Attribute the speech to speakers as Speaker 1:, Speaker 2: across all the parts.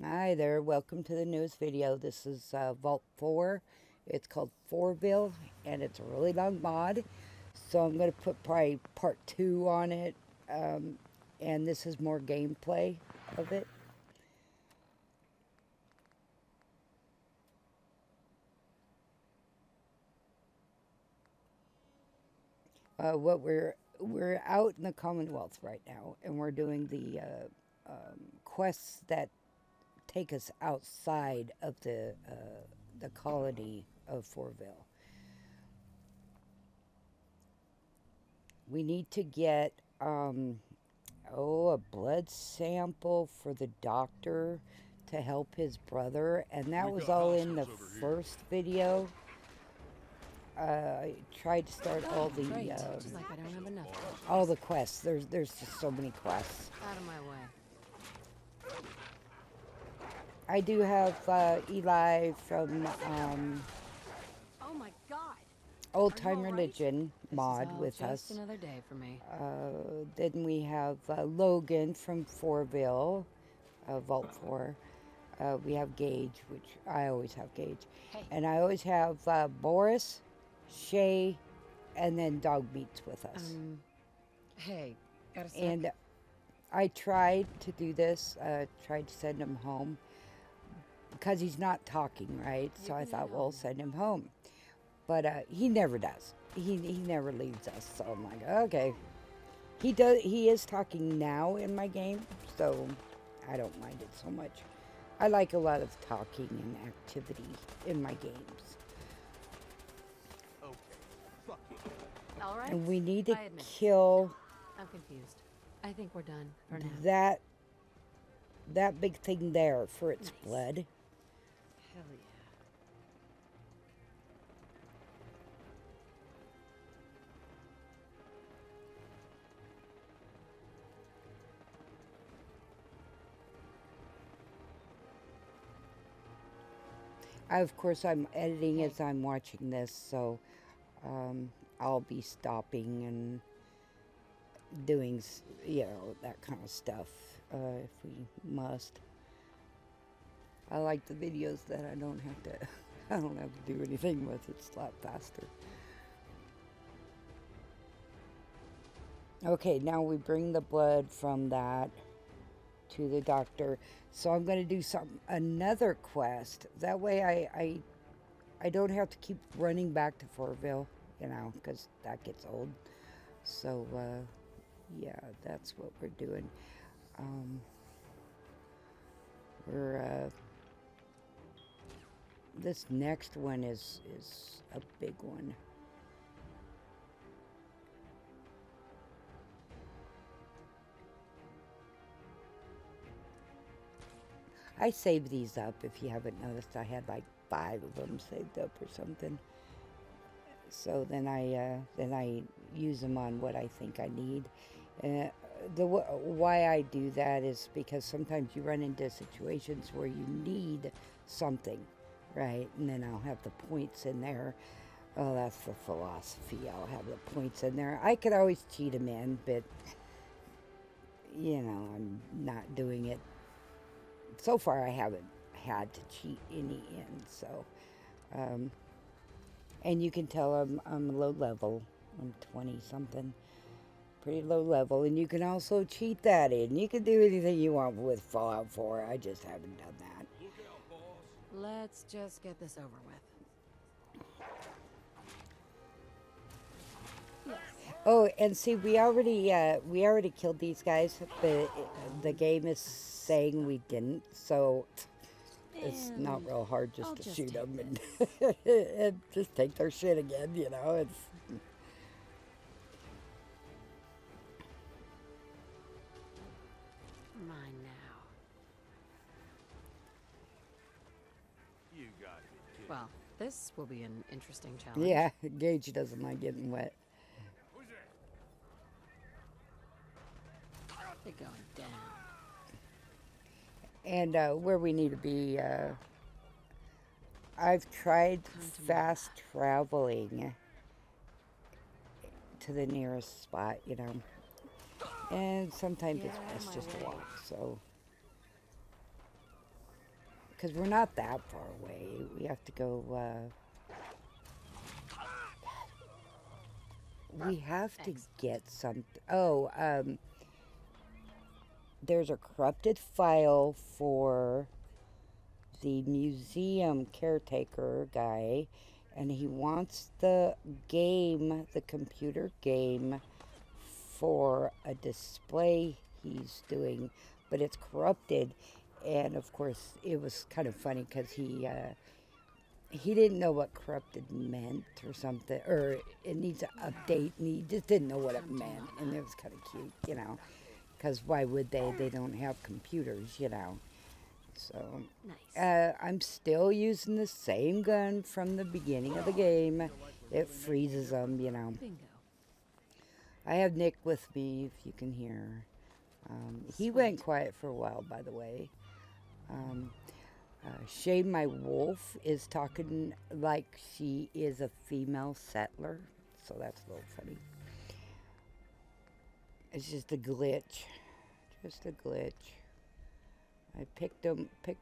Speaker 1: Hi there, welcome to the newest video. This is Vault 4. It's called Fourville, and it's a really long mod. So I'm going to put probably part 2 on it, and this is more gameplay of it. What we're out in the Commonwealth right now, and we're doing the quests that take us outside of the colony of Fourville. We need to get a blood sample for the doctor to help his brother, and that was all in the first video. I tried to start all the
Speaker 2: Just like I don't have enough.
Speaker 1: all the quests. There's just so many quests.
Speaker 2: Out of my way.
Speaker 1: I do have Eli from
Speaker 2: Oh my God.
Speaker 1: Old
Speaker 2: Are you
Speaker 1: Time
Speaker 2: all right?
Speaker 1: Religion mod
Speaker 2: This is all
Speaker 1: with
Speaker 2: just
Speaker 1: us.
Speaker 2: another day for me.
Speaker 1: Then we have Logan from Fourville, Vault 4. We have Gage, which I always have Gage.
Speaker 2: Hey.
Speaker 1: And I always have Boris, Shay, and then Dog Meats with us.
Speaker 2: Hey, got a sec?
Speaker 1: And I tried to do this, tried to send him home because he's not talking, right? So I thought, well, send him home. But he never does. He never leaves us. So I'm like, okay. He does. He is talking now in my game, so I don't mind it so much. I like a lot of talking and activity in my games.
Speaker 2: All right.
Speaker 1: And we need to
Speaker 2: I admit.
Speaker 1: kill
Speaker 2: I'm confused. I think we're done for now.
Speaker 1: that big thing there for its
Speaker 2: Nice.
Speaker 1: blood.
Speaker 2: Hell yeah.
Speaker 1: Of course, I'm editing as I'm watching this, so I'll be stopping and doing, that kind of stuff if we must. I like the videos that I don't have to, I don't have to do anything with. It's a lot faster. Okay, now we bring the blood from that to the doctor. So I'm going to do another quest. That way I don't have to keep running back to Fourville, because that gets old. So, yeah, that's what we're doing. This next one is a big one. I saved these up. If you haven't noticed, I had like 5 of them saved up or something. So then I use them on what I think I need. Why I do that is because sometimes you run into situations where you need something, right? And then I'll have the points in there. Oh, that's the philosophy. I'll have the points in there. I could always cheat them in, but I'm not doing it. So far, I haven't had to cheat any in. So, and you can tell I'm low level. I'm 20 something. Pretty low level, and you can also cheat that in. You can do anything you want with Fallout 4. I just haven't done that.
Speaker 2: Let's just get this over with. Yes.
Speaker 1: Oh, and see, we already killed these guys, but the game is saying we didn't, so it's not real hard just to shoot them and just take their shit again. It's.
Speaker 2: Mine now.
Speaker 3: You got it, kid.
Speaker 2: Well, this will be an interesting challenge.
Speaker 1: Yeah, Gage doesn't like getting wet.
Speaker 3: Who's that?
Speaker 2: They're going down.
Speaker 1: And where we need to be, I've tried fast traveling to the nearest spot, and sometimes it's best just to walk. So because we're not that far away. We have to go. We have to get something. Oh, there's a corrupted file for the museum caretaker guy, and he wants the game, the computer game, for a display he's doing, but it's corrupted. And of course, it was kind of funny because he didn't know what corrupted meant or something, or it needs an update, and he just didn't know what it meant, and it was kind of cute, you know, because why would they? They don't have computers, you know. So,
Speaker 2: Nice.
Speaker 1: I'm still using the same gun from the beginning of the game. It freezes them, you know.
Speaker 2: Bingo.
Speaker 1: I have Nick with me, if you can hear. He went quiet for a while, by the way. Shay, my wolf, is talking like she is a female settler, so that's a little funny. It's just a glitch. Just a glitch. I picked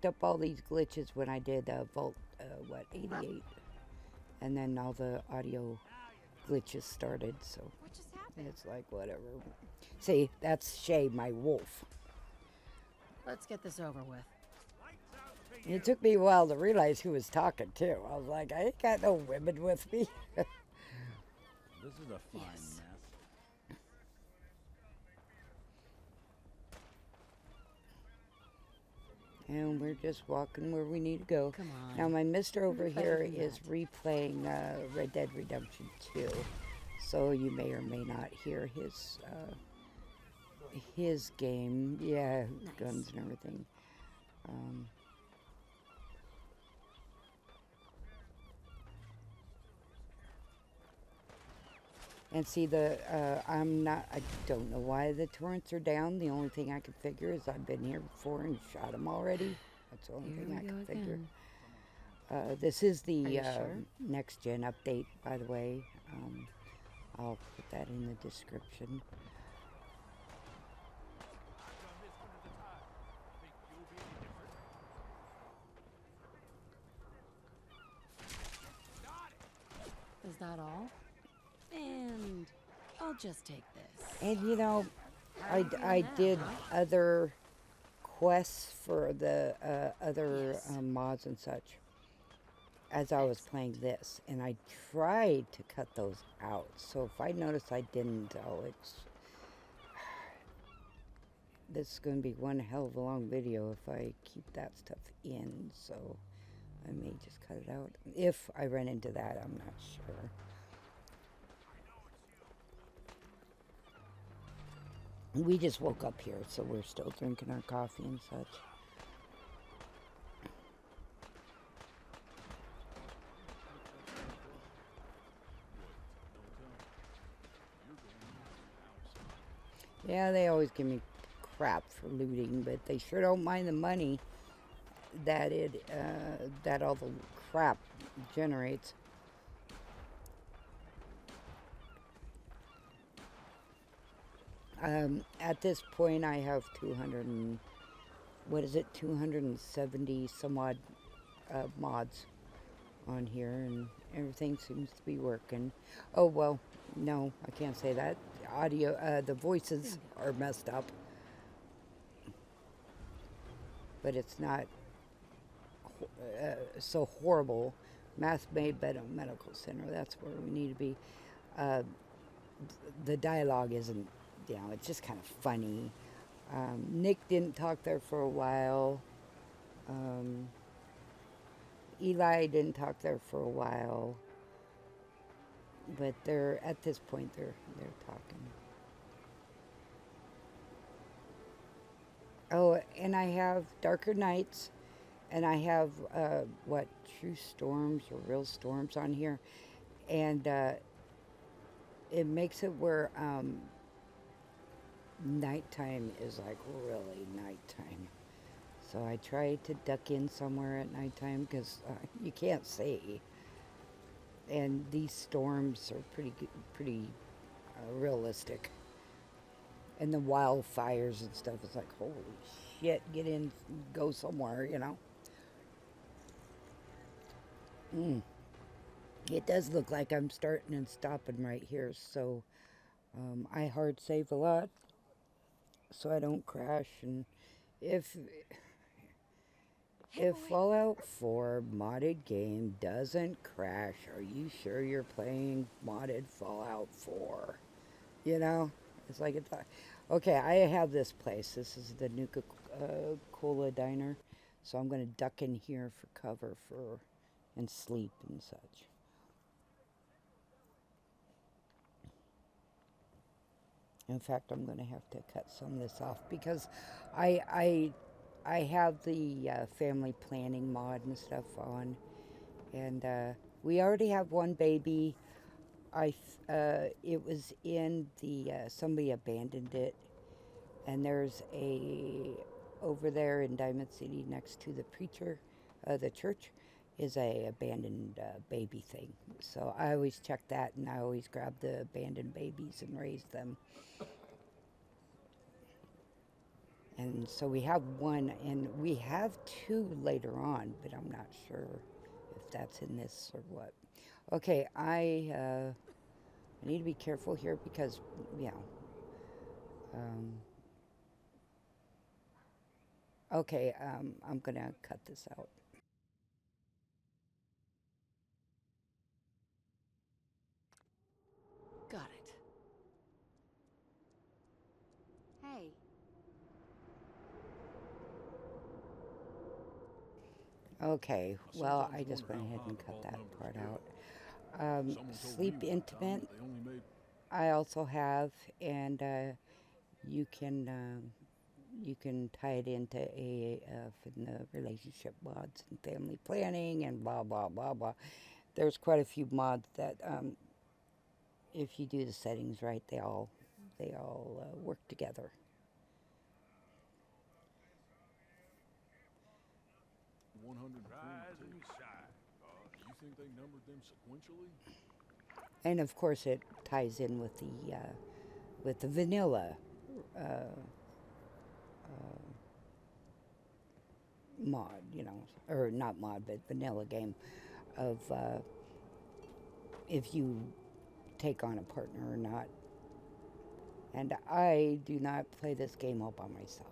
Speaker 1: up all these glitches when I did Vault, 88, and then all the audio glitches started. So
Speaker 2: What just happened?
Speaker 1: it's like whatever. See, that's Shay, my wolf.
Speaker 2: Let's get this over with.
Speaker 1: It took me a while to realize who was talking too. I was like, I ain't got no women with me.
Speaker 3: This is a fine
Speaker 2: Yes.
Speaker 3: mess.
Speaker 1: And we're just walking where we need to go.
Speaker 2: Come on.
Speaker 1: Now, my mister over
Speaker 2: Better
Speaker 1: here
Speaker 2: than
Speaker 1: is
Speaker 2: that.
Speaker 1: replaying Red Dead Redemption 2. So you may or may not hear his game. Yeah,
Speaker 2: Nice.
Speaker 1: guns and everything. And see, I don't know why the torrents are down. The only thing I can figure is I've been here before and shot them already. That's the only
Speaker 2: Here
Speaker 1: thing
Speaker 2: we
Speaker 1: I
Speaker 2: go
Speaker 1: can figure.
Speaker 2: again.
Speaker 1: This is the
Speaker 2: Are you sure?
Speaker 1: next gen update, by the way. I'll put that in the description.
Speaker 2: Is that all? And I'll just take this.
Speaker 1: And you know,
Speaker 2: How you doing
Speaker 1: I
Speaker 2: now,
Speaker 1: did
Speaker 2: huh?
Speaker 1: other quests for the other
Speaker 2: Yes.
Speaker 1: mods and such as I was playing this, and I tried to cut those out. So if I notice I didn't, this is going to be one hell of a long video if I keep that stuff in. So I may just cut it out if I run into that. I'm not sure. We just woke up here, so we're still drinking our coffee and such. Yeah, they always give me crap for looting, but they sure don't mind the money that that all the crap generates. At this point, I have 270 some odd mods on here, and everything seems to be working. Oh, well, no, I can't say that. Audio, the voices are messed up, but it's not so horrible. Mass Made Medical Center, that's where we need to be. The dialogue isn't, it's just kind of funny. Nick didn't talk there for a while. Eli didn't talk there for a while. But at this point they're talking. Oh, and I have Darker Nights, and I have True Storms or Real Storms on here, and it makes it where nighttime is like really nighttime. So I try to duck in somewhere at nighttime because you can't see. And these storms are pretty realistic. And the wildfires and stuff is like, holy shit, get in, go somewhere, Mm. It does look like I'm starting and stopping right here, so I hard save a lot so I don't crash. And if
Speaker 2: Hey,
Speaker 1: if
Speaker 2: boy.
Speaker 1: Fallout 4 modded game doesn't crash, are you sure you're playing modded Fallout 4? You know, it's like it's okay. I have this place. This is the Nuka Cola Diner, so I'm gonna duck in here for cover for and sleep and such. In fact, I'm gonna have to cut some of this off because I I I have the family planning mod and stuff on, and we already have one baby. It was in the somebody abandoned it, and there's a over there in Diamond City next to the preacher, the church, is a abandoned baby thing. So I always check that, and I always grab the abandoned babies and raise them. And so we have one, and we have two later on, but I'm not sure if that's in this or what. Okay, I need to be careful here because, yeah. Um, okay, I'm gonna cut this out.
Speaker 2: Got it. Hey.
Speaker 1: Okay,
Speaker 3: I
Speaker 1: well,
Speaker 3: sometimes
Speaker 1: I just
Speaker 3: wonder
Speaker 1: went
Speaker 3: how
Speaker 1: ahead
Speaker 3: high
Speaker 1: and
Speaker 3: the
Speaker 1: cut
Speaker 3: vault
Speaker 1: that
Speaker 3: numbers
Speaker 1: part
Speaker 3: go.
Speaker 1: out.
Speaker 3: Someone told me
Speaker 1: Sleep
Speaker 3: one time
Speaker 1: Intimate,
Speaker 3: that they only made.
Speaker 1: I also have, and you can you can tie it into for the relationship mods and family planning and blah blah blah blah. There's quite a few mods that if you do the settings right, they all work together.
Speaker 3: 100 Rise and shine, God. You think they numbered them sequentially?
Speaker 1: And of course, it ties in with the vanilla uh, mod, or not mod, but vanilla game of if you take on a partner or not. And I do not play this game all by myself.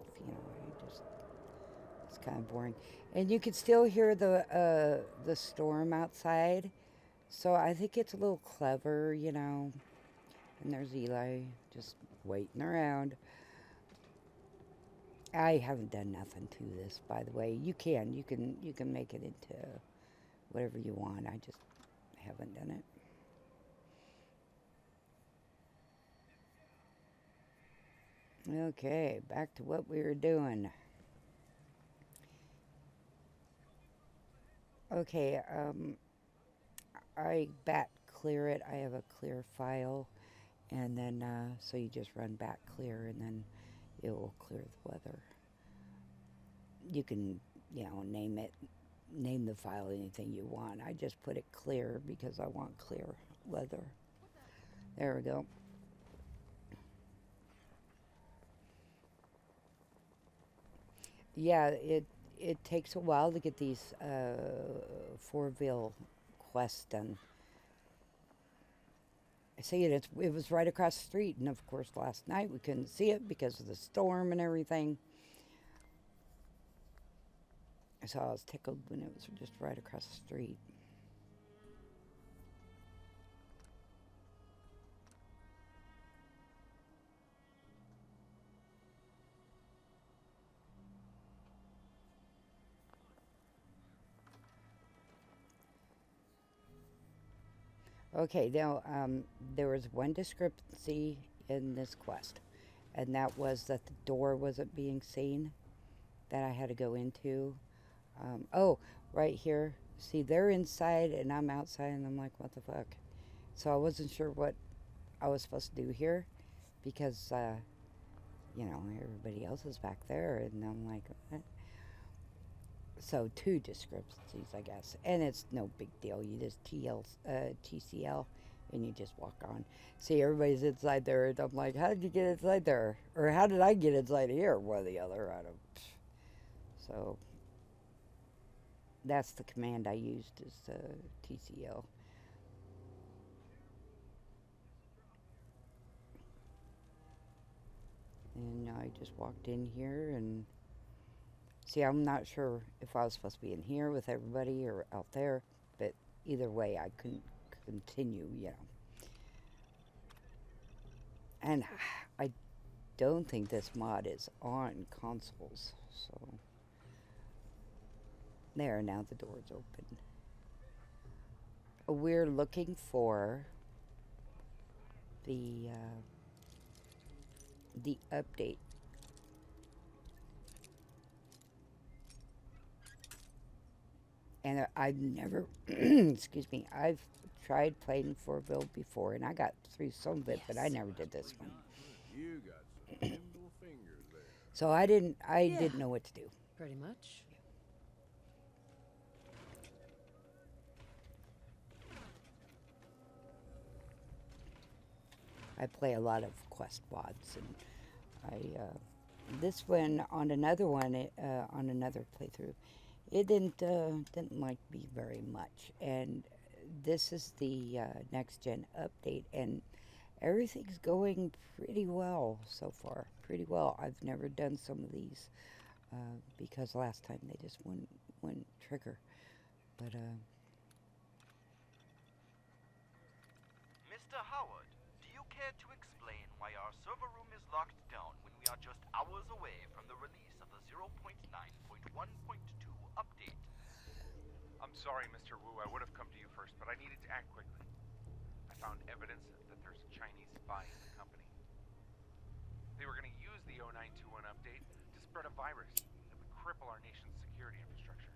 Speaker 1: It's kind of boring. And you can still hear the storm outside, so I think it's a little clever. And there's Eli just waiting around. I haven't done nothing to this, by the way. You can make it into whatever you want. I just haven't done it. Okay, back to what we were doing. Okay, I bat clear it. I have a clear file, and then so you just run bat clear, and then it will clear the weather. You can, name the file anything you want. I just put it clear because I want clear weather. There we go. Yeah, it takes a while to get these Fourville quests done. I see it was right across the street, and of course last night we couldn't see it because of the storm and everything. So I was tickled when it was just right across the street. Okay, now there was one discrepancy in this quest, and that was that the door wasn't being seen that I had to go into. Oh, right here. See, they're inside and I'm outside, and I'm like, what the fuck? So I wasn't sure what I was supposed to do here because, everybody else is back there, and I'm like, what? So two discrepancies, I guess, and it's no big deal. You just TCL, and you just walk on. See, everybody's inside there, and I'm like, how did you get inside there, or how did I get inside here? One or the other. I don't. So That's the command I used is TCL. And I just walked in here and see, I'm not sure if I was supposed to be in here with everybody or out there, but either way, I couldn't continue, you know. And I don't think this mod is on consoles, so there, now the door's open. We're looking for the update. And I've never, excuse me, I've tried playing Fourville before, and I got through some of it, but I
Speaker 2: Yes.
Speaker 1: never did this one.
Speaker 3: You got some nimble fingers there.
Speaker 1: So I didn't
Speaker 2: Yeah.
Speaker 1: know what to do.
Speaker 2: Pretty much.
Speaker 1: I play a lot of quest mods, and this one on another one on another playthrough, it didn't like me very much. And this is the next gen update, and everything's going pretty well so far. Pretty well. I've never done some of these because last time they just wouldn't trigger. But
Speaker 4: Mr. Howard, do you care to explain why our server room is locked down when we are just hours away from the release of the 0.9.1.2 update?
Speaker 5: I'm sorry, Mr. Wu. I would have come to you first, but I needed to act quickly. I found evidence that there's a Chinese spy in the company. They were going to use the 0921 update to spread a virus that would cripple our nation's security infrastructure.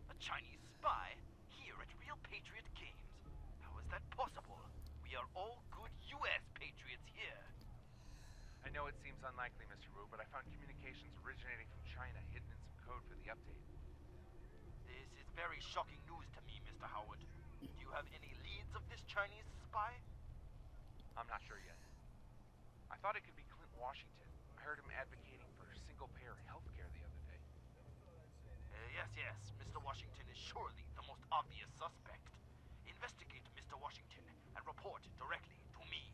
Speaker 4: A Chinese spy here at Real Patriot Games? How is that possible? We are all good U.S. patriots here.
Speaker 5: I know it seems unlikely, Mr. Wu, but I found communications originating from China hidden in some code for the update.
Speaker 4: This is very shocking news to me, Mr. Howard. Do you have any leads of this Chinese spy?
Speaker 5: I'm not sure yet. I thought it could be Clint Washington. I heard him advocating for single-payer healthcare the other day.
Speaker 4: Yes, Mr. Washington is surely the most obvious suspect. Investigate Mr. Washington and report directly to me.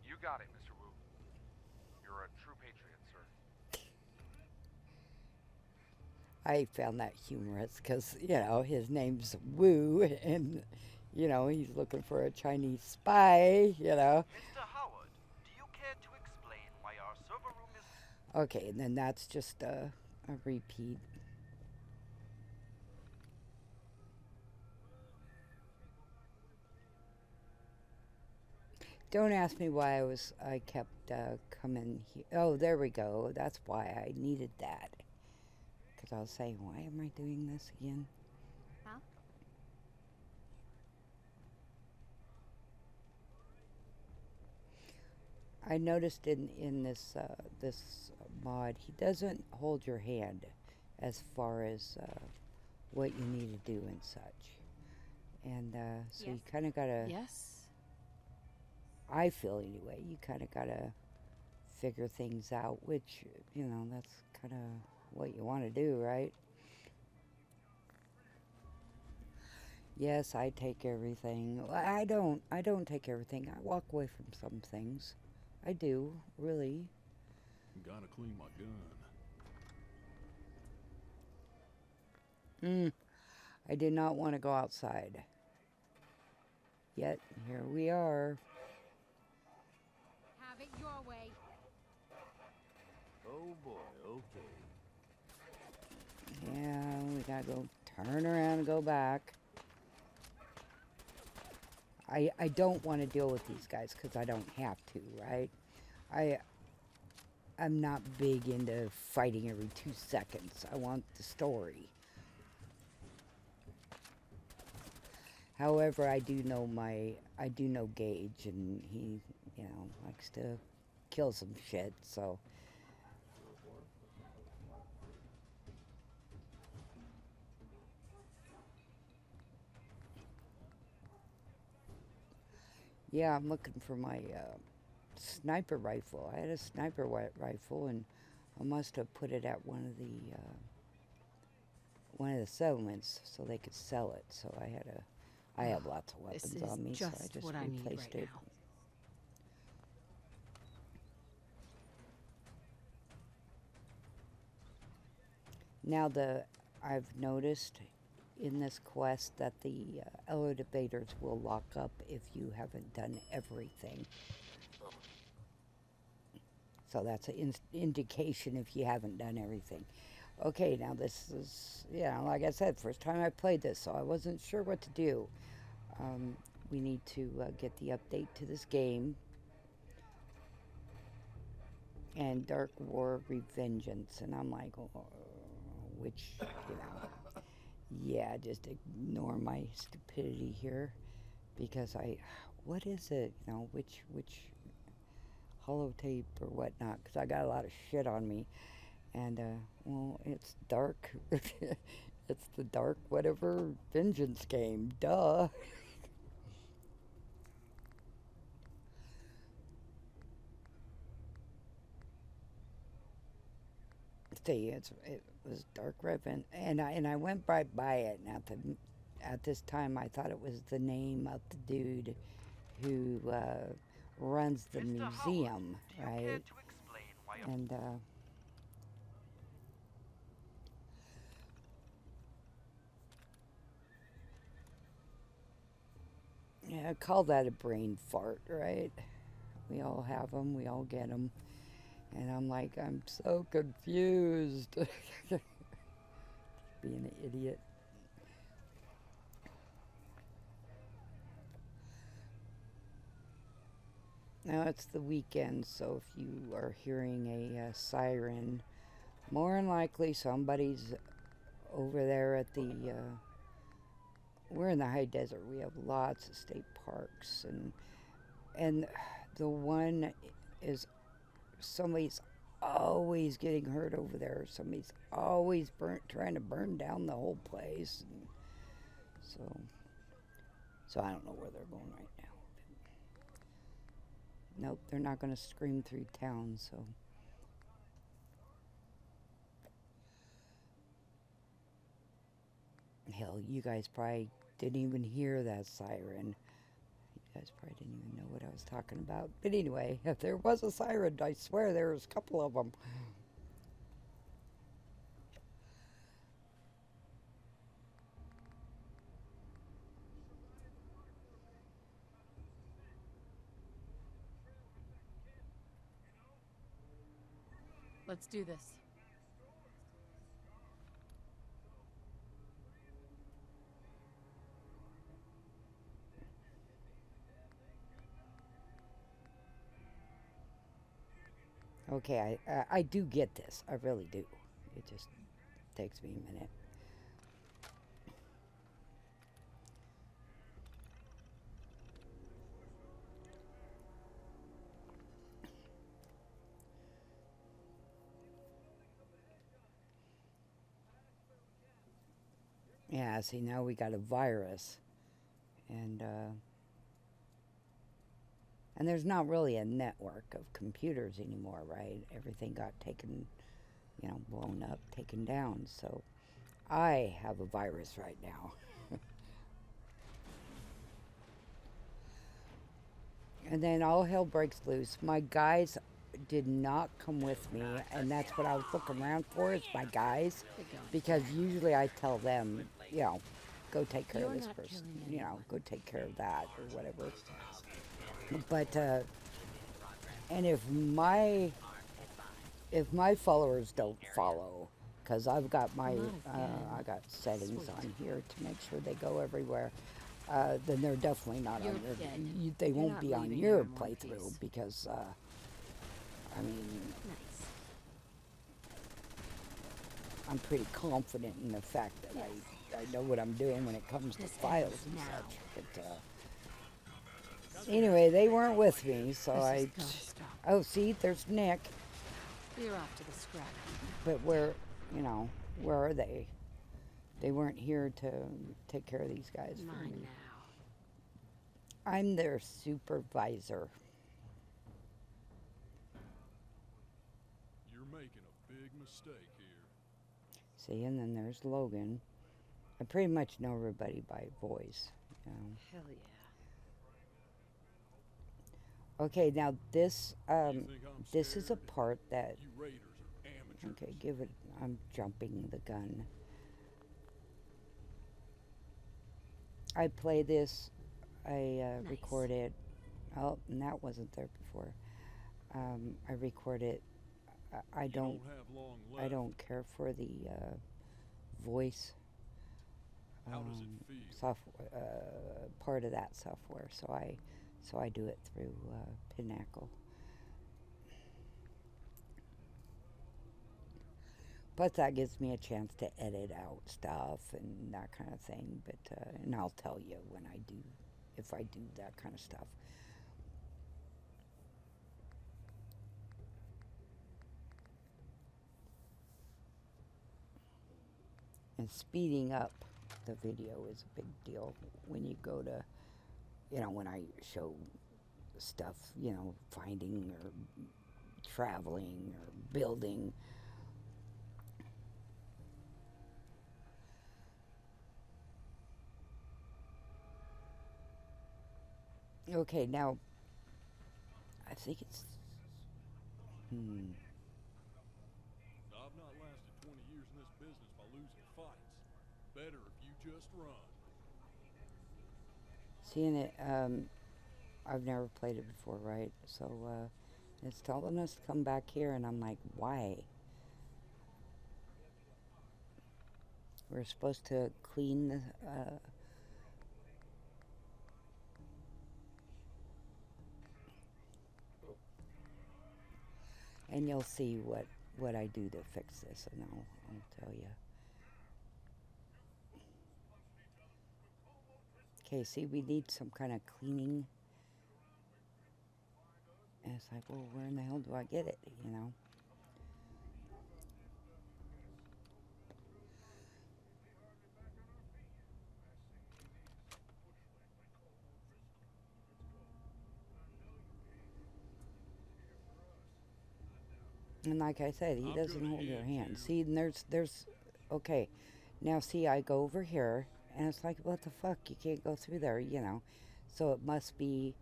Speaker 5: You got it, Mr. Wu. You're a true patriot, sir.
Speaker 1: I found that humorous because, you know, his name's Wu, and, you know, he's looking for a Chinese spy, you know.
Speaker 4: Mr. Howard, do you care to explain why our server room is...
Speaker 1: Okay, and then that's just a repeat. Don't ask me why I kept coming here. Oh, there we go. That's why I needed that. Because I was saying, why am I doing this again?
Speaker 2: Huh?
Speaker 1: I noticed in this this mod, he doesn't hold your hand as far as what you need to do and such. And so you kind of gotta.
Speaker 2: Yes.
Speaker 1: I feel anyway, you kind of gotta figure things out, which, you know, that's kind of what you want to do, right? Yes, I take everything. Well, I don't take everything. I walk away from some things. I do, really.
Speaker 3: Gotta clean my gun.
Speaker 1: I did not want to go outside. Yet, here we are.
Speaker 2: Have it your way.
Speaker 3: Oh boy, okay.
Speaker 1: Yeah, we gotta go turn around and go back. I don't want to deal with these guys because I don't have to, right? I'm not big into fighting every 2 seconds. I want the story. However, I do know Gage, and he, you know, likes to kill some shit, so. Yeah, I'm looking for my sniper rifle. I had a sniper rifle, and I must have put it at one of the settlements so they could sell it. So I have lots of
Speaker 2: This
Speaker 1: weapons
Speaker 2: is
Speaker 1: on me, so I
Speaker 2: just
Speaker 1: just
Speaker 2: what I need
Speaker 1: replaced
Speaker 2: right
Speaker 1: it.
Speaker 2: now.
Speaker 1: Now I've noticed in this quest that the elevators will lock up if you haven't done everything. So that's an indication if you haven't done everything. Okay, now this is, like I said, first time I played this, so I wasn't sure what to do. We need to get the update to this game. And Dark War Revengeance. And I'm like, oh, which, yeah, just ignore my stupidity here. Because what is it? Which holotape or whatnot? Because I got a lot of shit on me. And, well, it's Dark. It's the Dark whatever Vengeance game. Duh. See, it was Dark Ribbon, and I went right by it. And at this time, I thought it was the name of the dude who runs the
Speaker 4: Mr. Howard,
Speaker 1: museum,
Speaker 4: do you care
Speaker 1: right?
Speaker 4: to explain why
Speaker 1: And yeah, call that a brain fart, right? We all have them, we all get them, and I'm like, I'm so confused, being an idiot. Now it's the weekend, so if you are hearing a siren, more than likely somebody's over there at the. We're in the high desert. We have lots of state parks, and the one is somebody's always getting hurt over there. Somebody's always trying to burn down the whole place. And so I don't know where they're going right now. Nope, they're not going to scream through town, so. Hell, you guys probably didn't even hear that siren. You guys probably didn't even know what I was talking about. But anyway, if there was a siren, I swear there was a couple of them.
Speaker 2: Let's do this.
Speaker 1: Okay, I do get this. I really do. It just takes me a minute. Yeah, see, now we got a virus. And there's not really a network of computers anymore, right? Everything got taken, blown up, taken down. So I have a virus right now. And then all hell breaks loose. My guys did not come with me, and that's what I was looking around for, is my guys. Because usually I tell them, go take care of this person. Go take care of that or whatever. But and if my followers don't follow, because I've got I got settings on here to make sure they go everywhere, then they're definitely not on your. They won't be on your playthrough because I'm pretty confident in the fact that I know what I'm doing when it comes to files and such. But anyway, they weren't with me, so oh, see, there's Nick.
Speaker 2: You're off to the scrap.
Speaker 1: But where are they? They weren't here to take care of these guys for
Speaker 2: Mine
Speaker 1: me.
Speaker 2: now.
Speaker 1: I'm their supervisor.
Speaker 3: You're making a big mistake here.
Speaker 1: See, and then there's Logan. I pretty much know everybody by voice. You know.
Speaker 2: Hell yeah.
Speaker 1: Okay, now this
Speaker 3: You think I'm
Speaker 1: this is a
Speaker 3: scared?
Speaker 1: part that
Speaker 3: You raiders are amateurs.
Speaker 1: okay, give it. I'm jumping the gun. I play this. I
Speaker 2: Nice.
Speaker 1: record it. Oh, and that wasn't there before. I record it. I
Speaker 3: You
Speaker 1: don't.
Speaker 3: have long
Speaker 1: I
Speaker 3: left.
Speaker 1: don't care for the voice
Speaker 3: How does it feel?
Speaker 1: software, part of that software. So I do it through Pinnacle. Plus, that gives me a chance to edit out stuff and that kind of thing. But and I'll tell you when I do, if I do that kind of stuff. And speeding up the video is a big deal when you go to, when I show stuff, finding or traveling or building. Okay, now I think it's.
Speaker 3: I've not lasted 20 years in this business by losing fights. Better if you just run.
Speaker 1: Seeing it, I've never played it before, right? So it's telling us to come back here, and I'm like, why? We're supposed to clean the. And you'll see what I do to fix this, and I'll tell you. Okay, see, we need some kind of cleaning. And it's like, well, where in the hell do I get it, And like I said, he
Speaker 3: I'm
Speaker 1: doesn't
Speaker 3: gonna
Speaker 1: hold your
Speaker 3: end
Speaker 1: hand.
Speaker 3: here.
Speaker 1: See, and okay. Now, see, I go over here, and it's like, what the fuck? You can't go through there, So it must be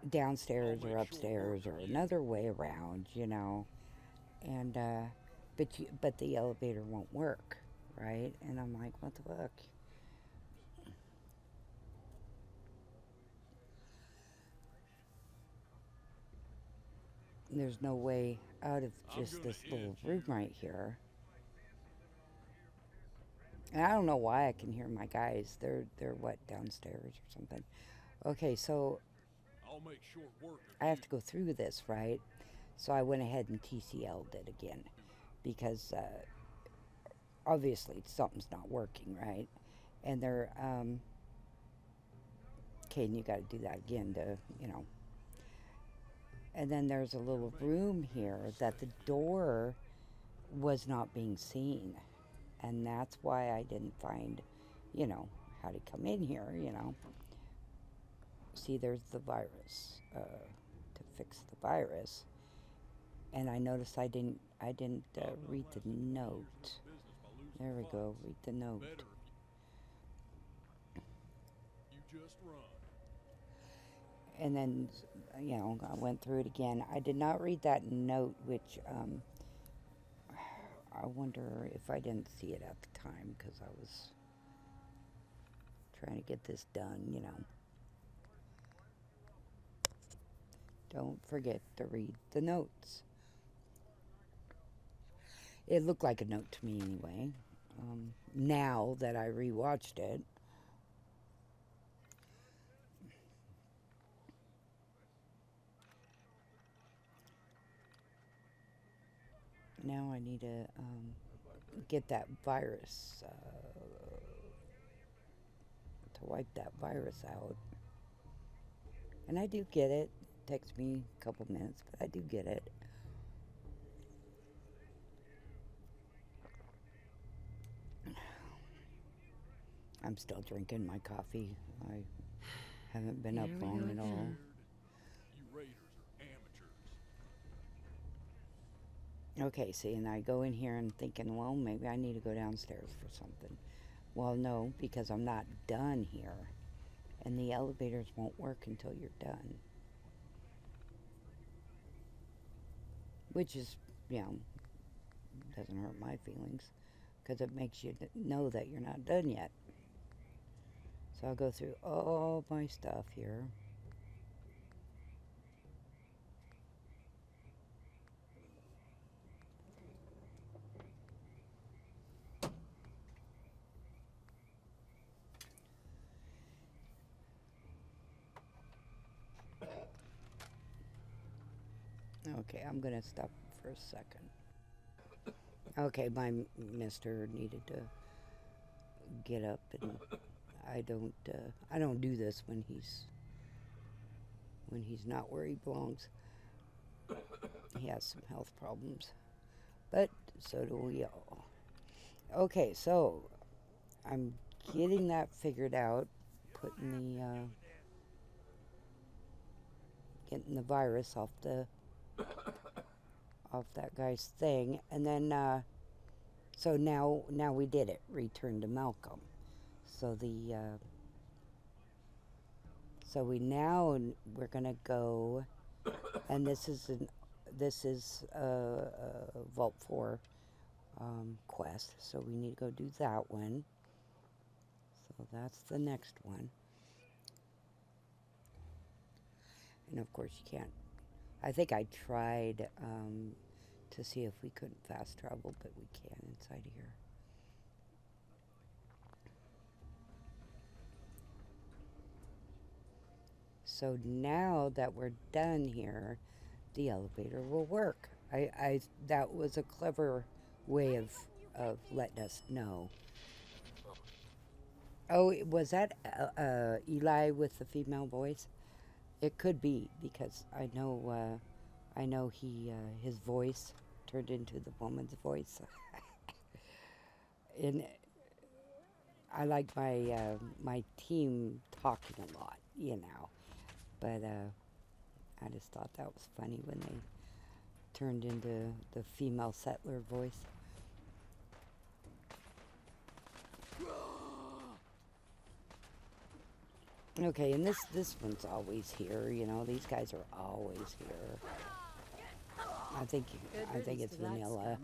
Speaker 1: downstairs
Speaker 3: I'll
Speaker 1: or
Speaker 3: make short
Speaker 1: upstairs
Speaker 3: work
Speaker 1: or
Speaker 3: of you.
Speaker 1: another way around, And, but the elevator won't work, right? And I'm like, what the fuck? There's no way out of
Speaker 3: I'm
Speaker 1: just
Speaker 3: gonna
Speaker 1: this little
Speaker 3: end
Speaker 1: room
Speaker 3: here.
Speaker 1: right here. And I don't know why I can hear my guys. They're what, downstairs or something. Okay, so
Speaker 3: I'll make short work of
Speaker 1: I
Speaker 3: you.
Speaker 1: have to go through this, right? So I went ahead and TCL'd it again because obviously something's not working, right? And they're okay, and you got to do that again to. And then there's a little room here that the door was not being seen, and that's why I didn't find, how to come in here. See, there's the virus to fix the virus, and I noticed I didn't
Speaker 3: I've not
Speaker 1: read the
Speaker 3: lasted 20 years in
Speaker 1: note.
Speaker 3: this business by losing
Speaker 1: There we go.
Speaker 3: fights.
Speaker 1: Read the note.
Speaker 3: Better if you just run.
Speaker 1: And then, I went through it again. I did not read that note, which I wonder if I didn't see it at the time because I was trying to get this done. Don't forget to read the notes. It looked like a note to me anyway. Now that I rewatched it. Now I need to get that virus, to wipe that virus out. And I do get it. It takes me a couple minutes, but I do get it. I'm still drinking my coffee. I haven't been
Speaker 2: Here
Speaker 1: up
Speaker 2: we
Speaker 1: long
Speaker 2: go
Speaker 1: at all.
Speaker 2: again.
Speaker 3: You raiders are amateurs.
Speaker 1: Okay, see, and I go in here and thinking, well, maybe I need to go downstairs for something. Well, no, because I'm not done here. And the elevators won't work until you're done. Which is, you know, doesn't hurt my feelings because it makes you know that you're not done yet. So I'll go through all my stuff here. Okay, I'm going to stop for a second. Okay, my mister needed to get up, and I don't do this when he's not where he belongs. He has some health problems, but so do we all. Okay, so I'm getting that figured out, putting getting the virus off that guy's thing, and then so now we did it. Return to Malcolm. So we're gonna go, and this is Vault 4 quest. So we need to go do that one. So that's the next one. And of course you can't. I think I tried to see if we couldn't fast travel, but we can inside here. So now that we're done here, the elevator will work. That was a clever way of letting us know. Oh, was that Eli with the female voice? It could be, because I know his voice turned into the woman's voice. And I like my team talking a lot, you know. But I just thought that was funny when they turned into the female settler voice. Okay, and this one's always here, you know. These guys are always here. I think it's vanilla.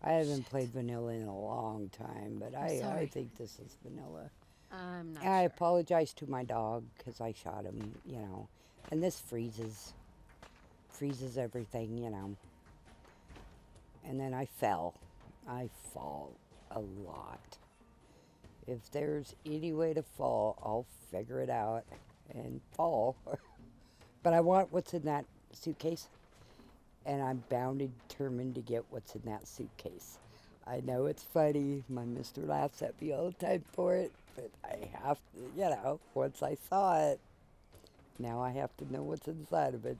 Speaker 1: I haven't played vanilla in a long time, but I think this is vanilla.
Speaker 2: I'm not
Speaker 1: And I
Speaker 2: sure.
Speaker 1: apologize to my dog because I shot him, you know. And this freezes everything, you know. And then I fell. I fall a lot. If there's any way to fall, I'll figure it out and fall. But I want what's in that suitcase. And I'm bound and determined to get what's in that suitcase. I know it's funny. My mister laughs at me all the time for it. But I have to, you know, once I saw it, now I have to know what's inside of it.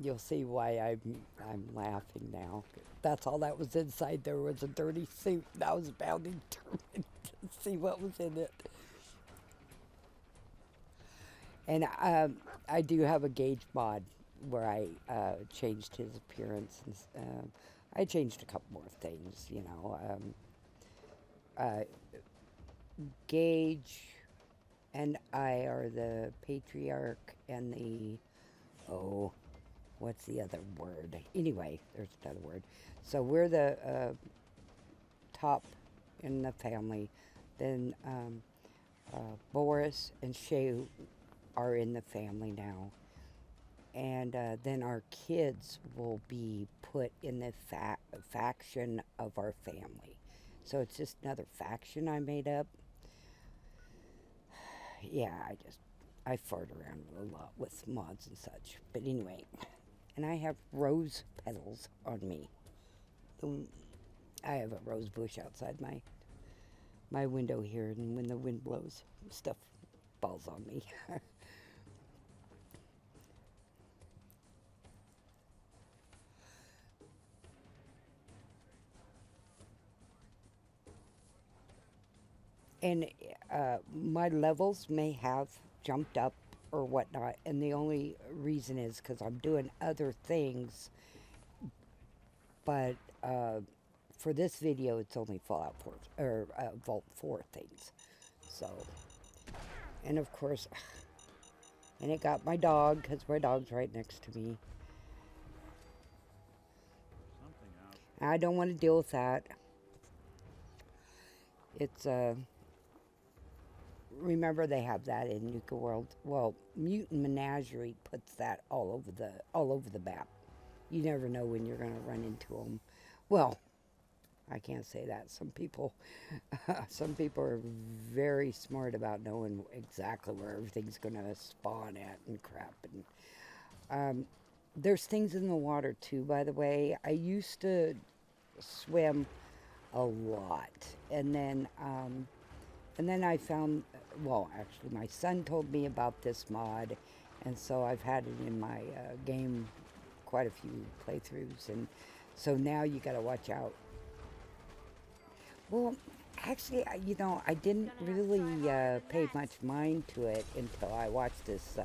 Speaker 1: You'll see why I'm laughing now. That's all that was inside there was a dirty suit. And I was bound and determined to see what was in it. And I do have a Gage mod where I changed his appearance. And, I changed a couple more things, you know. Gage and I are the patriarch and what's the other word? Anyway, there's another word. So we're the top in the family. Then Boris and Shay are in the family now. And then our kids will be put in the faction of our family. So it's just another faction I made up. Yeah, I fart around a lot with mods and such. But anyway, and I have rose petals on me. I have a rose bush outside my window here, and when the wind blows, stuff falls on me. And my levels may have jumped up or whatnot, and the only reason is because I'm doing other things, but for this video, it's only Fallout 4 or Vault 4 things. So, and of course, and it got my dog because my dog's right next to me. I don't want to deal with that. It's remember they have that in Nuka World. Well, Mutant Menagerie puts that all over the map. You never know when you're going to run into them. Well, I can't say that. Some people are very smart about knowing exactly where everything's going to spawn at and crap. And there's things in the water too, by the way. I used to swim a lot, and then I found, well, actually my son told me about this mod, and so I've had it in my game quite a few playthroughs, and so now you got to watch out. Well, actually, you know, I didn't really pay much mind to it until I watched this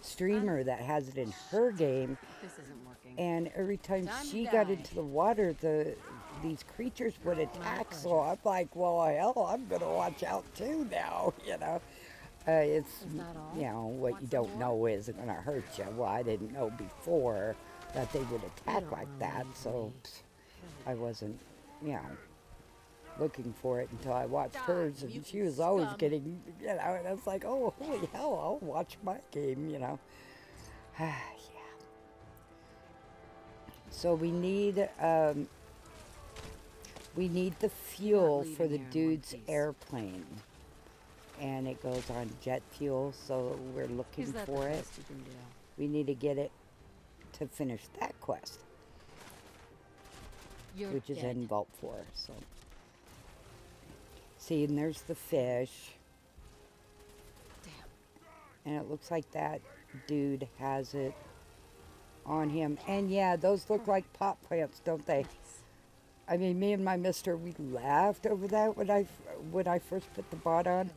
Speaker 1: streamer that has it in her game.
Speaker 2: This isn't working.
Speaker 1: And every time
Speaker 2: Time to
Speaker 1: she got
Speaker 2: die.
Speaker 1: into the water, these creatures would attack. So I'm like, well, hell, I'm gonna watch out too now. You know, it's
Speaker 2: Is that all?
Speaker 1: you know what
Speaker 2: Want
Speaker 1: you
Speaker 2: some
Speaker 1: don't
Speaker 2: more?
Speaker 1: know is gonna hurt you. Well, I didn't know before that they would attack
Speaker 2: don't
Speaker 1: like that,
Speaker 2: believe
Speaker 1: so
Speaker 2: me.
Speaker 1: I wasn't, you know, looking for it until I watched
Speaker 2: Die,
Speaker 1: hers, and
Speaker 2: mutant
Speaker 1: she was always
Speaker 2: scum.
Speaker 1: getting, you know, and I was like, oh, holy hell, I'll watch my game, you know. Yeah. So we need the fuel
Speaker 2: leaving
Speaker 1: for the
Speaker 2: here in one
Speaker 1: dude's
Speaker 2: piece.
Speaker 1: airplane, and it goes on jet fuel. So we're looking
Speaker 2: Is that
Speaker 1: for
Speaker 2: the
Speaker 1: it.
Speaker 2: best you can do?
Speaker 1: We need to get it to finish that quest,
Speaker 2: You're
Speaker 1: which is
Speaker 2: dead.
Speaker 1: in Vault 4. So see, and there's the fish,
Speaker 2: Damn.
Speaker 1: and it looks like that dude has it on him. And yeah, those look like pot plants, don't they?
Speaker 2: Nice.
Speaker 1: I mean, me and my mister, we laughed over that when I first put the bot on,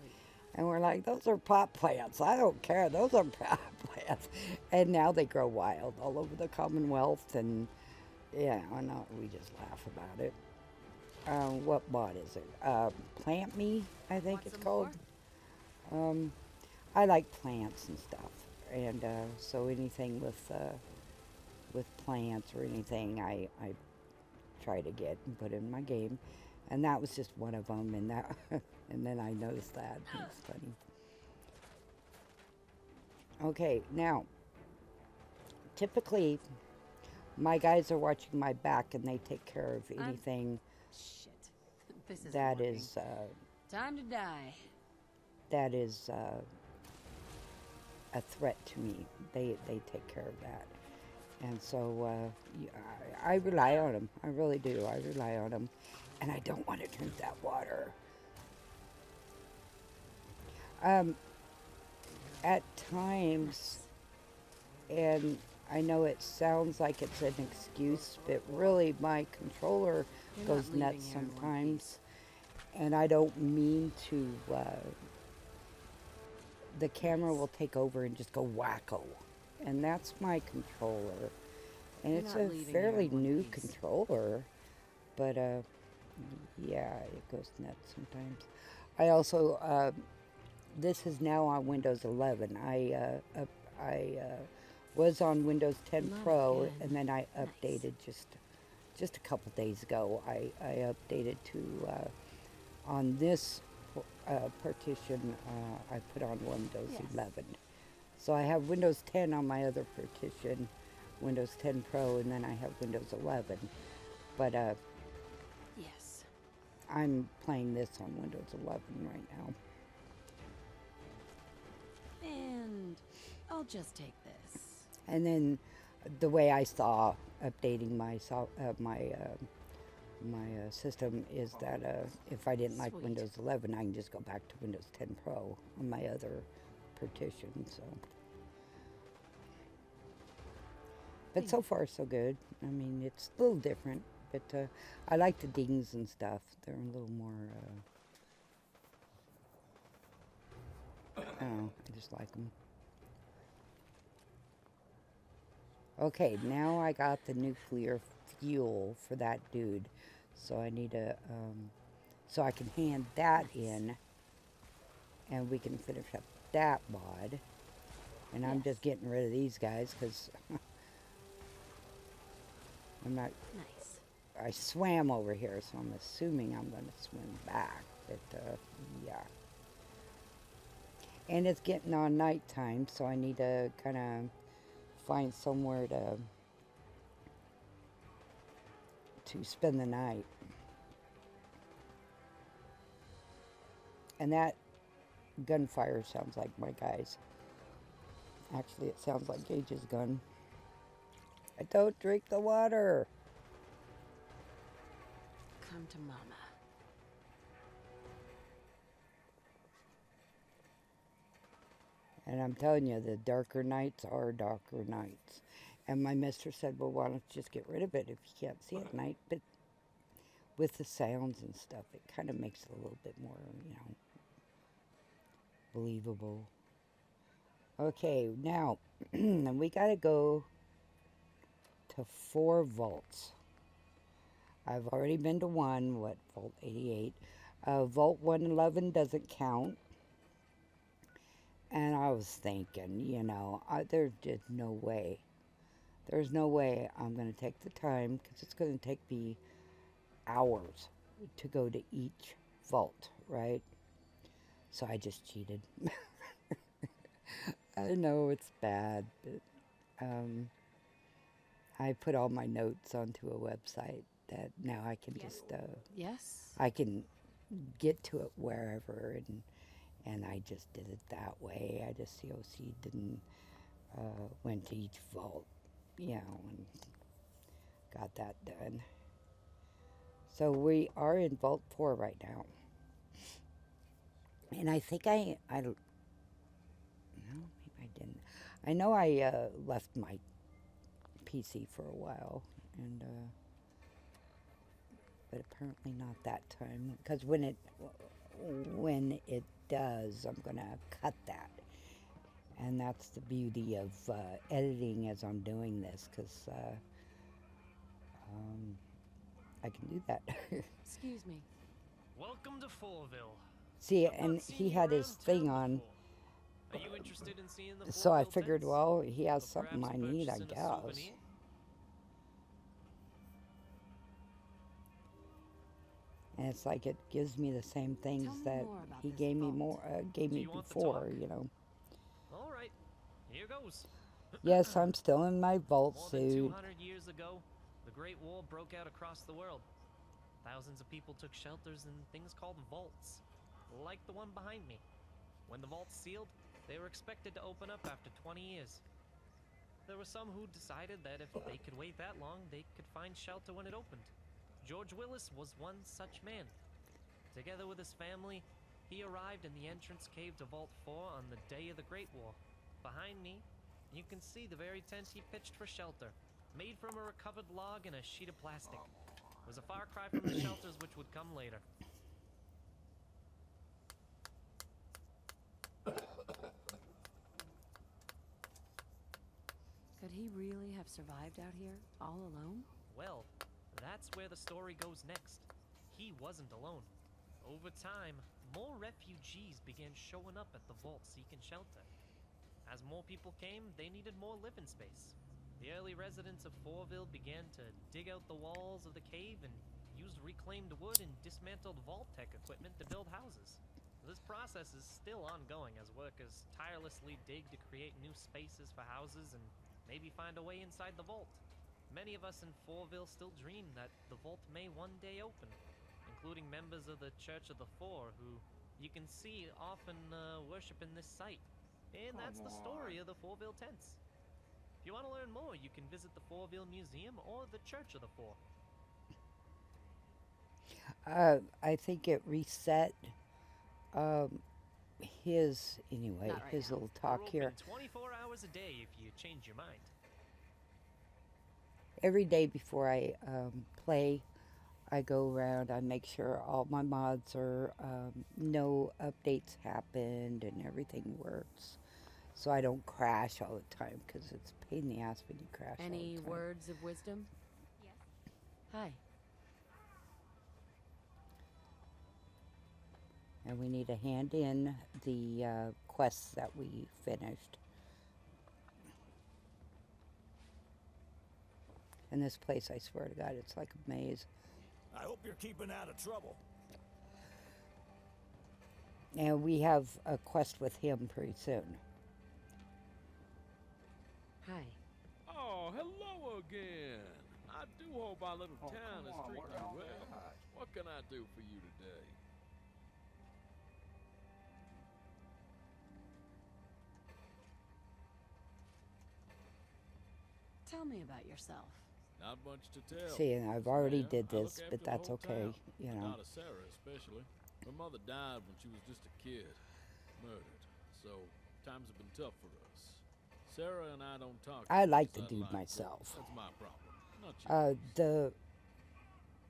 Speaker 1: and we're like, those are pot plants. I don't care. Those are pot plants. And now they grow wild all over the Commonwealth, and yeah, I know, we just laugh about it. What bot is it? Plant Me, I think
Speaker 2: Want
Speaker 1: it's
Speaker 2: some
Speaker 1: called.
Speaker 2: more?
Speaker 1: I like plants and stuff, and so anything with plants or anything, I try to get and put in my game, and that was just one of them. And that, and then I noticed that. It's funny. Okay, now typically my guys are watching my back, and they take care of anything
Speaker 2: Shit. This isn't
Speaker 1: that
Speaker 2: working.
Speaker 1: is
Speaker 2: Time to die.
Speaker 1: a threat to me. They take care of that, and so I rely on them. I really do. I rely on them, and I don't want to drink that water. At times, and I know it sounds like it's an excuse, but really my controller
Speaker 2: You're
Speaker 1: goes
Speaker 2: not leaving
Speaker 1: nuts
Speaker 2: here in one
Speaker 1: sometimes, and I don't mean to. The camera will take over and just go wacko, and that's my controller, and
Speaker 2: You're
Speaker 1: it's
Speaker 2: not
Speaker 1: a
Speaker 2: leaving here
Speaker 1: fairly
Speaker 2: in one
Speaker 1: new
Speaker 2: piece.
Speaker 1: controller, but yeah, it goes nuts sometimes. I also this is now on Windows 11. I was on Windows 10
Speaker 2: Not
Speaker 1: Pro,
Speaker 2: again.
Speaker 1: and then I
Speaker 2: Nice.
Speaker 1: updated just a couple days ago. I updated to on this partition. I put on Windows
Speaker 2: Yes.
Speaker 1: 11. So I have Windows 10 on my other partition, Windows 10 Pro, and then I have Windows 11. But
Speaker 2: Yes.
Speaker 1: I'm playing this on Windows 11 right now.
Speaker 2: And I'll just take this.
Speaker 1: And then the way I saw updating my system is that if I didn't like
Speaker 2: Sweet.
Speaker 1: Windows 11, I can just go back to Windows 10 Pro on my other partition. So, but so far so good. I mean, it's a little different, but I like the dings and stuff. They're a little more. I don't know. I just like them. Okay, now I got the nuclear fuel for that dude. So I need to, so I can hand that
Speaker 2: Nice.
Speaker 1: in and we can finish up that mod. And I'm just
Speaker 2: Yes.
Speaker 1: getting rid of these guys because I'm not,
Speaker 2: Nice.
Speaker 1: I swam over here, so I'm assuming I'm going to swim back. But, yeah. And it's getting on nighttime, so I need to kind of find somewhere to spend the night. And that gunfire sounds like my guy's. Actually, it sounds like Gage's gun. I don't drink the water.
Speaker 2: Come to mama.
Speaker 1: And I'm telling you, the darker nights are darker nights. And my mistress said, well, why don't you just get rid of it if you can't see at night? But with the sounds and stuff, it kind of makes it a little bit more, believable. Okay, now, we got to go to 4 vaults. I've already been to one, vault 88. Vault 111 doesn't count. And I was thinking, there's just no way. There's no way I'm going to take the time because it's going to take me hours to go to each vault, right? So I just cheated. I know it's bad, but I put all my notes onto a website that now I can just,
Speaker 2: Yes.
Speaker 1: I can get to it wherever, and I just did it that way. I just COC'd and went to each vault, and got that done. So we are in Vault 4 right now. And I think no, maybe I didn't. I know I left my PC for a while, and but apparently not that time. Because when it does, I'm gonna cut that, and that's the beauty of editing as I'm doing this, because I can do that.
Speaker 2: Excuse me.
Speaker 6: Welcome to Fourville.
Speaker 1: See,
Speaker 6: I've not
Speaker 1: and
Speaker 6: seen
Speaker 1: he
Speaker 6: you
Speaker 1: had his
Speaker 6: around
Speaker 1: thing
Speaker 6: town
Speaker 1: on.
Speaker 6: before. Are you interested in seeing the
Speaker 1: So I
Speaker 6: Fourville
Speaker 1: figured,
Speaker 6: tents?
Speaker 1: well, he has
Speaker 6: Or
Speaker 1: something I
Speaker 6: perhaps
Speaker 1: need, I
Speaker 6: purchasing a
Speaker 1: guess.
Speaker 6: souvenir?
Speaker 1: And it's like it gives me the same things
Speaker 2: Tell me
Speaker 1: that
Speaker 2: more about
Speaker 1: he
Speaker 2: this
Speaker 1: gave me
Speaker 2: vault.
Speaker 1: gave
Speaker 6: Do
Speaker 1: me
Speaker 6: you want to
Speaker 1: before,
Speaker 6: talk? All right, here goes.
Speaker 1: Yes, I'm still in my vault
Speaker 6: More
Speaker 1: suit.
Speaker 6: than 200 years ago, the Great War broke out across the world. Thousands of people took shelters in things called vaults, like the one behind me. When the vaults sealed, they were expected to open up after 20 years. There were some who decided that if they could wait that long, they could find shelter when it opened. George Willis was one such man. Together with his family, he arrived in the entrance cave to Vault 4 on the day of the Great War. Behind me, you can see the very tent he pitched for shelter, made from a recovered log and a sheet of plastic. It was a far cry from the shelters which would come later.
Speaker 2: Could he really have survived out here, all alone?
Speaker 6: Well, that's where the story goes next. He wasn't alone. Over time, more refugees began showing up at the vault seeking shelter. As more people came, they needed more living space. The early residents of Fourville began to dig out the walls of the cave and used reclaimed wood and dismantled vault tech equipment to build houses. This process is still ongoing as workers tirelessly dig to create new spaces for houses and maybe find a way inside the vault. Many of us in Fourville still dream that the vault may one day open, including members of the Church of the Four, who you can see often worship in this site. And that's the story of the Fourville tents. If you want to learn more, you can visit the Fourville Museum or the Church of the Four.
Speaker 1: I think it reset his, anyway,
Speaker 2: Not right
Speaker 1: his
Speaker 2: now.
Speaker 1: little
Speaker 6: We're
Speaker 1: talk
Speaker 6: open
Speaker 1: here.
Speaker 6: 24 hours a day if you change your mind.
Speaker 1: Every day before I play, I go around, I make sure all my mods are, no updates happened and everything works. so I don't crash all the time, because it's a pain in the ass when you crash all
Speaker 2: Any
Speaker 1: the time.
Speaker 2: words of wisdom?
Speaker 7: Yes.
Speaker 2: Hi.
Speaker 1: And we need to hand in the quests that we finished. And this place, I swear to God, it's like a maze.
Speaker 8: I hope you're keeping out of trouble.
Speaker 1: And we have a quest with him pretty soon.
Speaker 2: Hi.
Speaker 3: Oh, hello again. I do hope our little town is treating you well. What can I do for you today?
Speaker 2: Tell me about yourself.
Speaker 3: Not much to tell.
Speaker 1: See, and I've already
Speaker 3: Yeah,
Speaker 1: did
Speaker 3: I look
Speaker 1: this,
Speaker 3: after
Speaker 1: but
Speaker 3: the
Speaker 1: that's
Speaker 3: whole
Speaker 1: okay,
Speaker 3: town.
Speaker 1: you
Speaker 3: My
Speaker 1: know.
Speaker 3: daughter Sarah, especially. Her mother died when she was just a kid, murdered. So times have been tough for us. Sarah and I don't talk.
Speaker 1: I
Speaker 3: as
Speaker 1: like
Speaker 3: much
Speaker 1: the
Speaker 3: as I'd
Speaker 1: dude
Speaker 3: like, but
Speaker 1: myself.
Speaker 3: That's my problem, not yours.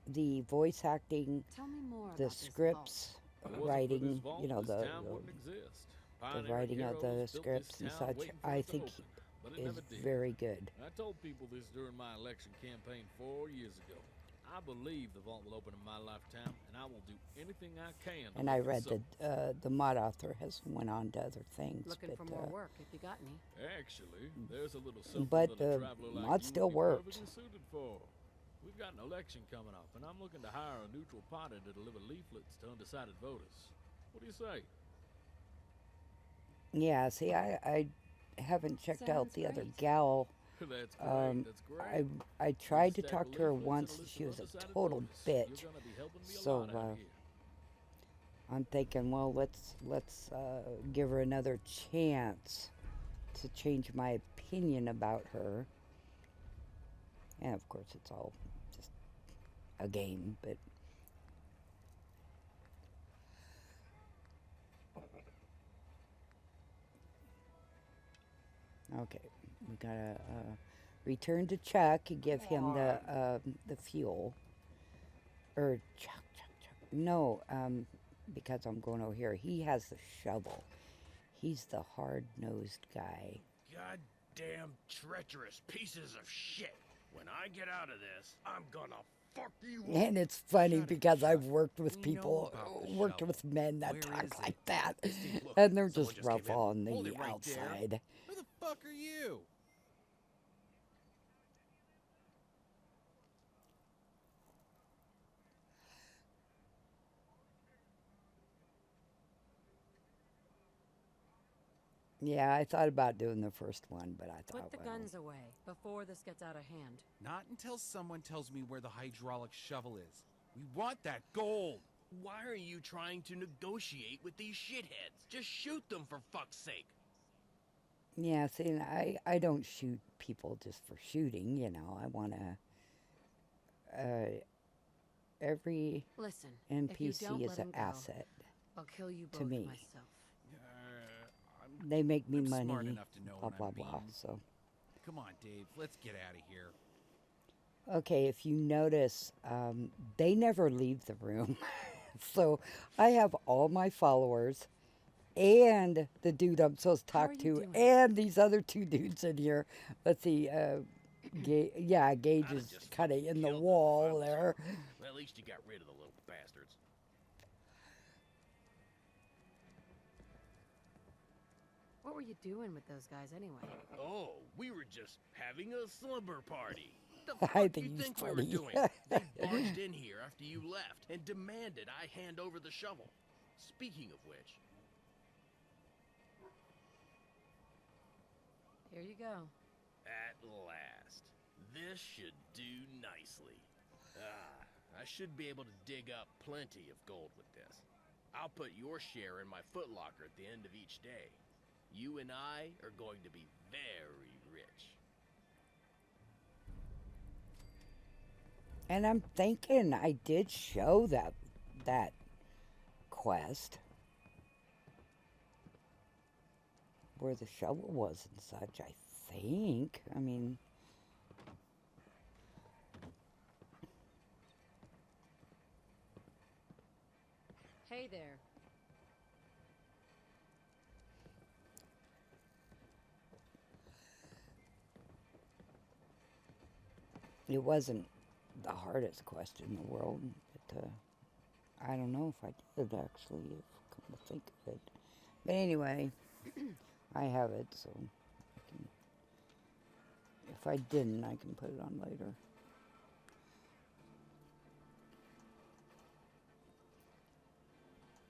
Speaker 1: The voice acting,
Speaker 2: Tell me more
Speaker 1: the
Speaker 2: about this
Speaker 1: scripts,
Speaker 3: If it wasn't for
Speaker 1: writing,
Speaker 3: this vault,
Speaker 1: you know,
Speaker 3: this town wouldn't exist.
Speaker 1: the
Speaker 3: Pioneering
Speaker 1: writing of
Speaker 3: heroes
Speaker 1: the
Speaker 3: built this
Speaker 1: scripts and
Speaker 3: town
Speaker 1: such,
Speaker 3: waiting for
Speaker 1: I
Speaker 3: it to
Speaker 1: think
Speaker 3: open, but it
Speaker 1: is
Speaker 3: never did.
Speaker 1: very good.
Speaker 3: I told people this during my election campaign 4 years ago. I believe the vault will open in my lifetime, and I will do anything I can to
Speaker 1: And I
Speaker 3: make it
Speaker 1: read
Speaker 3: so.
Speaker 1: the mod author has went on to other things,
Speaker 2: Looking for
Speaker 1: but
Speaker 2: more work if you got any.
Speaker 3: Actually, there's a little something
Speaker 1: but
Speaker 3: that a
Speaker 1: the
Speaker 3: traveler like
Speaker 1: mod
Speaker 3: you
Speaker 1: still
Speaker 3: would be
Speaker 1: worked.
Speaker 3: perfectly suited for. We've got an election coming up, and I'm looking to hire a neutral party to deliver leaflets to undecided voters. What do you say?
Speaker 1: Yeah, see, I haven't checked out
Speaker 2: Sounds
Speaker 1: the other
Speaker 2: great.
Speaker 1: gal.
Speaker 3: That's great. That's great.
Speaker 1: I tried to talk to her once. She was a total bitch.
Speaker 3: You're gonna be helping me a
Speaker 1: So,
Speaker 3: lot out here.
Speaker 1: I'm thinking, well, let's give her another chance to change my opinion about her. And of course, it's all just a game, but okay, we gotta return to Chuck and give him the fuel. Or Chuck. No, because I'm going over here. He has the shovel. He's the hard-nosed guy.
Speaker 9: Goddamn treacherous pieces of shit. When I get out of this, I'm gonna fuck you up.
Speaker 1: And it's funny
Speaker 9: Shut it,
Speaker 1: because
Speaker 9: Chuck.
Speaker 1: I've worked with
Speaker 9: We know
Speaker 1: people,
Speaker 9: about the
Speaker 1: worked
Speaker 9: shovel.
Speaker 1: with men that
Speaker 9: Where
Speaker 1: talk
Speaker 9: is
Speaker 1: like
Speaker 9: it?
Speaker 1: that.
Speaker 9: Steve, look,
Speaker 1: And they're
Speaker 9: someone
Speaker 1: just rough
Speaker 9: came in.
Speaker 1: on the
Speaker 9: Hold it right there.
Speaker 1: outside.
Speaker 9: Who the fuck are you?
Speaker 1: Yeah, I thought about doing the first one, but I thought,
Speaker 2: Put the
Speaker 1: well,
Speaker 2: guns away before this gets out of hand.
Speaker 10: Not until someone tells me where the hydraulic shovel is. We want that gold!
Speaker 9: Why are you trying to negotiate with these shitheads? Just shoot them for fuck's sake.
Speaker 1: yeah, see, and I don't shoot people just for shooting, you know. I want to, every
Speaker 2: Listen, if you don't
Speaker 1: NPC is
Speaker 2: let
Speaker 1: an
Speaker 2: him go,
Speaker 1: asset.
Speaker 2: I'll kill you
Speaker 1: to
Speaker 2: both
Speaker 1: me.
Speaker 2: myself.
Speaker 1: They make me
Speaker 10: I'm
Speaker 1: money,
Speaker 10: smart enough to know
Speaker 1: blah,
Speaker 10: what
Speaker 1: blah,
Speaker 10: I'm
Speaker 1: blah,
Speaker 10: being.
Speaker 1: so.
Speaker 10: Come on, Dave, let's get out of here.
Speaker 1: Okay, if you notice, they never leave the room. So I have all my followers and the dude I'm supposed to
Speaker 2: How are
Speaker 1: talk
Speaker 2: you
Speaker 1: to
Speaker 2: doing?
Speaker 1: and these other two dudes in here. Let's see, Gage
Speaker 9: I'd
Speaker 1: is
Speaker 9: have just
Speaker 1: kind of
Speaker 9: fucking
Speaker 1: in the
Speaker 9: killed them if I
Speaker 1: wall
Speaker 9: was
Speaker 1: there.
Speaker 9: you. Well, at least you got rid of the little bastards.
Speaker 2: What were you doing with those guys anyway?
Speaker 9: Oh, we were just having a slumber party. The fuck
Speaker 1: I think
Speaker 9: you
Speaker 1: he's
Speaker 9: think we were
Speaker 1: funny.
Speaker 9: doing? They barged in here after you left and demanded I hand over the shovel. Speaking of which,
Speaker 2: Here you go.
Speaker 9: at last, this should do nicely. I should be able to dig up plenty of gold with this. I'll put your share in my footlocker at the end of each day. You and I are going to be very rich.
Speaker 1: And I'm thinking I did show that quest where the shovel was and such, I think. I mean,
Speaker 2: Hey there.
Speaker 1: It wasn't the hardest quest in the world, but I don't know if I did actually, if come to think of it. But anyway, I have it, so if I didn't, I can put it on later.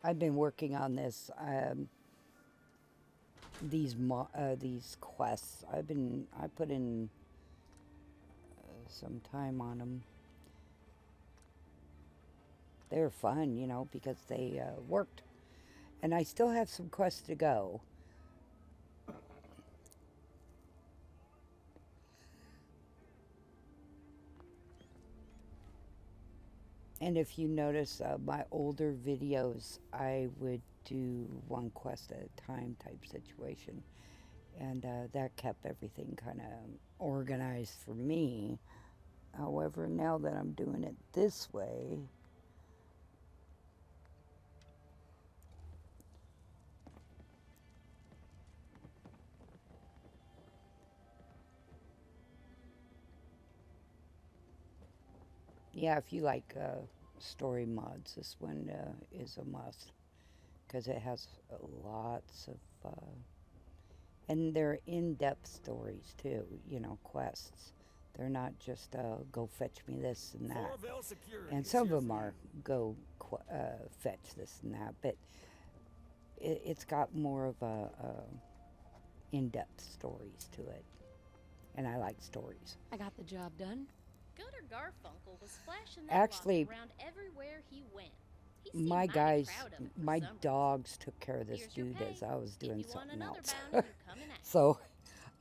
Speaker 1: I've been working on this, these quests. I put in some time on them. They're fun, you know, because they worked. And I still have some quests to go. And if you notice my older videos, I would do one quest at a time type situation. And that kept everything kind of organized for me. However, now that I'm doing it this way, yeah, if you like story mods, this one is a must because it has lots of, and they're in-depth stories too, you know, quests. They're not just go fetch me this and that.
Speaker 8: Fourville security
Speaker 1: And
Speaker 8: is
Speaker 1: some of
Speaker 8: here
Speaker 1: them
Speaker 8: for
Speaker 1: are go fetch this and that, but it's got more of a in-depth stories to it. And I like stories.
Speaker 2: I got the job done.
Speaker 7: Gooder Garfunkel was flashing that
Speaker 1: Actually,
Speaker 7: lock around everywhere he went. He
Speaker 1: you.
Speaker 7: seemed
Speaker 1: My
Speaker 7: mighty
Speaker 1: guys,
Speaker 7: proud of it for
Speaker 1: my
Speaker 7: some reason.
Speaker 1: dogs took care of this
Speaker 7: Here's your
Speaker 1: dude
Speaker 7: pay.
Speaker 1: as I was
Speaker 7: If
Speaker 1: doing
Speaker 7: you want
Speaker 1: something
Speaker 7: another
Speaker 1: else.
Speaker 7: bounty, you come and ask.
Speaker 1: So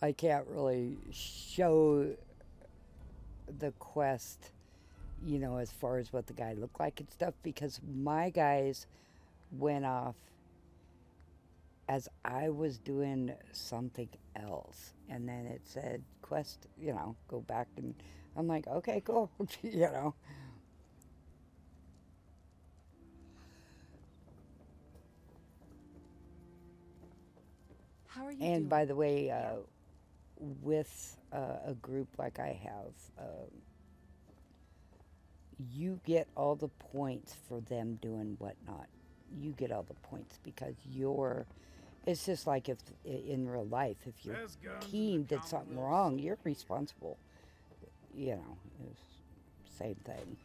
Speaker 1: I can't really show the quest, you know, as far as what the guy looked like and stuff, because my guys went off as I was doing something else. And then it said, quest, you know, go back. And I'm like, okay, cool, you know.
Speaker 2: How are you
Speaker 1: And
Speaker 2: doing?
Speaker 1: by the way, with a group like I have, you get all the points for them doing whatnot. You get all the points because it's just like if in real life, if your
Speaker 8: There's guns in
Speaker 1: team
Speaker 8: the
Speaker 1: did something
Speaker 8: Commonwealth
Speaker 1: wrong,
Speaker 8: soldier.
Speaker 1: you're responsible. You know, it's same thing.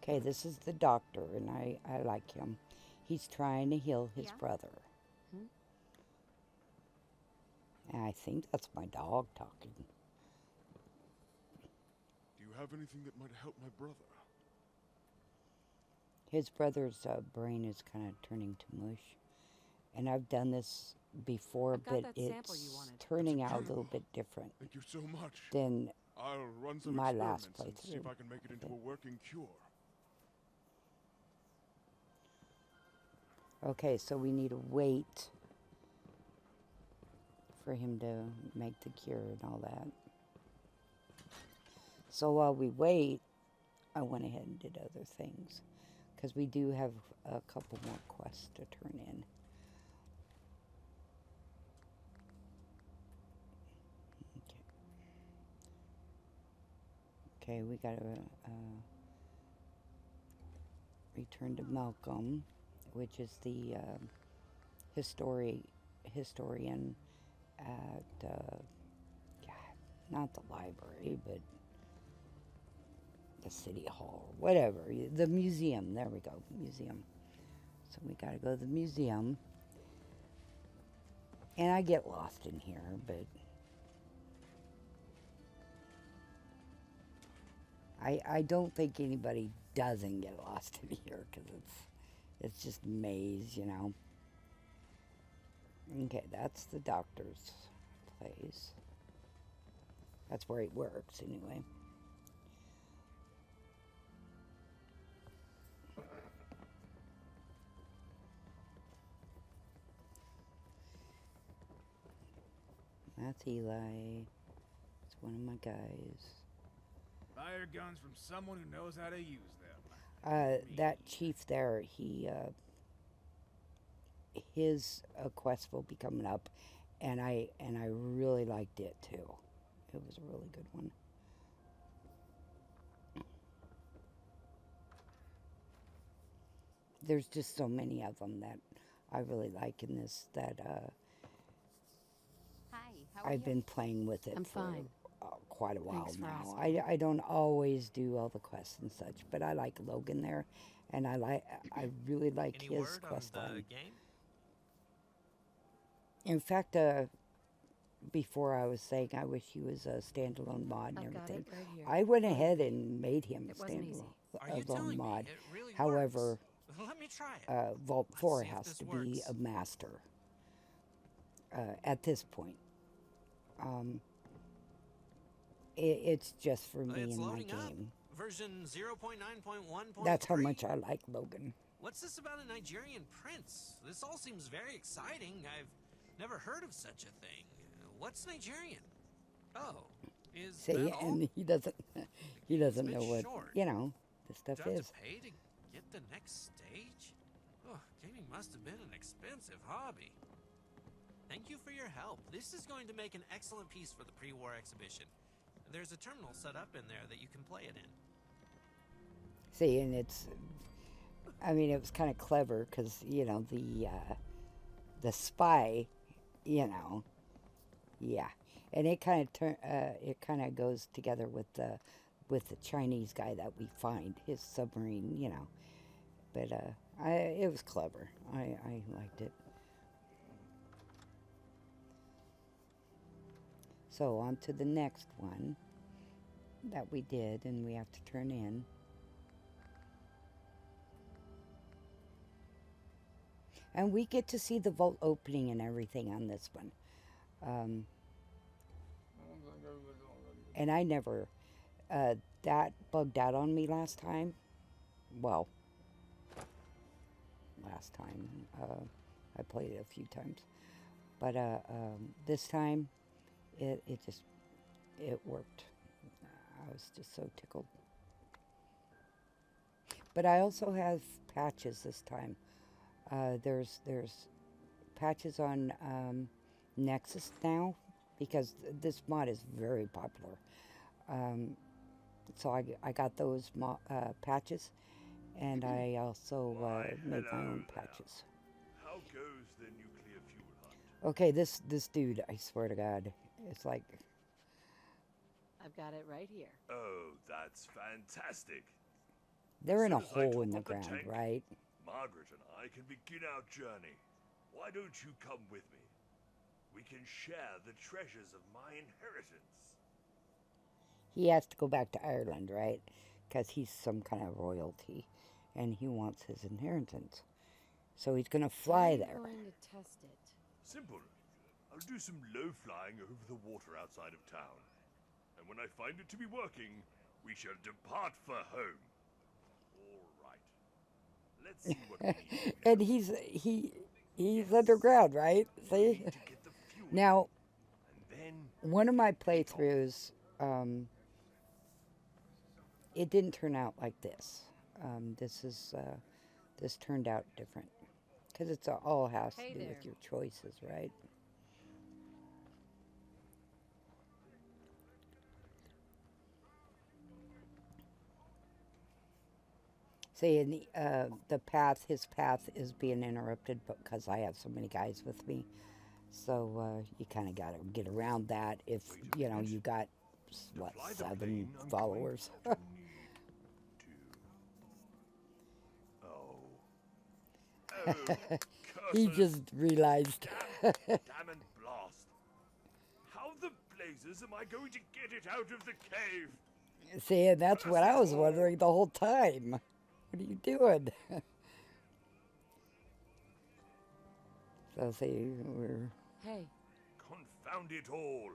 Speaker 1: Okay, this is the doctor, and I like him. He's trying to heal his brother.
Speaker 2: Hmm?
Speaker 1: And I think that's my dog talking.
Speaker 11: Do you have anything that might help my brother?
Speaker 1: His brother's brain is kind of turning to mush. And I've done this before,
Speaker 2: I've got
Speaker 1: but
Speaker 2: that sample you
Speaker 1: it's
Speaker 2: wanted.
Speaker 1: turning out a little bit different
Speaker 11: Thank you so much.
Speaker 1: than
Speaker 11: I'll run some
Speaker 1: my last
Speaker 11: experiments and see if
Speaker 1: playthrough.
Speaker 11: I can make it into a working cure.
Speaker 1: Okay, so we need to wait for him to make the cure and all that. So while we wait, I went ahead and did other things. Because we do have a couple more quests to turn in. Okay, we gotta return to Malcolm, which is the historian at, not the library, but the city hall, whatever, the museum, there we go, museum. So we gotta go to the museum. And I get lost in here, but I don't think anybody doesn't get lost in here, because it's just maze, you know. Okay, that's the doctor's place. That's where he works, anyway. That's Eli. It's one of my guys.
Speaker 8: Buy your guns from someone who knows how to use them.
Speaker 1: That chief there, his quest will be coming up, and I really liked it too. It was a really good one. There's just so many of them that I really like in this that
Speaker 7: Hi, how are
Speaker 1: I've
Speaker 7: you?
Speaker 1: been playing with it
Speaker 2: I'm
Speaker 1: for
Speaker 2: fine.
Speaker 1: quite a while
Speaker 2: Thanks for
Speaker 1: now.
Speaker 2: asking.
Speaker 1: I don't always do all the quests and such, but I like Logan there, and I really like
Speaker 6: Any
Speaker 1: his
Speaker 6: word on
Speaker 1: quest
Speaker 6: the
Speaker 1: line.
Speaker 6: game?
Speaker 1: In fact, before I was saying I wish he was a standalone mod and
Speaker 2: I've got
Speaker 1: everything,
Speaker 2: it right here.
Speaker 1: I went ahead and made him a
Speaker 2: It wasn't easy.
Speaker 10: Are you
Speaker 1: standalone
Speaker 10: telling me
Speaker 1: mod.
Speaker 10: it really
Speaker 1: However,
Speaker 10: works? Let me try it.
Speaker 1: Vault
Speaker 10: Let's
Speaker 1: 4
Speaker 10: see if
Speaker 1: has
Speaker 10: this
Speaker 1: to be
Speaker 10: works.
Speaker 1: a master at this point. It's just for me
Speaker 10: It's
Speaker 1: and my
Speaker 10: loading up.
Speaker 1: game.
Speaker 10: Version 0.9.1.3.
Speaker 1: That's how much I like Logan.
Speaker 10: What's this about a Nigerian prince? This all seems very exciting. I've never heard of such a thing. What's Nigerian? Oh, is
Speaker 1: See,
Speaker 10: that all?
Speaker 1: and he doesn't
Speaker 10: bit
Speaker 1: know what
Speaker 10: short.
Speaker 1: this stuff
Speaker 10: Do I have
Speaker 1: is.
Speaker 10: to pay to get the next stage? Oh, gaming must have been an expensive hobby. Thank you for your help. This is going to make an excellent piece for the pre-war exhibition. There's a terminal set up in there that you can play it in.
Speaker 1: See, and I mean, it was kind of clever because the spy, yeah, and it kind of goes together with the Chinese guy that we find his submarine, but it was clever. I liked it. So on to the next one that we did, and we have to turn in. And we get to see the vault opening and everything on this one. And I never, that bugged out on me last time. Well, last time. I played it a few times. But this time, it worked. I was just so tickled. But I also have patches this time. There's patches on Nexus now because this mod is very popular. So I got those patches, and I also made my own patches.
Speaker 11: How goes the nuclear fuel hunt?
Speaker 1: Okay, this dude, I swear to God, it's like
Speaker 2: I've got it right here.
Speaker 11: Oh, that's fantastic.
Speaker 1: they're in a
Speaker 11: As soon as I
Speaker 1: hole in
Speaker 11: top
Speaker 1: the
Speaker 11: up
Speaker 1: ground,
Speaker 11: tank,
Speaker 1: right?
Speaker 11: Margaret and I can begin our journey. Why don't you come with me? We can share the treasures of my inheritance.
Speaker 1: He has to go back to Ireland, right? Because he's some kind of royalty, and he wants his inheritance. So he's going to fly there.
Speaker 2: I'm going to test it.
Speaker 11: Simple. I'll do some low flying over the water outside of town. And when I find it to be working, we shall depart for home. All right. Let's see what we need.
Speaker 1: And he's underground, right? See? Now, one of my playthroughs, it didn't turn out like this. This turned out different. Because it's all has to do with your choices, right? See, and his path is being interrupted because I have so many guys with me. So you kind of got to get around that if, you got, 7 followers. He just realized.
Speaker 11: Damn and blast. How the blazes am I going to get it out of the cave?
Speaker 1: See, and that's what I was wondering the whole time. What are you doing? So see, we're...
Speaker 2: Hey.
Speaker 11: Confound it all.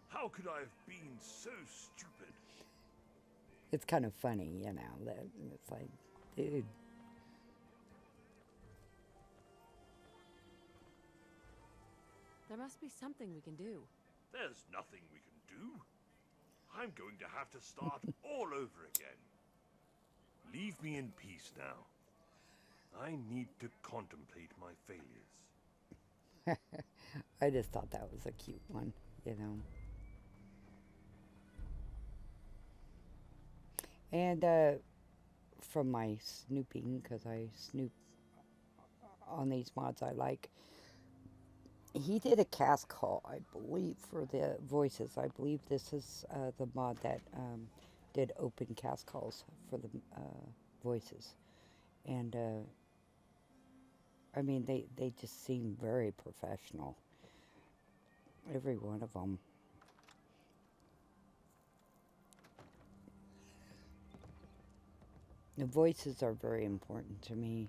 Speaker 11: How could I have been so stupid?
Speaker 1: It's kind of funny, that it's like, dude.
Speaker 2: There must be something we can do.
Speaker 11: There's nothing we can do. I'm going to have to start all over again. Leave me in peace now. I need to contemplate my failures.
Speaker 1: I just thought that was a cute one, you know. And from my snooping, because I snoop on these mods I like, he did a cast call, I believe, for the voices. I believe this is the mod that did open cast calls for the voices. And, I mean, they just seem very professional. Every one of them. The voices are very important to me.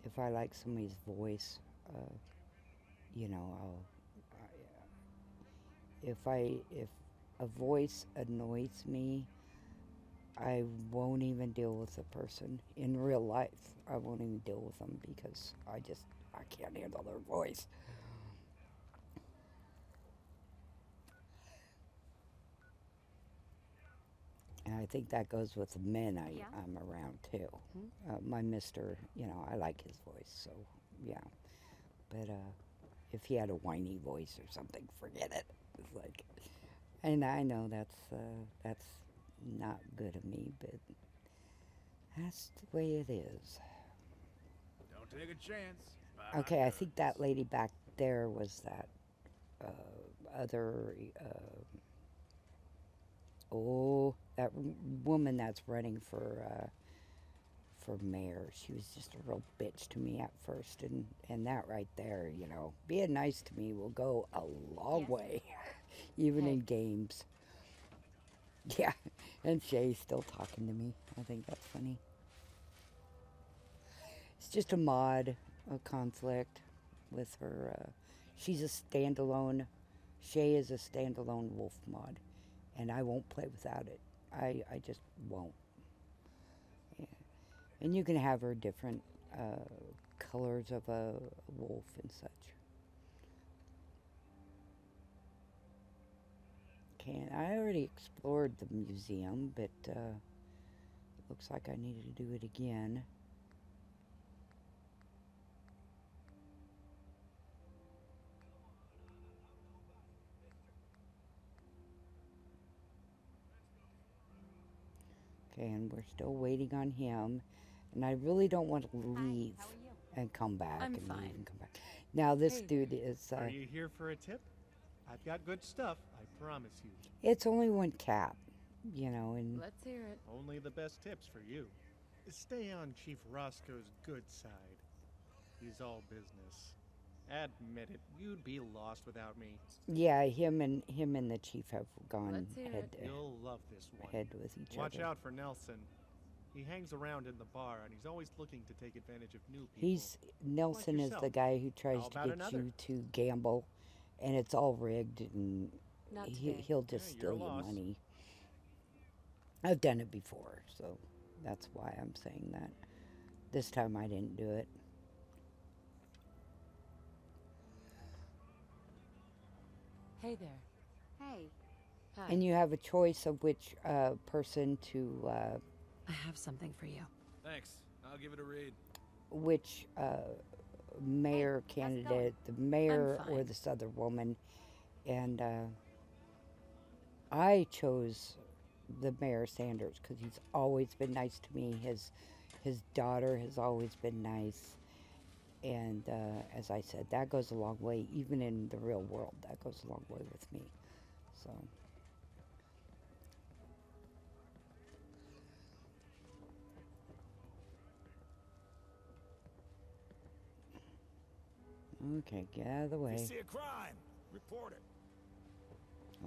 Speaker 1: If I like somebody's voice, you know, if a voice annoys me, I won't even deal with the person in real life. I won't even deal with them because I can't handle their voice. And I think that goes with the men I'm around too. My mister, you know, I like his voice, so yeah. But if he had a whiny voice or something, forget it. It's like, and I know that's not good of me, but that's the way it is.
Speaker 8: Don't take a chance.
Speaker 1: Okay, I think that lady back there was that other. That woman that's running for mayor. She was just a real bitch to me at first, and that right there, you know, being nice to me will go a long way, even in games. Yeah, and Shay's still talking to me. I think that's funny. It's just a mod, a conflict with her. She's a standalone. Shay is a standalone wolf mod, and I won't play without it. I just won't. Yeah. And you can have her different colors of a wolf and such. Okay, I already explored the museum, but it looks like I needed to do it again. Okay, and we're still waiting on him. And I really don't want to leave and come back
Speaker 2: I'm
Speaker 1: and
Speaker 2: fine.
Speaker 1: leave and come back. Now this dude is.
Speaker 12: Are you here for a tip? I've got good stuff, I promise you.
Speaker 1: It's only one cap, you know, and
Speaker 2: Let's hear it.
Speaker 12: Only the best tips for you. Stay on Chief Roscoe's good side. He's all business. Admit it, you'd be lost without me.
Speaker 1: yeah, him and the chief have gone
Speaker 2: Let's hear
Speaker 1: head
Speaker 2: it.
Speaker 12: You'll love this one.
Speaker 1: head with each
Speaker 12: Watch
Speaker 1: other.
Speaker 12: out for Nelson. He hangs around in the bar and he's always looking to take advantage of new people.
Speaker 1: Nelson is the
Speaker 12: yourself.
Speaker 1: guy who tries
Speaker 12: How
Speaker 1: to
Speaker 12: about
Speaker 1: get
Speaker 12: another?
Speaker 1: you to gamble, and it's all rigged, and
Speaker 2: Not today.
Speaker 1: he'll just
Speaker 12: Yeah,
Speaker 1: steal
Speaker 12: your
Speaker 1: your
Speaker 12: loss.
Speaker 1: money. I've done it before, so that's why I'm saying that. This time I didn't do it.
Speaker 2: Hey there.
Speaker 7: Hey,
Speaker 2: Hi.
Speaker 1: And you have a choice of which person to,
Speaker 2: I have something for you.
Speaker 3: Thanks. I'll give it a read.
Speaker 1: which mayor
Speaker 7: how's it going?
Speaker 1: candidate, the mayor
Speaker 2: I'm
Speaker 1: or
Speaker 2: fine.
Speaker 1: this other woman. And I chose the Mayor Sanders because he's always been nice to me. His daughter has always been nice. And as I said, that goes a long way, even in the real world. That goes a long way with me. So. Okay, get out of the
Speaker 8: If you
Speaker 1: way.
Speaker 8: see a crime, report it.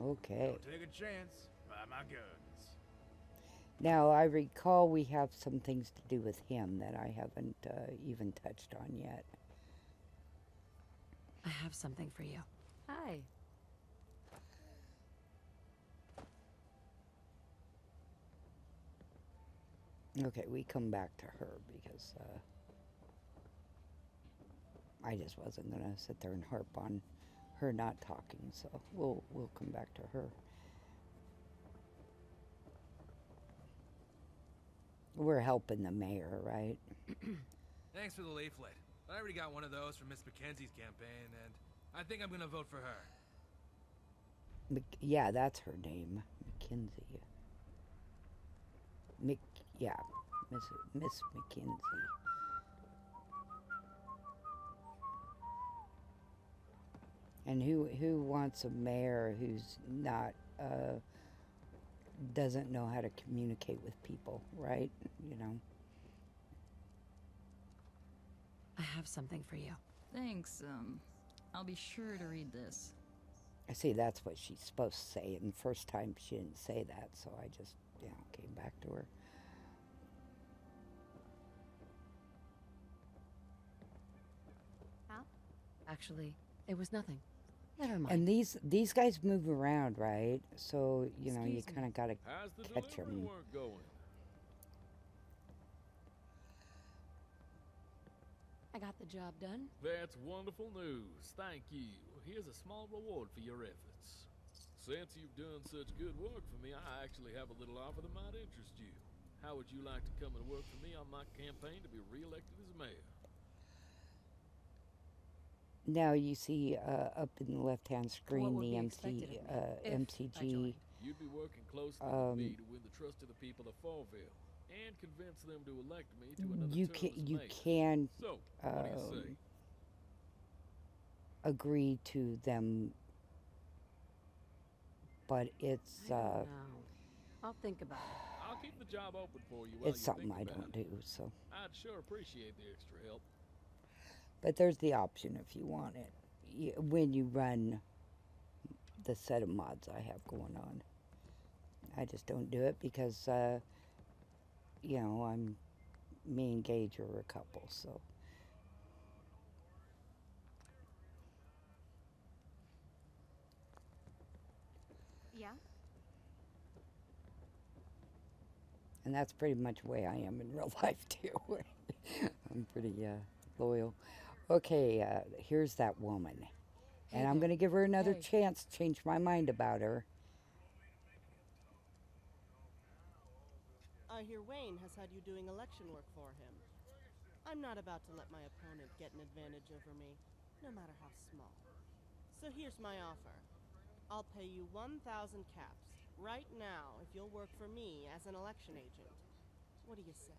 Speaker 1: Okay.
Speaker 8: Don't take a chance. Buy my guns.
Speaker 1: Now, I recall we have some things to do with him that I haven't even touched on yet.
Speaker 2: I have something for you. Hi.
Speaker 1: Okay, we come back to her because I just wasn't gonna sit there and harp on her not talking, so we'll come back to her. We're helping the mayor, right?
Speaker 3: Thanks for the leaflet.
Speaker 13: I already got one of those from Miss Mackenzie's campaign, and I think I'm gonna vote for her.
Speaker 1: Yeah, that's her name, Mackenzie. Yeah, Miss Mackenzie. And who wants a mayor who's not doesn't know how to communicate with people, right? You know.
Speaker 2: I have something for you.
Speaker 14: Thanks, I'll be sure to read this.
Speaker 1: I see, that's what she's supposed to say, and the first time she didn't say that, so I just, came back to her.
Speaker 2: How? Actually, it was nothing. Never mind.
Speaker 1: And these guys move around, right? So, you kind of got to
Speaker 3: How's the
Speaker 1: catch
Speaker 3: delivery
Speaker 1: them.
Speaker 3: work going?
Speaker 2: I got the job done.
Speaker 3: That's wonderful news. Thank you. Here's a small reward for your efforts. Since you've done such good work for me, I actually have a little offer that might interest you. How would you like to come and work for me on my campaign to be re-elected as mayor?
Speaker 1: Now you see up in the left-hand screen
Speaker 2: would
Speaker 1: the
Speaker 2: be expected of me if I
Speaker 1: MCG.
Speaker 2: joined?
Speaker 3: You'd be working closely with me to win the trust of the people of Fourville and convince them to elect me to another
Speaker 1: You
Speaker 3: term
Speaker 1: can
Speaker 3: as
Speaker 1: you
Speaker 3: mayor.
Speaker 1: can
Speaker 3: So, what do you say?
Speaker 1: agree to them, but it's
Speaker 2: I don't know. I'll think about it.
Speaker 3: I'll keep the job open for you while
Speaker 1: it's
Speaker 3: you
Speaker 1: something
Speaker 3: think
Speaker 1: I
Speaker 3: about
Speaker 1: don't
Speaker 3: it.
Speaker 1: do. So,
Speaker 3: I'd sure appreciate the extra help.
Speaker 1: but there's the option if you want it when you run the set of mods I have going on. I just don't do it because me and Gage are a couple, so.
Speaker 7: Yeah?
Speaker 1: And that's pretty much the way I am in real life, too. I'm pretty loyal. Okay, here's that woman. And I'm going to give her another chance to change my mind about her.
Speaker 15: I hear Wayne has had you doing election work for him. I'm not about to let my opponent get an advantage over me, no matter how small. So here's my offer. I'll pay you 1,000 caps right now if you'll work for me as an election agent. What do you say?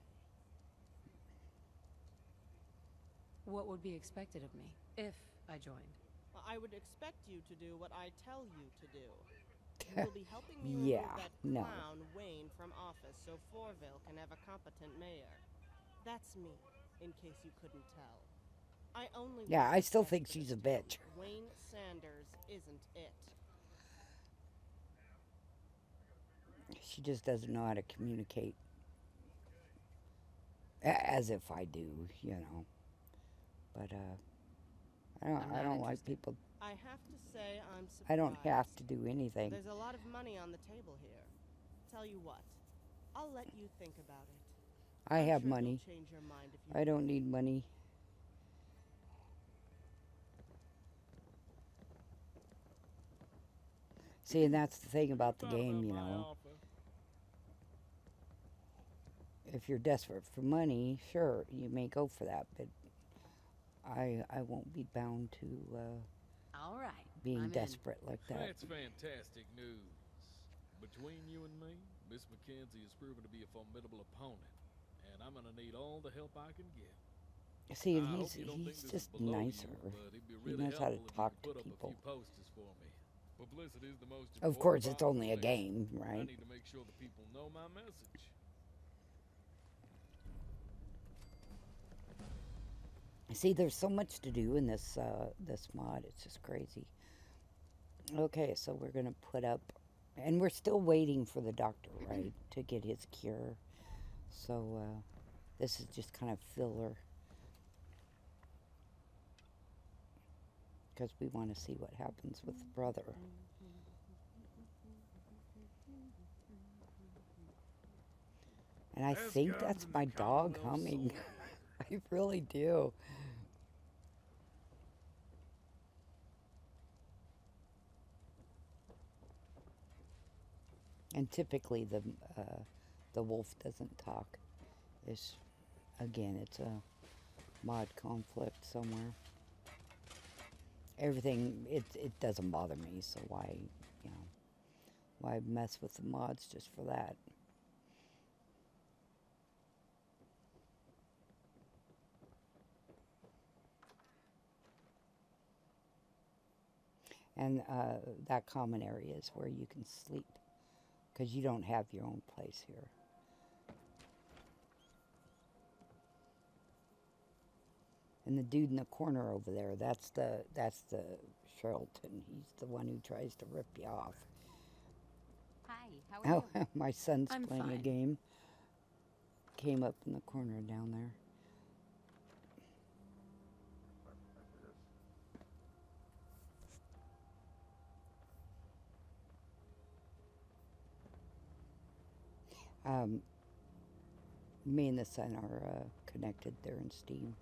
Speaker 2: What would be expected of me if I joined?
Speaker 15: I would expect you to do what I tell you to do. You will be helping me remove
Speaker 1: Yeah,
Speaker 15: that
Speaker 1: no.
Speaker 15: clown Wayne from office so Fourville can have a competent mayor. That's me, in case you couldn't tell. I only
Speaker 1: Yeah,
Speaker 15: want
Speaker 1: I
Speaker 15: the
Speaker 1: still
Speaker 15: best
Speaker 1: think
Speaker 15: for
Speaker 1: she's
Speaker 15: this
Speaker 1: a bitch.
Speaker 15: town. Wayne Sanders isn't it.
Speaker 1: She just doesn't know how to communicate. As if I do, But I don't like people.
Speaker 15: I have to say I'm surprised.
Speaker 1: I don't have to do anything.
Speaker 15: There's a lot of money on the table here. Tell you what, I'll let you think about it.
Speaker 1: I
Speaker 15: I'm
Speaker 1: have
Speaker 15: sure you'll
Speaker 1: money.
Speaker 15: change your mind if you
Speaker 1: I don't need money. See, and that's the thing about the game, If you're desperate for money, sure, you may go for that, but I won't be bound to
Speaker 2: All right.
Speaker 1: being
Speaker 2: I'm
Speaker 1: desperate like that.
Speaker 3: That's fantastic news. Between you and me, Miss Mackenzie has proven to be a formidable opponent, and I'm gonna need all the help I can get.
Speaker 1: See, and
Speaker 3: I
Speaker 1: he's
Speaker 3: hope you don't think this is
Speaker 1: just
Speaker 3: below
Speaker 1: nicer.
Speaker 3: You, but it'd be
Speaker 1: He
Speaker 3: really
Speaker 1: knows how to
Speaker 3: helpful if you
Speaker 1: talk
Speaker 3: could
Speaker 1: to
Speaker 3: put up
Speaker 1: people.
Speaker 3: a few posters for me. Publicity is the most
Speaker 1: Of
Speaker 3: important
Speaker 1: course, it's
Speaker 3: part of
Speaker 1: only a
Speaker 3: this.
Speaker 1: game,
Speaker 3: I
Speaker 1: right?
Speaker 3: need to make sure the people know my message.
Speaker 1: See, there's so much to do in this this mod. It's just crazy. Okay, so we're gonna put up, and we're still waiting for the doctor, right, to get his cure. So this is just kind of filler because we want to see what happens with the brother. And I think that's my dog humming. I really do. And typically the wolf doesn't talk. It's again, it's a mod conflict somewhere. Everything, it doesn't bother me, so why, you know, why mess with the mods just for that? And that common area is where you can sleep, because you don't have your own place here. And the dude in the corner over there, that's the Charlton. He's the one who tries to rip you off.
Speaker 7: Hi, how are you?
Speaker 1: My son's
Speaker 2: I'm
Speaker 1: playing a
Speaker 2: fine.
Speaker 1: game. Came up in the corner down there. Me and the son are connected there in Steam.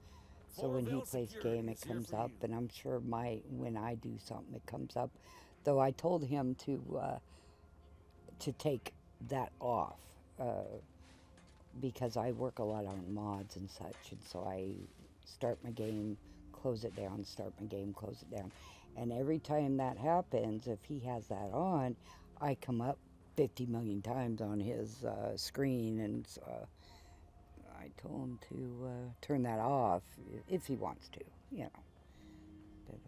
Speaker 1: So when he
Speaker 11: Fourville
Speaker 1: plays
Speaker 11: Security
Speaker 1: game, it
Speaker 11: is here
Speaker 1: comes
Speaker 11: for
Speaker 1: up,
Speaker 11: you.
Speaker 1: and I'm sure when I do something, it comes up. Though I told him to take that off because I work a lot on mods and such, and so I start my game, close it down, start my game, close it down, and every time that happens, if he has that on, I come up 50 million times on his screen, and I told him to turn that off if he wants to, you know. But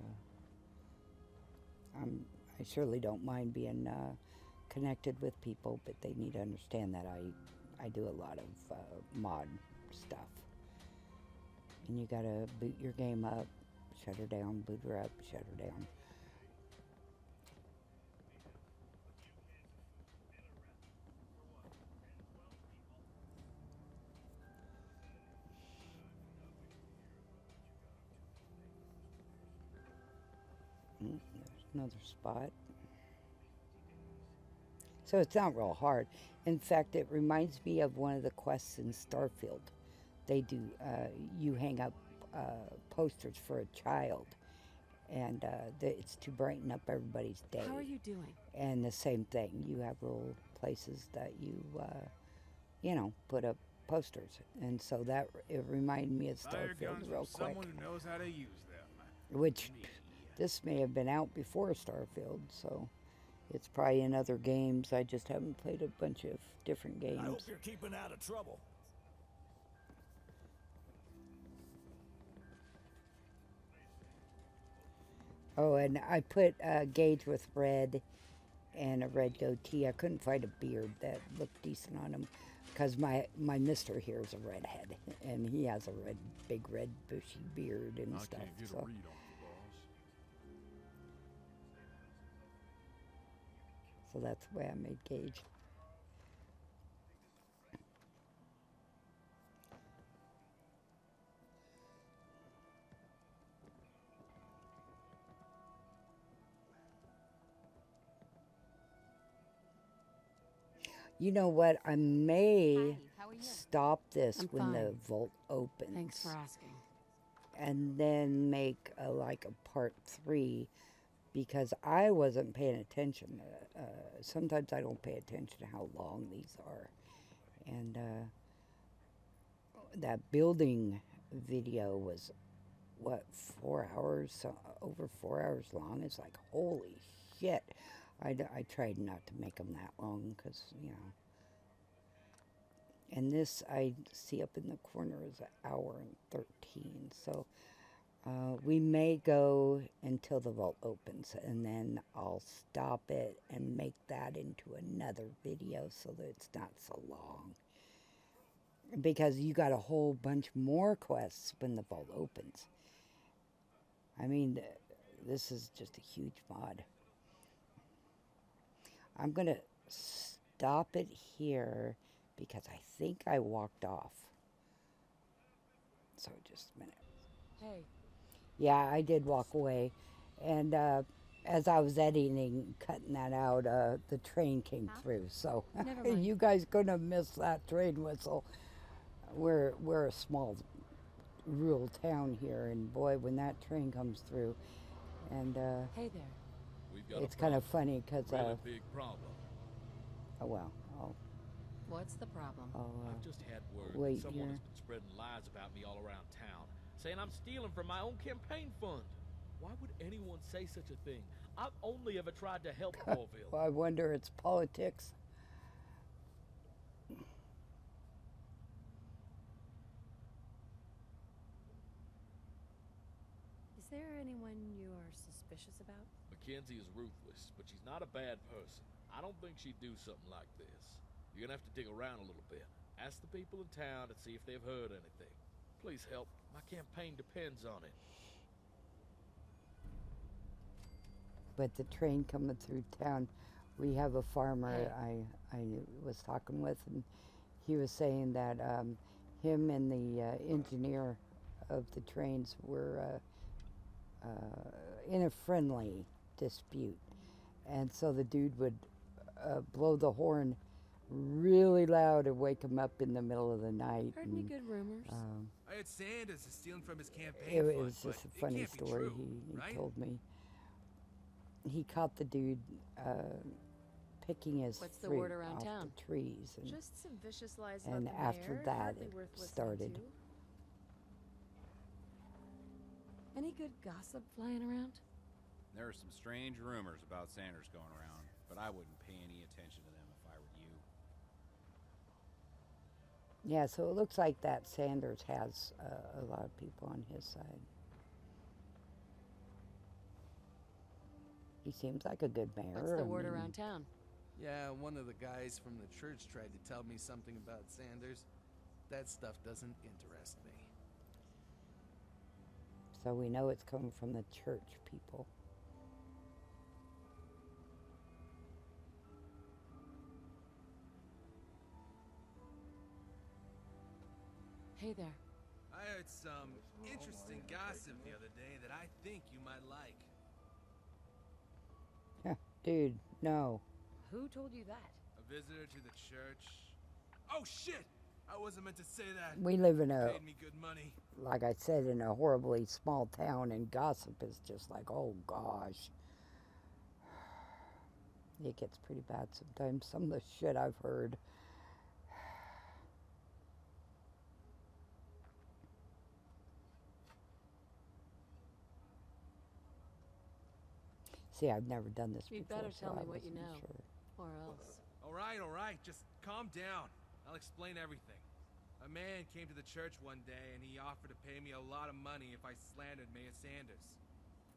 Speaker 1: I surely don't mind being connected with people, but they need to understand that I do a lot of mod stuff. And you gotta boot your game up, shut her down, boot her up, shut her down. There's another spot. So it's not real hard. In fact, it reminds me of one of the quests in Starfield. They do, you hang up posters for a child, and it's to brighten up everybody's day.
Speaker 2: How are you doing?
Speaker 1: And the same thing, you have little places that you know, put up posters. And so that, it reminded me of
Speaker 8: Fire guns
Speaker 1: Starfield real
Speaker 8: from
Speaker 1: quick.
Speaker 8: someone who knows how to use them.
Speaker 1: Which, this may have been out before Starfield, so it's probably in other games. I just haven't played a bunch of different games.
Speaker 11: I hope you're keeping out of trouble.
Speaker 1: Oh, and I put Gage with red and a red goatee. I couldn't find a beard that looked decent on him because my mister here is a redhead, and he has a big red bushy beard and stuff.
Speaker 11: Can't get a
Speaker 1: So.
Speaker 11: read on you, boss.
Speaker 1: So that's the way I made Gage. You know what? I may
Speaker 7: Hi, how are you?
Speaker 1: stop this
Speaker 2: I'm
Speaker 1: when the
Speaker 2: fine.
Speaker 1: vault opens.
Speaker 2: Thanks for asking.
Speaker 1: And then make like a part 3 because I wasn't paying attention. Sometimes I don't pay attention to how long these are. And that building video was, what, 4 hours, over 4 hours long? It's like, holy shit. I tried not to make them that long because, you know. And this I see up in the corner is 1 hour and 13. So we may go until the vault opens, and then I'll stop it and make that into another video so that it's not so long. Because you got a whole bunch more quests when the vault opens. I mean, this is just a huge mod. I'm going to stop it here because I think I walked off. So just a minute.
Speaker 2: Hey.
Speaker 1: Yeah, I did walk away. And as I was editing, cutting that out, the train came through. So
Speaker 2: Never mind.
Speaker 1: you guys gonna miss that train whistle. We're a small rural town here, and boy, when that train comes through, and
Speaker 2: Hey there.
Speaker 3: We've got
Speaker 1: it's kind of funny because
Speaker 3: really big problem.
Speaker 1: oh well,
Speaker 2: What's the problem?
Speaker 1: I'll
Speaker 3: I've just had word
Speaker 1: wait
Speaker 3: that someone
Speaker 1: here.
Speaker 3: has been spreading lies about me all around town. saying I'm stealing from my own campaign fund. Why would anyone say such a thing? I've only ever tried to help Fourville.
Speaker 1: Well, I wonder it's politics.
Speaker 2: Is there anyone you are suspicious about?
Speaker 3: Mackenzie is ruthless, but she's not a bad person. I don't think she'd do something like this. You're gonna have to dig around a little bit. Ask the people in town to see if they've heard anything. Please help. My campaign depends on it.
Speaker 1: But the train coming through town, we have a farmer I was talking with, and he was saying that him and the engineer of the trains were in a friendly dispute. And so the dude would blow the horn really loud and wake him up in the middle of the night.
Speaker 2: Heard any good rumors?
Speaker 13: I heard Sanders is stealing from his campaign
Speaker 1: It
Speaker 13: fund,
Speaker 1: was just a
Speaker 13: but
Speaker 1: funny
Speaker 13: it can't be
Speaker 1: story
Speaker 13: true,
Speaker 1: he
Speaker 13: right?
Speaker 1: told me. He caught the dude picking his
Speaker 2: What's the
Speaker 1: fruit
Speaker 2: word around
Speaker 1: off
Speaker 2: town?
Speaker 1: the trees. And
Speaker 7: Just some vicious lies
Speaker 1: and
Speaker 7: about the
Speaker 1: after
Speaker 7: mayor,
Speaker 1: that,
Speaker 7: hardly
Speaker 1: it
Speaker 7: worth listening
Speaker 1: started.
Speaker 7: to.
Speaker 2: Any good gossip flying around?
Speaker 16: There are some strange rumors about Sanders going around, but I wouldn't pay any attention to them if I were you.
Speaker 1: Yeah, so it looks like that Sanders has a lot of people on his side. He seems like a good mayor.
Speaker 2: What's the
Speaker 1: I
Speaker 2: word
Speaker 1: mean,
Speaker 2: around town?
Speaker 13: Yeah, one of the guys from the church tried to tell me something about Sanders. That stuff doesn't interest me.
Speaker 1: So we know it's coming from the church people.
Speaker 2: Hey there.
Speaker 13: I heard some interesting gossip the other day that I think you might like.
Speaker 1: Dude, no.
Speaker 2: Who told you that?
Speaker 13: A visitor to the church. Oh shit! I wasn't meant to say that.
Speaker 1: We live in a,
Speaker 13: Paid me good money.
Speaker 1: like I said, in a horribly small town, and gossip is just like, oh gosh. It gets pretty bad sometimes. Some of the shit I've heard. See, I've never done this
Speaker 2: You'd
Speaker 1: before,
Speaker 2: better
Speaker 1: so
Speaker 2: tell
Speaker 1: I
Speaker 2: me what you
Speaker 1: wasn't
Speaker 2: know.
Speaker 1: sure.
Speaker 2: Or else.
Speaker 13: All right. Just calm down. I'll explain everything. A man came to the church one day and he offered to pay me a lot of money if I slandered Mayor Sanders.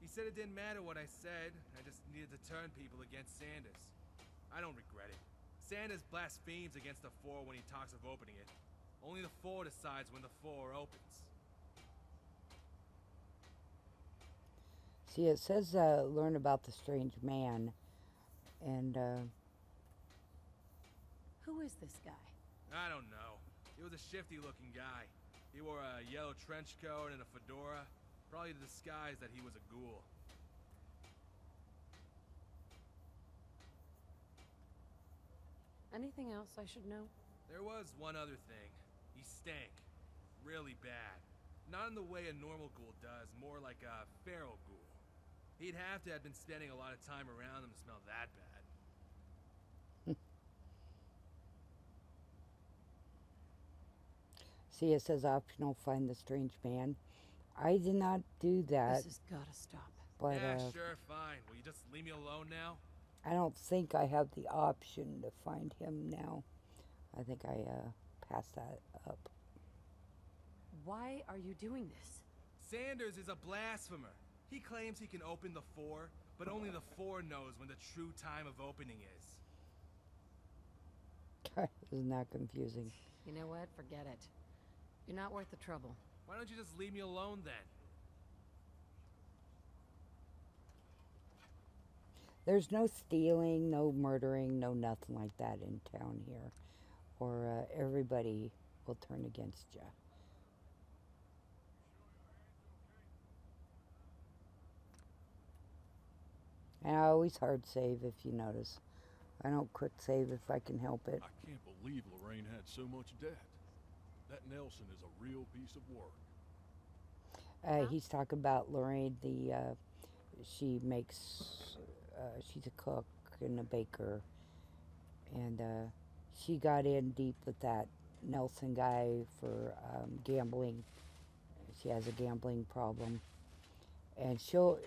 Speaker 13: He said it didn't matter what I said, I just needed to turn people against Sanders. I don't regret it. Sanders blasphemes against the Four when he talks of opening it. Only the Four decides when the Four opens.
Speaker 1: See, it says learn about the strange man, and
Speaker 2: Who is this guy?
Speaker 13: I don't know. He was a shifty-looking guy. He wore a yellow trench coat and a fedora, probably to disguise that he was a ghoul.
Speaker 2: Anything else I should know?
Speaker 13: There was one other thing. He stank. Really bad. Not in the way a normal ghoul does, more like a feral ghoul. He'd have to have been spending a lot of time around them to smell that bad.
Speaker 1: see, it says optional find the strange man. I did not do that.
Speaker 2: This has gotta stop.
Speaker 1: But
Speaker 13: yeah, sure, fine. Will you just leave me alone now?
Speaker 1: I don't think I have the option to find him now. I think I passed that up.
Speaker 2: Why are you doing this?
Speaker 13: Sanders is a blasphemer. He claims he can open the Four, but only the Four knows when the true time of opening is.
Speaker 1: Isn't that confusing?
Speaker 2: You know what? Forget it. You're not worth the trouble.
Speaker 13: Why don't you just leave me alone then?
Speaker 1: There's no stealing, no murdering, no nothing like that in town here. Or everybody will turn against you. And I always hard save if you notice. I don't quick save if I can help it.
Speaker 11: I can't believe Lorraine had so much debt. That Nelson is a real piece of work.
Speaker 1: He's talking about Lorraine, she makes, she's a cook and a baker. And she got in deep with that Nelson guy for gambling. She has a gambling problem, and she'll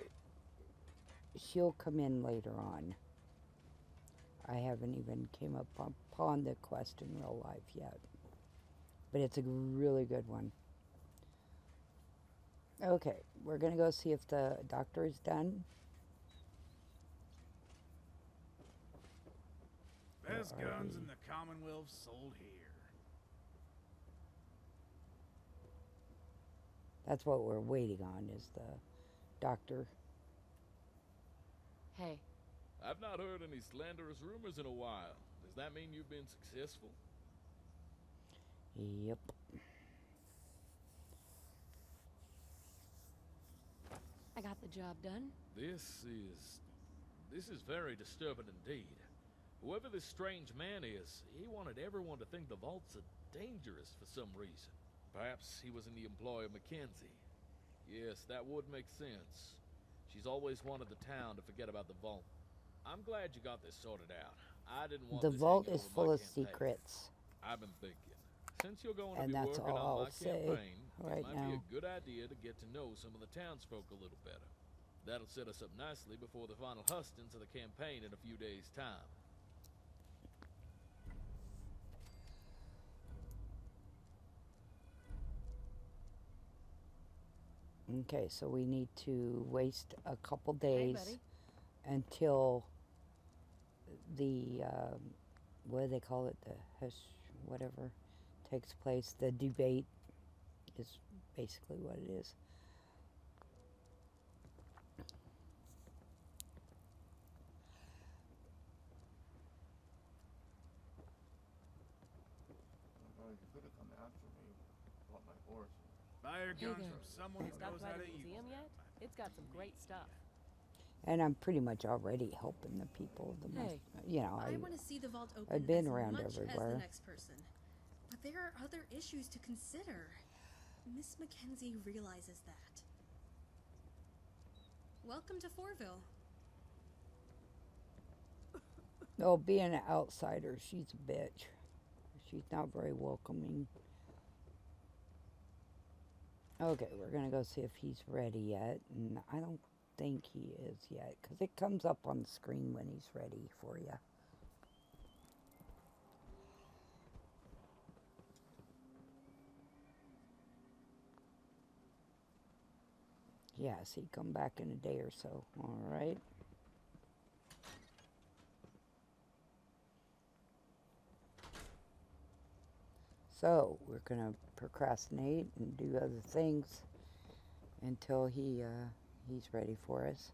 Speaker 1: come in later on. I haven't even came upon the quest in real life yet, but it's a really good one. Okay, we're gonna go see if the doctor is done.
Speaker 8: Best guns in the Commonwealth sold here.
Speaker 1: That's what we're waiting on, is the doctor.
Speaker 2: Hey.
Speaker 3: I've not heard any slanderous rumors in a while. Does that mean you've been successful?
Speaker 1: Yep.
Speaker 2: I got the job done.
Speaker 3: This is very disturbing indeed. Whoever this strange man is, he wanted everyone to think the vaults are dangerous for some reason. Perhaps he was in the employ of Mackenzie. Yes, that would make sense. She's always wanted the town to forget about the vault. I'm glad you got this sorted out. I didn't want
Speaker 1: The
Speaker 3: this
Speaker 1: vault
Speaker 3: hanging
Speaker 1: is
Speaker 3: over
Speaker 1: full
Speaker 3: my
Speaker 1: of
Speaker 3: campaign.
Speaker 1: secrets.
Speaker 3: I've been thinking, since you're going to
Speaker 1: And
Speaker 3: be
Speaker 1: that's
Speaker 3: working
Speaker 1: all
Speaker 3: on my
Speaker 1: I'll say
Speaker 3: campaign,
Speaker 1: right
Speaker 3: it might be
Speaker 1: now.
Speaker 3: a good idea to get to know some of the townsfolk a little better. That'll set us up nicely before the final hustings of the campaign in a few days' time.
Speaker 1: Okay, so we need to waste a couple
Speaker 2: Hey,
Speaker 1: days
Speaker 2: buddy.
Speaker 1: until the, what do they call it? The hush, whatever, takes place. The debate is basically what it is.
Speaker 17: You could have come after me, bought my horse.
Speaker 8: Buy your
Speaker 15: Hey
Speaker 8: guns
Speaker 15: there.
Speaker 8: from someone who knows
Speaker 15: Stopped by
Speaker 8: how
Speaker 15: the
Speaker 8: to use
Speaker 15: museum
Speaker 8: them.
Speaker 15: yet? It's got some great stuff.
Speaker 1: And I'm pretty much already helping the people the most. You know,
Speaker 18: I want to see the vault open
Speaker 1: I've been
Speaker 18: as
Speaker 1: around
Speaker 18: much as the
Speaker 1: everywhere.
Speaker 18: next person. But there are other issues to consider. Miss Mackenzie realizes that. Welcome to Fourville.
Speaker 1: Oh, being an outsider, she's a bitch. She's not very welcoming. Okay, we're gonna go see if he's ready yet, and I don't think he is yet, because it comes up on the screen when he's ready for you. Yes, he'd come back in a day or so. All right. So we're gonna procrastinate and do other things until he's ready for us.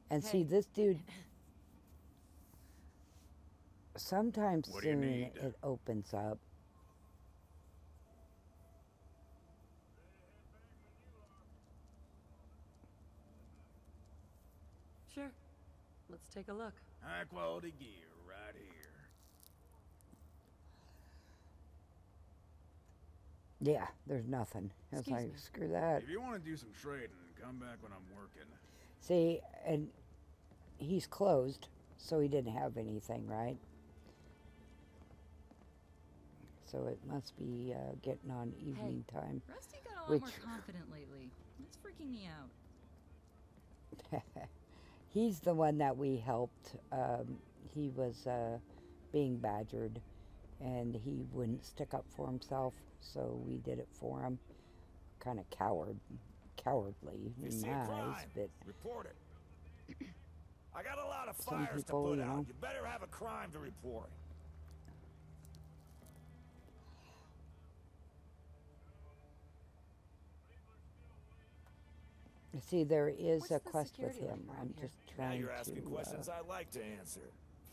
Speaker 1: And see, this dude, sometimes
Speaker 11: What do you
Speaker 1: soon
Speaker 11: need?
Speaker 1: it opens up.
Speaker 2: Sure. Let's take a look.
Speaker 8: High quality gear right here.
Speaker 1: Yeah, there's nothing. It's
Speaker 8: Excuse
Speaker 1: like,
Speaker 8: me.
Speaker 1: screw that.
Speaker 8: If you want to do some trading, come back when I'm working.
Speaker 1: See, and he's closed, so he didn't have anything, right? So it must be getting on evening time.
Speaker 14: Rusty got a lot
Speaker 1: Which
Speaker 14: more confident lately. That's freaking me out.
Speaker 1: he's the one that we helped. He was being badgered, and he wouldn't stick up for himself, so we did it for him. Kind of cowardly
Speaker 19: You
Speaker 1: in
Speaker 19: see
Speaker 1: my
Speaker 19: a
Speaker 1: eyes,
Speaker 19: crime,
Speaker 1: but
Speaker 19: report it. I got a lot of
Speaker 1: some
Speaker 19: fires
Speaker 1: people,
Speaker 19: to put
Speaker 1: you
Speaker 19: out.
Speaker 1: know.
Speaker 19: You better have a crime to report.
Speaker 1: See, there is
Speaker 19: What's
Speaker 1: a
Speaker 19: the
Speaker 1: quest with
Speaker 19: security
Speaker 1: him.
Speaker 19: like
Speaker 1: I'm
Speaker 19: around
Speaker 1: just
Speaker 19: Now
Speaker 1: trying
Speaker 19: you're asking
Speaker 1: to
Speaker 19: questions I like to answer.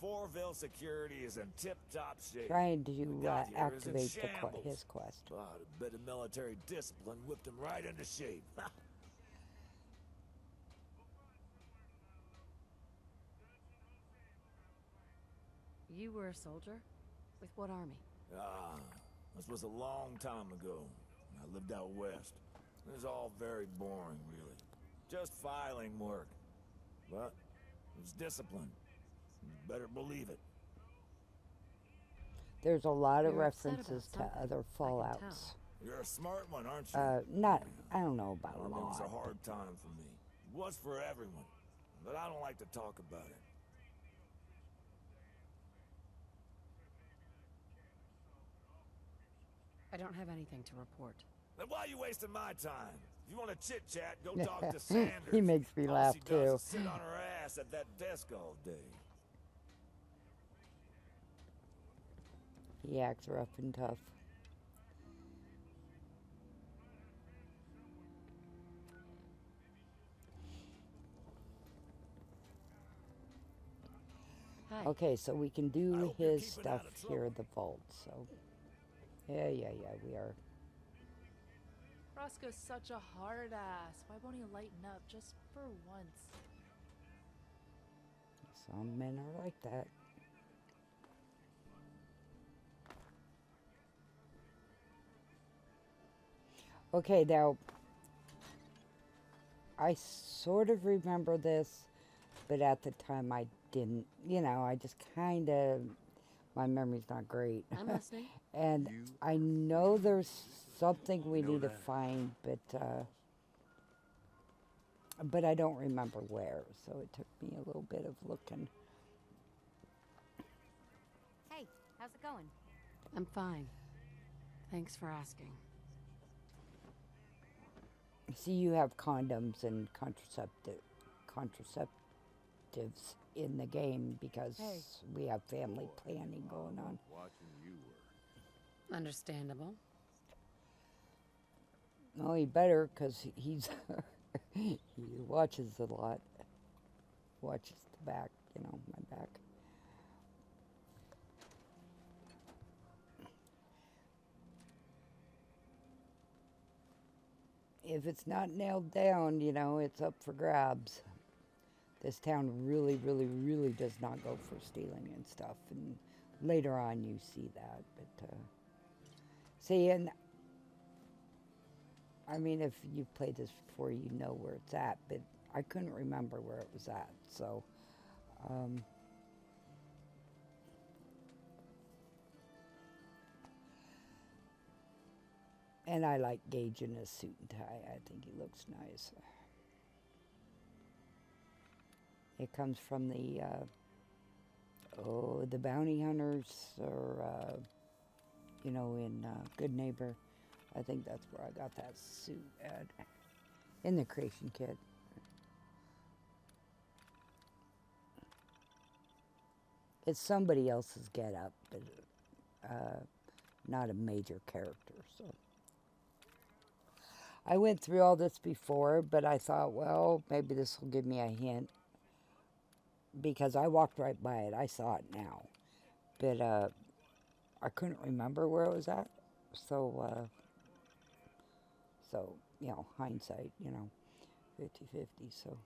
Speaker 19: Fourville security is in tip-top shape.
Speaker 1: trying to
Speaker 19: We got here is in
Speaker 1: activate
Speaker 19: shambles.
Speaker 1: his quest.
Speaker 19: Oh, a bit of military discipline whipped him right into shape.
Speaker 2: You were a soldier? With what army?
Speaker 19: Ah, this was a long time ago. I lived out west. It was all very boring, really. Just filing work. But it was discipline. You better believe it.
Speaker 1: There's a lot of
Speaker 2: You're upset
Speaker 1: references to
Speaker 2: about something,
Speaker 1: other
Speaker 2: I can
Speaker 1: Fallouts.
Speaker 2: tell.
Speaker 19: You're a smart one, aren't you?
Speaker 1: I don't know about a
Speaker 19: It
Speaker 1: lot.
Speaker 19: was a hard time for me. It was for everyone. But I don't like to talk about it.
Speaker 2: I don't have anything to report.
Speaker 19: Then why are you wasting my time? If you want to chit-chat, go talk to Sanders.
Speaker 1: He makes me
Speaker 19: All
Speaker 1: laugh
Speaker 19: she
Speaker 1: too.
Speaker 19: does is sit on her ass at that desk all day.
Speaker 1: He acts rough and tough.
Speaker 2: Hi.
Speaker 1: Okay, so we can do his stuff here at the vault, so... Yeah, we are.
Speaker 20: Roscoe's such a hard ass. Why won't he lighten up just for once?
Speaker 1: Some men are like that. Okay, now, I sort of remember this, but at the time I didn't. You know, I just kind of, my memory's not great.
Speaker 2: I'm listening.
Speaker 1: And I know there's something we need to find, but I don't remember where, so it took me a little bit of looking.
Speaker 7: Hey, how's it going?
Speaker 2: I'm fine. Thanks for asking.
Speaker 1: See, you have condoms and contraceptives in the game because we have family planning going on.
Speaker 2: Understandable.
Speaker 1: Oh, he better, because he's he watches a lot. Watches the back, you know, my back. If it's not nailed down, you know, it's up for grabs. This town really, really, really does not go for stealing and stuff. And later on you see that. But, see, and I mean, if you've played this before, you know where it's at. But I couldn't remember where it was at. So, and I like Gage in a suit and tie. I think he looks nice. It comes from the, the bounty hunters, or, you know, in Good Neighbor. I think that's where I got that suit at, in the creation kit. It's somebody else's get-up, but not a major character, so. I went through all this before, but I thought, well, maybe this will give me a hint. Because I walked right by it. I saw it now. But I couldn't remember where it was at. So, you know, hindsight, you know, 50-50, so.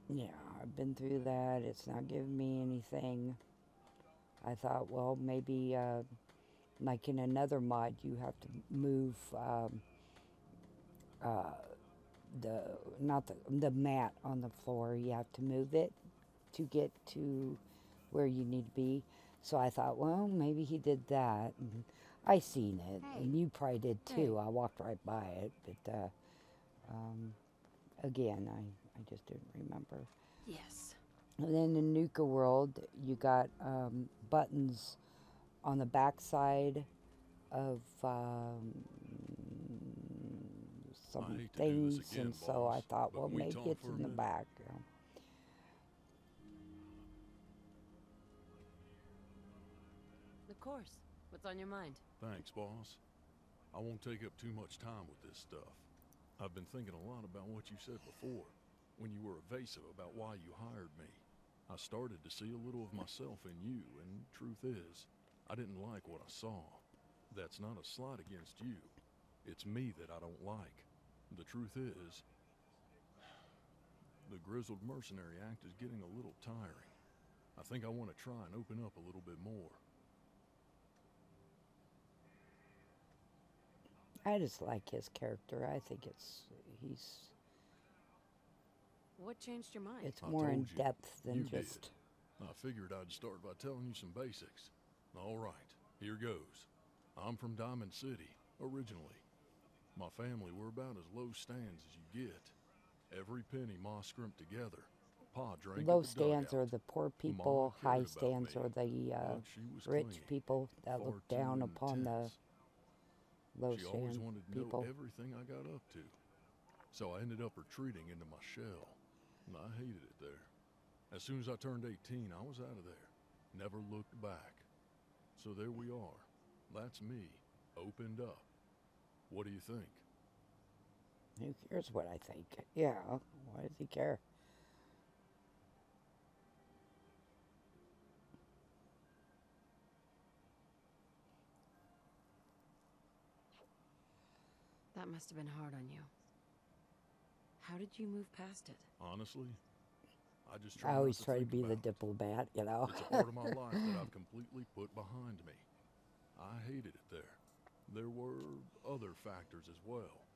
Speaker 1: Yeah, I've been through that. It's not giving me anything. I thought, well, maybe, like in another mod, you have to move the mat on the floor. You have to move it to get to where you need to be. So I thought, well, maybe he did that. And I seen it, and you probably did too. I walked right by it, but again, I just didn't remember.
Speaker 2: Yes.
Speaker 1: And then in Nuka World, you got buttons on the back side of some things, again, and so I thought, well, maybe it's in the back. You know.
Speaker 2: Of course. What's on your mind?
Speaker 21: Thanks, boss. I won't take up too much time with this stuff. I've been thinking a lot about what you said before, when you were evasive about why you hired me. I started to see a little of myself in you, and truth is, I didn't like what I saw. That's not a slight against you. It's me that I don't like. The truth is, the grizzled mercenary act is getting a little tiring. I think I want to try and open up a little bit more.
Speaker 1: I just like his character. I think he's
Speaker 2: What changed your mind?
Speaker 1: it's
Speaker 21: I
Speaker 1: more in
Speaker 21: told you.
Speaker 1: depth than
Speaker 21: You
Speaker 1: just.
Speaker 21: did. I figured I'd start by telling you some basics. All right, here goes. I'm from Diamond City, originally. My family were about as low stands as you get. Every penny Ma scrimped together. Pa drank
Speaker 1: Low
Speaker 21: at the
Speaker 1: stands
Speaker 21: dugout.
Speaker 1: are the poor
Speaker 21: Ma
Speaker 1: people,
Speaker 21: cared
Speaker 1: high
Speaker 21: about
Speaker 1: stands
Speaker 21: me,
Speaker 1: are the
Speaker 21: but she was
Speaker 1: rich
Speaker 21: clingy,
Speaker 1: people that
Speaker 21: far
Speaker 1: look
Speaker 21: too
Speaker 1: down upon the
Speaker 21: intense.
Speaker 1: low
Speaker 21: She always
Speaker 1: stand
Speaker 21: wanted to know
Speaker 1: people.
Speaker 21: everything I got up to. So I ended up retreating into my shell. And I hated it there. As soon as I turned 18, I was out of there. Never looked back. So there we are. That's me. Opened up. What do you think?
Speaker 1: Who cares what I think? Yeah, why does he care?
Speaker 2: That must have been hard on you. How did you move past it?
Speaker 21: Honestly, I just try
Speaker 1: I
Speaker 21: not
Speaker 1: always
Speaker 21: to
Speaker 1: try to
Speaker 21: think
Speaker 1: be the
Speaker 21: about it.
Speaker 1: diplomat, you know.
Speaker 21: It's a part of my life that I've completely put behind me. I hated it there. There were other factors as well.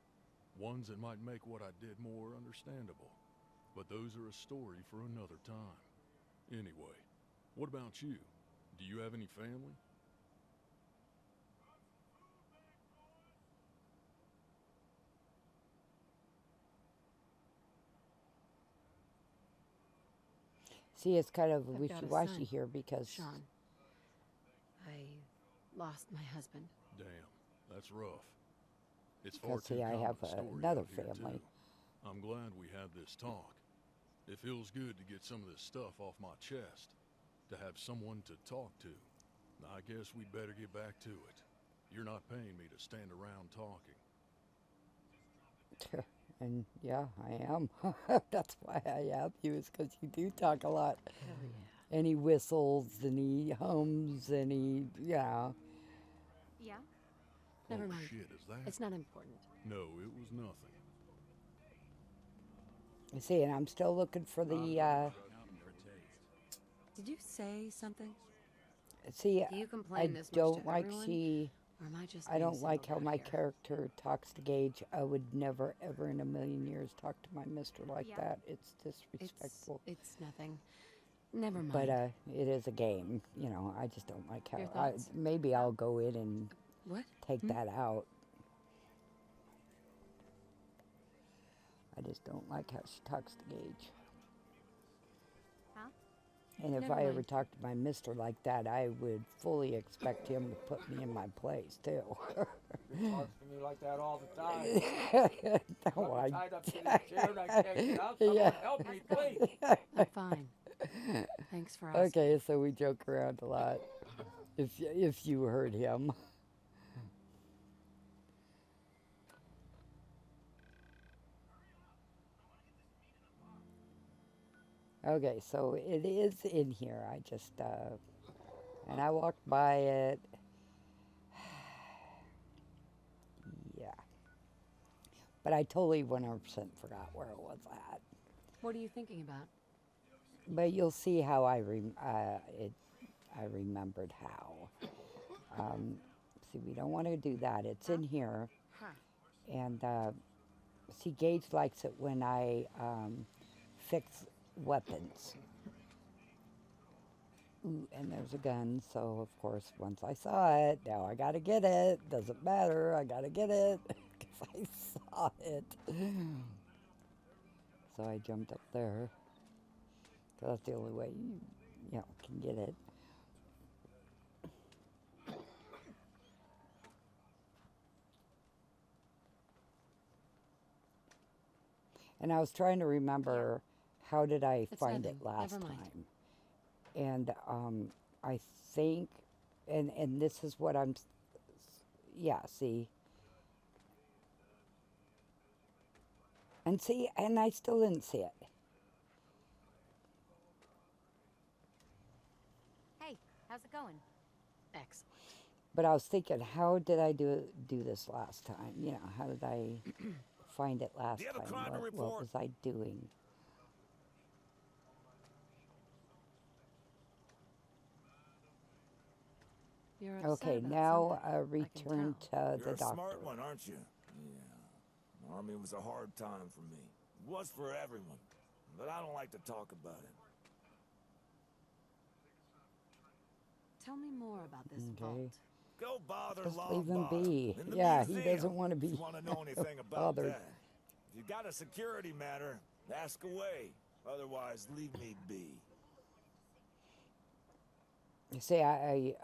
Speaker 21: Ones that might make what I did more understandable. But those are a story for another time. Anyway, what about you? Do you have any family?
Speaker 1: See, it's kind of
Speaker 2: I've got a
Speaker 1: wishy-washy
Speaker 2: son,
Speaker 1: here because
Speaker 2: Sean. I lost my husband.
Speaker 21: Damn, that's rough. It's far
Speaker 1: Because,
Speaker 21: too
Speaker 1: see, I
Speaker 21: common
Speaker 1: have
Speaker 21: a story
Speaker 1: another
Speaker 21: out here,
Speaker 1: family.
Speaker 21: too. I'm glad we had this talk. It feels good to get some of this stuff off my chest. To have someone to talk to. I guess we'd better get back to it. You're not paying me to stand around talking.
Speaker 1: And yeah, I am. That's why I have you, is because you do talk a lot.
Speaker 2: Hell yeah.
Speaker 1: And he whistles, and he hums, and he, yeah.
Speaker 2: Yeah? Never
Speaker 21: Oh,
Speaker 2: mind.
Speaker 21: shit, is that?
Speaker 2: It's not important.
Speaker 21: No, it was nothing.
Speaker 1: You see, and I'm still looking for the,
Speaker 2: Did you say something?
Speaker 1: see,
Speaker 2: Do you
Speaker 1: I
Speaker 2: complain this much
Speaker 1: don't
Speaker 2: to
Speaker 1: like,
Speaker 2: everyone?
Speaker 1: see,
Speaker 2: Or am I just
Speaker 1: I
Speaker 2: being
Speaker 1: don't like
Speaker 2: singled
Speaker 1: how
Speaker 2: out
Speaker 1: my
Speaker 2: here?
Speaker 1: character talks to Gage. I would never, ever in a million years talk to my mister like
Speaker 2: Yeah.
Speaker 1: that. It's disrespectful.
Speaker 2: It's nothing. Never mind.
Speaker 1: But it is a game, you know. I just don't like
Speaker 2: Your
Speaker 1: how.
Speaker 2: thoughts?
Speaker 1: Maybe I'll go in and
Speaker 2: What?
Speaker 1: take that out. I just don't like how she talks to Gage.
Speaker 7: Huh?
Speaker 1: And if
Speaker 2: Never
Speaker 1: I ever
Speaker 2: mind.
Speaker 1: talked to my mister like that, I would fully expect him to put me in my place too.
Speaker 17: He talks to me like that all the time.
Speaker 1: No,
Speaker 17: I'm tied up to this chair and I can't get out. Someone
Speaker 1: Yeah.
Speaker 17: help me, please.
Speaker 2: I'm fine. Thanks for asking.
Speaker 1: Okay, so we joke around a lot. If you heard him. Okay, so it is in here. I just and I walked by it. Yeah. But I totally 100% forgot where it was at.
Speaker 2: What are you thinking about?
Speaker 1: But you'll see how I remembered how. See, we don't want to do that. It's in here.
Speaker 2: Huh.
Speaker 1: And see, Gage likes it when I fix weapons. Ooh, and there's a gun, so of course, once I saw it, now I gotta get it. Doesn't matter, I gotta get it because I saw it. So I jumped up there. 'Cause that's the only way you know, can get it. And I was trying to remember how did I
Speaker 2: It's
Speaker 1: find
Speaker 2: nothing.
Speaker 1: it last
Speaker 2: Never mind.
Speaker 1: time. And I think, and this is what yeah, see. And see, and I still didn't see it.
Speaker 7: Hey, how's it going?
Speaker 2: Excellent.
Speaker 1: But I was thinking, how did I do this last time? You know, how did I find it last
Speaker 19: Do you have a
Speaker 1: time?
Speaker 19: crime to
Speaker 1: What
Speaker 19: report?
Speaker 1: was I doing?
Speaker 2: You're upset
Speaker 1: Okay,
Speaker 2: about
Speaker 1: now
Speaker 2: something. I can
Speaker 1: return
Speaker 2: tell.
Speaker 1: to
Speaker 19: You're
Speaker 1: the
Speaker 19: a
Speaker 1: doctor.
Speaker 19: smart one, aren't you? Yeah. Army was a hard time for me. It was for everyone. But I don't like to talk about it.
Speaker 2: Tell me more about this
Speaker 1: Okay.
Speaker 2: vault.
Speaker 19: Go bother
Speaker 1: Just
Speaker 19: Long
Speaker 1: leave him
Speaker 19: Bottom
Speaker 1: be.
Speaker 19: in the
Speaker 1: Yeah,
Speaker 19: museum,
Speaker 1: he doesn't want to
Speaker 19: if
Speaker 1: be
Speaker 19: you want to know anything about
Speaker 1: bothered.
Speaker 19: that. If you got a security matter, ask away. Otherwise, leave me be.
Speaker 1: You see, I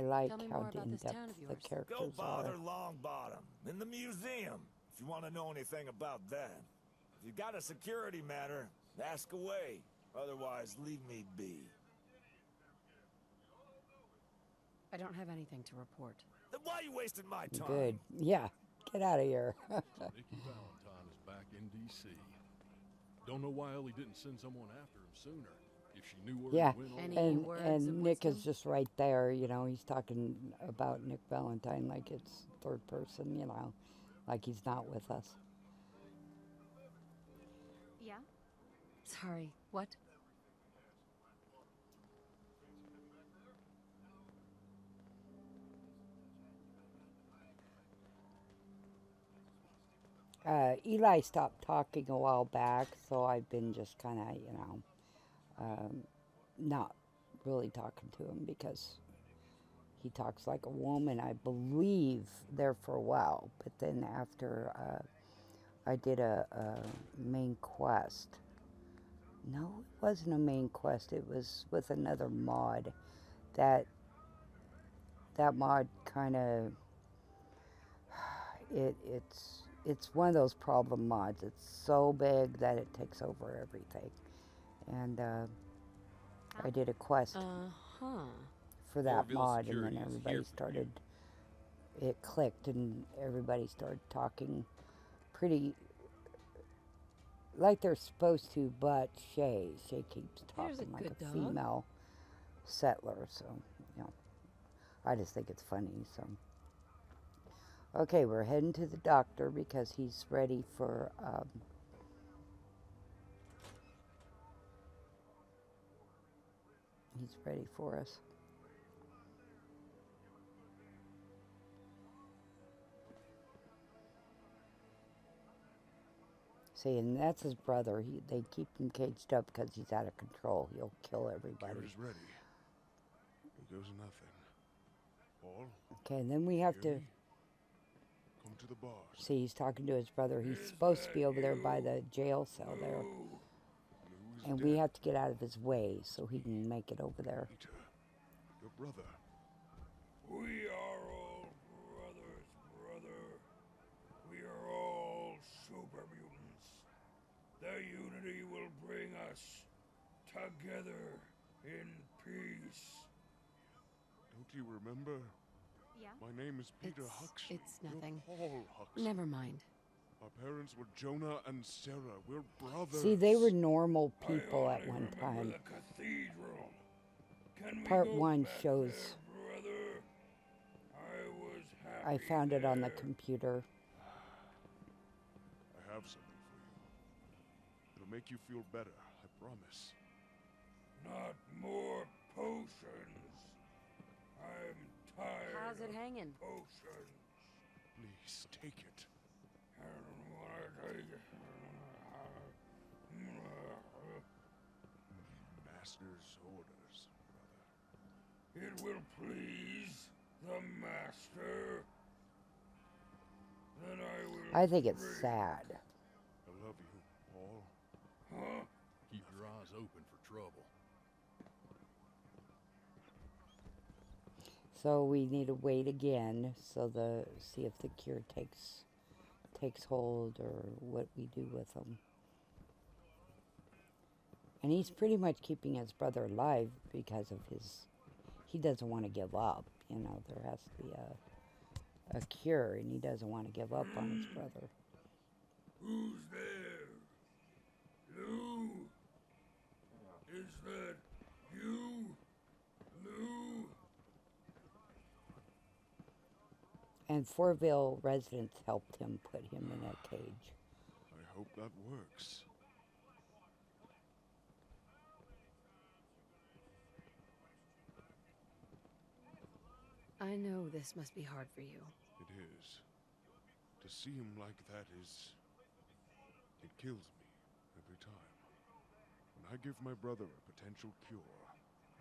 Speaker 1: like
Speaker 2: Tell me
Speaker 1: how
Speaker 2: more about
Speaker 1: in
Speaker 2: this town
Speaker 1: depth
Speaker 2: of
Speaker 1: the
Speaker 2: yours.
Speaker 1: characters
Speaker 19: Go bother
Speaker 1: are.
Speaker 19: Long Bottom in the museum, if you want to know anything about that. If you got a security matter, ask away. Otherwise, leave me be.
Speaker 2: I don't have anything to report.
Speaker 19: Then why are you wasting my time?
Speaker 1: Good. Yeah, get out of here.
Speaker 21: Nikki Valentine is back in D.C. Don't know why Ellie didn't send someone after him sooner. If she knew where
Speaker 1: Yeah,
Speaker 21: he went
Speaker 2: Any
Speaker 21: all
Speaker 2: words
Speaker 1: and
Speaker 2: of
Speaker 1: Nick is
Speaker 2: wisdom?
Speaker 1: just right there. You know, he's talking about Nick Valentine like it's third person. You know, like he's not with us.
Speaker 7: Yeah?
Speaker 2: Sorry, what?
Speaker 1: Eli stopped talking a while back, so I've been just kind of, you know, not really talking to him because he talks like a woman, I believe, there for a while. But then after I did a main quest. No, it wasn't a main quest. It was with another mod. That mod kind of it's one of those problem mods. It's so big that it takes over everything. And I did a quest for that
Speaker 9: Fourville
Speaker 1: mod, and
Speaker 9: Security
Speaker 1: then
Speaker 9: is
Speaker 1: everybody
Speaker 9: here for you.
Speaker 1: started. It clicked, and everybody started talking pretty like they're supposed to, but Shay keeps
Speaker 2: Here's a
Speaker 1: talking like
Speaker 2: good
Speaker 1: a
Speaker 2: dog.
Speaker 1: female settler. So, you know, I just think it's funny. So, okay, we're heading to the doctor because he's ready for. He's ready for us. See, and that's his brother. They keep him caged up because he's out of control. He'll kill everybody.
Speaker 21: Gear is ready. Here goes nothing. Paul,
Speaker 1: Okay, and then we have to.
Speaker 21: Jerry, come to the bars.
Speaker 1: See, he's talking to his brother. He's supposed to be over there by the jail cell there. And we have to get out of his way so he can make it over there.
Speaker 21: Peter, your brother.
Speaker 11: We are all brothers, brother. We are all super mutants. Their unity will bring us together in peace.
Speaker 21: Don't you remember?
Speaker 7: Yeah?
Speaker 21: My name is Peter Huxley.
Speaker 2: It's nothing.
Speaker 21: You're Paul Huxley.
Speaker 2: Never mind.
Speaker 21: Our parents were Jonah and Sarah. We're brothers.
Speaker 1: See, they were normal people at one time.
Speaker 11: The cathedral. Can we
Speaker 1: Part
Speaker 11: go
Speaker 1: 1
Speaker 11: back
Speaker 1: shows.
Speaker 11: there, brother? I was happy
Speaker 1: I found it on the
Speaker 11: there.
Speaker 1: computer.
Speaker 21: I have something for you. It'll make you feel better, I promise.
Speaker 11: Not more potions. I'm tired
Speaker 2: How's it
Speaker 11: of
Speaker 2: hanging?
Speaker 11: potions.
Speaker 21: Please, take it.
Speaker 11: I don't want to take it.
Speaker 21: Master's orders, brother.
Speaker 11: It will please the master. Then I will.
Speaker 1: I think it's
Speaker 11: drink.
Speaker 1: sad.
Speaker 21: I love you, Paul.
Speaker 11: Huh?
Speaker 21: Keep your eyes open for trouble.
Speaker 1: So we need to wait again see if the cure takes hold or what we do with him. And he's pretty much keeping his brother alive because of he doesn't want to give up. You know, there has to be a cure, and he doesn't want to give up on his brother.
Speaker 11: Who's there? Lou? Is that you? Lou?
Speaker 1: And Fourville residents helped him put him in a cage.
Speaker 21: I hope that works.
Speaker 2: I know this must be hard for you.
Speaker 21: It is. To see him like that is
Speaker 5: It kills me every time. When I give my brother a potential cure,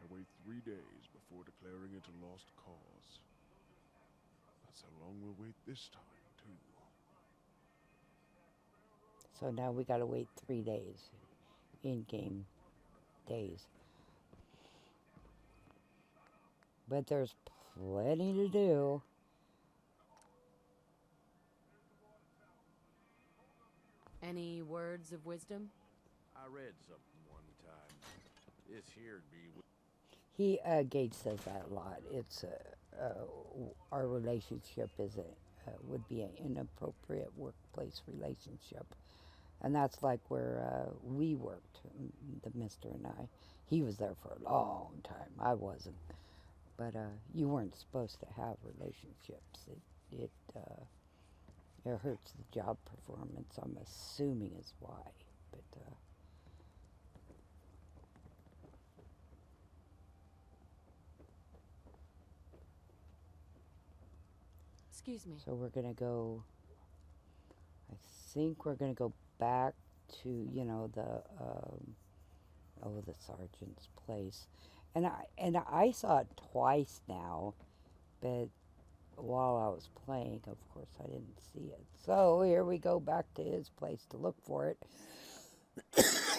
Speaker 5: I wait 3 days before declaring it a lost cause. That's how long we'll wait this time, too.
Speaker 1: So now we gotta wait 3 days. In-game days. But there's plenty to do.
Speaker 2: Any words of wisdom?
Speaker 9: I read something one time. This here'd be.
Speaker 1: Gage says that a lot. It's our relationship would be an inappropriate workplace relationship, and that's like where we worked, the Mister and I. He was there for a long time. I wasn't, but you weren't supposed to have relationships. It hurts the job performance. I'm assuming is why, but.
Speaker 2: Excuse me.
Speaker 1: So we're gonna go. I think we're gonna go back to the sergeant's place, and I saw it twice now, but while I was playing, of course, I didn't see it. So here we go back to his place to look for it.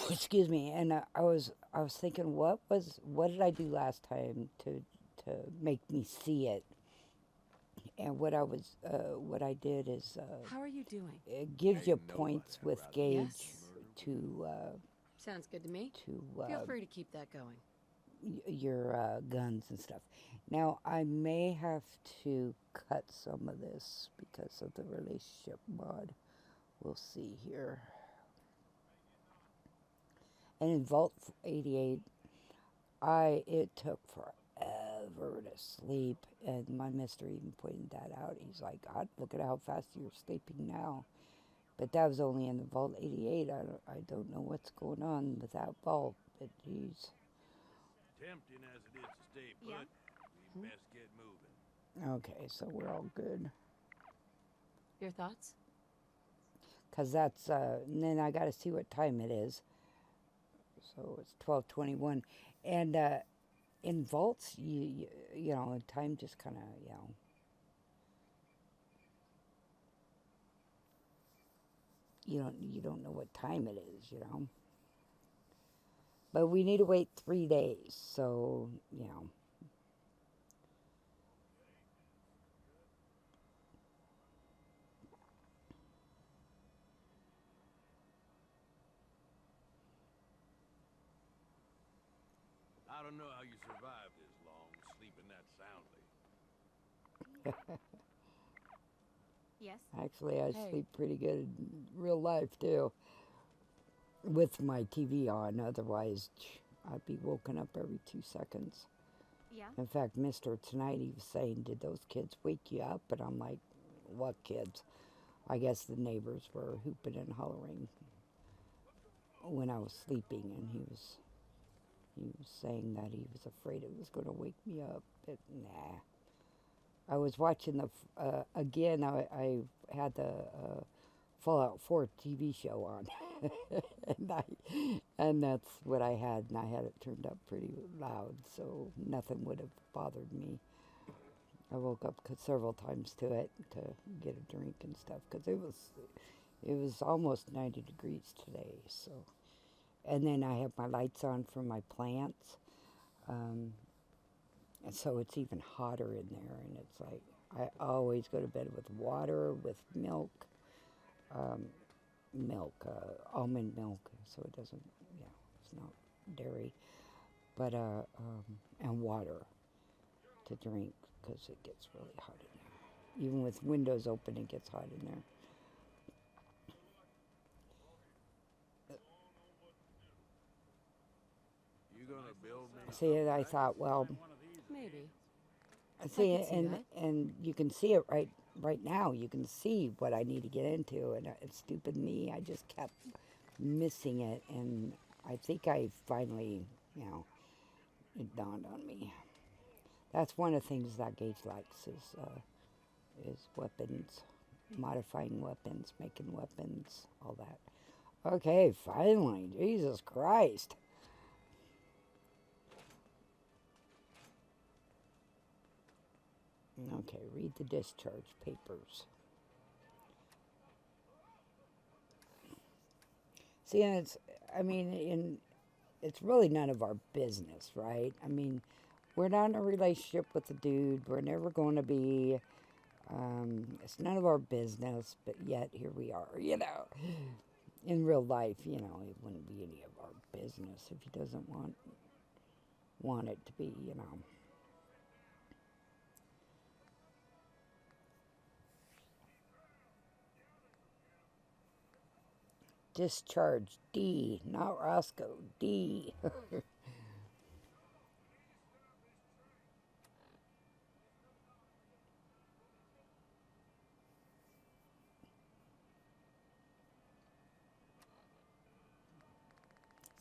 Speaker 1: Excuse me. And I was thinking, what did I do last time to make me see it? And what I did is.
Speaker 2: How are you doing?
Speaker 1: It gives you points with Gage to.
Speaker 2: Sounds good to me.
Speaker 1: To
Speaker 2: feel free to keep that going.
Speaker 1: Your guns and stuff. Now I may have to cut some of this because of the relationship mod. We'll see here. And in Vault 88, it took forever to sleep, and my mister even pointed that out. He's like, God, look at how fast you're sleeping now. But that was only in the Vault 88. I don't know what's going on with that vault, but geez.
Speaker 9: Tempting as it is to stay put, we best get moving.
Speaker 1: Okay, so we're all good.
Speaker 2: Your thoughts?
Speaker 1: Because that's, and then I got to see what time it is. So it's 12:21. And in vaults, you know, time just kind of, you don't know what time it is, But we need to wait 3 days, so,
Speaker 9: I don't know how you survived this long, sleeping that soundly.
Speaker 7: Yes?
Speaker 1: Actually, I sleep pretty good in real life, too. With my TV on, otherwise I'd be woken up every 2 seconds.
Speaker 7: Yeah?
Speaker 1: In fact, Mister, tonight he was saying, did those kids wake you up? And I'm like, what kids? I guess the neighbors were hooping and hollering when I was sleeping, and he was saying that he was afraid it was going to wake me up, but nah. I was watching again, I had the Fallout 4 TV show on, and that's what I had, and I had it turned up pretty loud, so nothing would have bothered me. I woke up several times to it to get a drink and stuff, because it was almost 90 degrees today, so. And then I have my lights on for my plants, and so it's even hotter in there, and it's like, I always go to bed with water, with milk, almond milk, so it doesn't, it's not dairy, but, and water to drink, because it gets really hot in there. Even with windows open, it gets hot in there.
Speaker 9: You gonna build me?
Speaker 1: See, and I thought, well,
Speaker 2: maybe.
Speaker 1: See, and you can see it right now. You can see what I need to get into, and it's stupid me. I just kept missing it, and I think I finally, it dawned on me. That's one of the things that Gage likes is weapons, modifying weapons, making weapons, all that. Okay, finally. Jesus Christ. Okay, read the discharge papers. See, and it's really none of our business, right? I mean, we're not in a relationship with the dude. We're never going to be. It's none of our business, but yet here we are, In real life, it wouldn't be any of our business if he doesn't want it to be, Discharge D, not Roscoe, D.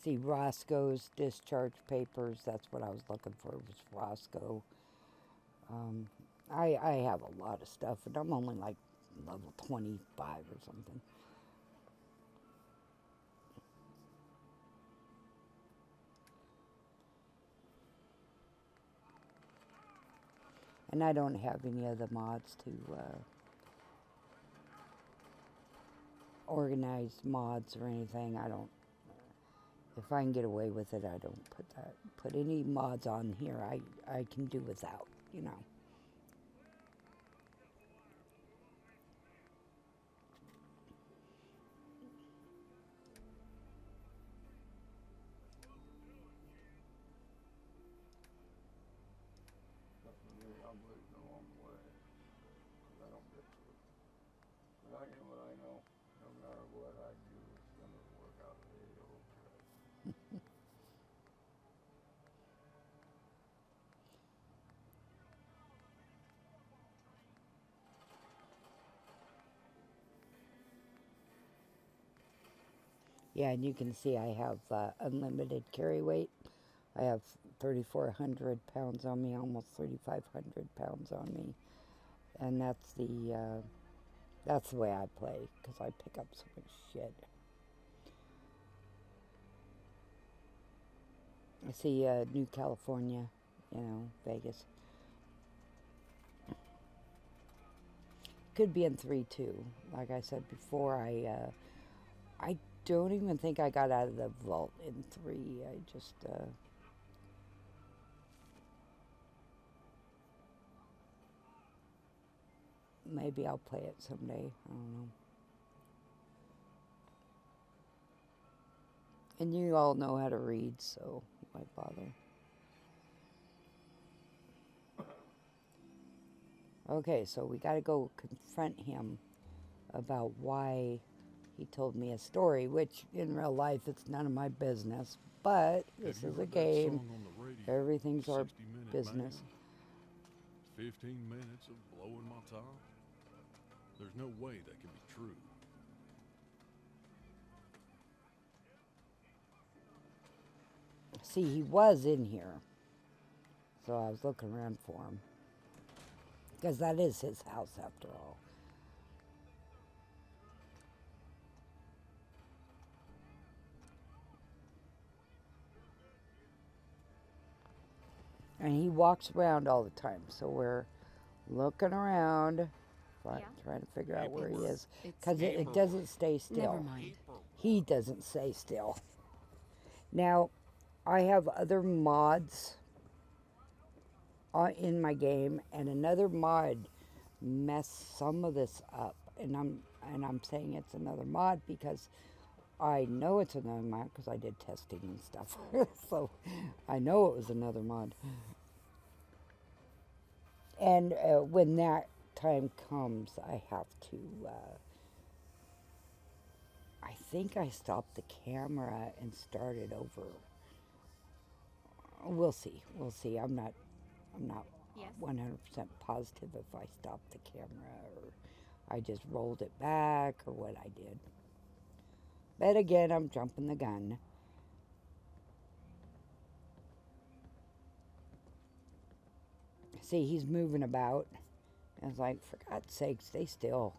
Speaker 1: See, Roscoe's discharge papers, that's what I was looking for, was Roscoe. I have a lot of stuff, and I'm only like level 25 or something. And I don't have any other mods to organize mods or anything. I don't. If I can get away with it, I don't put any mods on here. I can do without,
Speaker 17: Really, I'm leading the wrong way. Because I don't get to it. But I know what I know. No matter what I do, it's going to work out A-okay.
Speaker 1: Yeah, and you can see I have unlimited carry weight. I have 3,400 pounds on me, almost 3,500 pounds on me. And that's the way I play, because I pick up so much shit. I see New California, Vegas. Could be in 3-2. Like I said before, I don't even think I got out of the vault in 3. I just maybe I'll play it someday. I don't know. And you all know how to read, so why bother? Okay, so we got to go confront him about why he told me a story, which in real life it's none of my business. But this is a game. Everything's our business.
Speaker 21: 15 minutes of blowing my top? There's no way that can be true.
Speaker 1: See, he was in here. So I was looking around for him. Because that is his house after all. And he walks around all the time. So we're looking around, trying to figure out where he is. Because it doesn't stay still.
Speaker 2: Never mind.
Speaker 1: He doesn't stay still. Now, I have other mods in my game, and another mod messed some of this up. And I'm saying it's another mod because I know it's another mod because I did testing and stuff. So I know it was another mod. And when that time comes, I have to, I think I stopped the camera and started over. We'll see. We'll see. I'm not
Speaker 7: Yes.
Speaker 1: 100% positive if I stopped the camera or I just rolled it back or what I did. But again, I'm jumping the gun. See, he's moving about. I was like, for God's sake, stay still,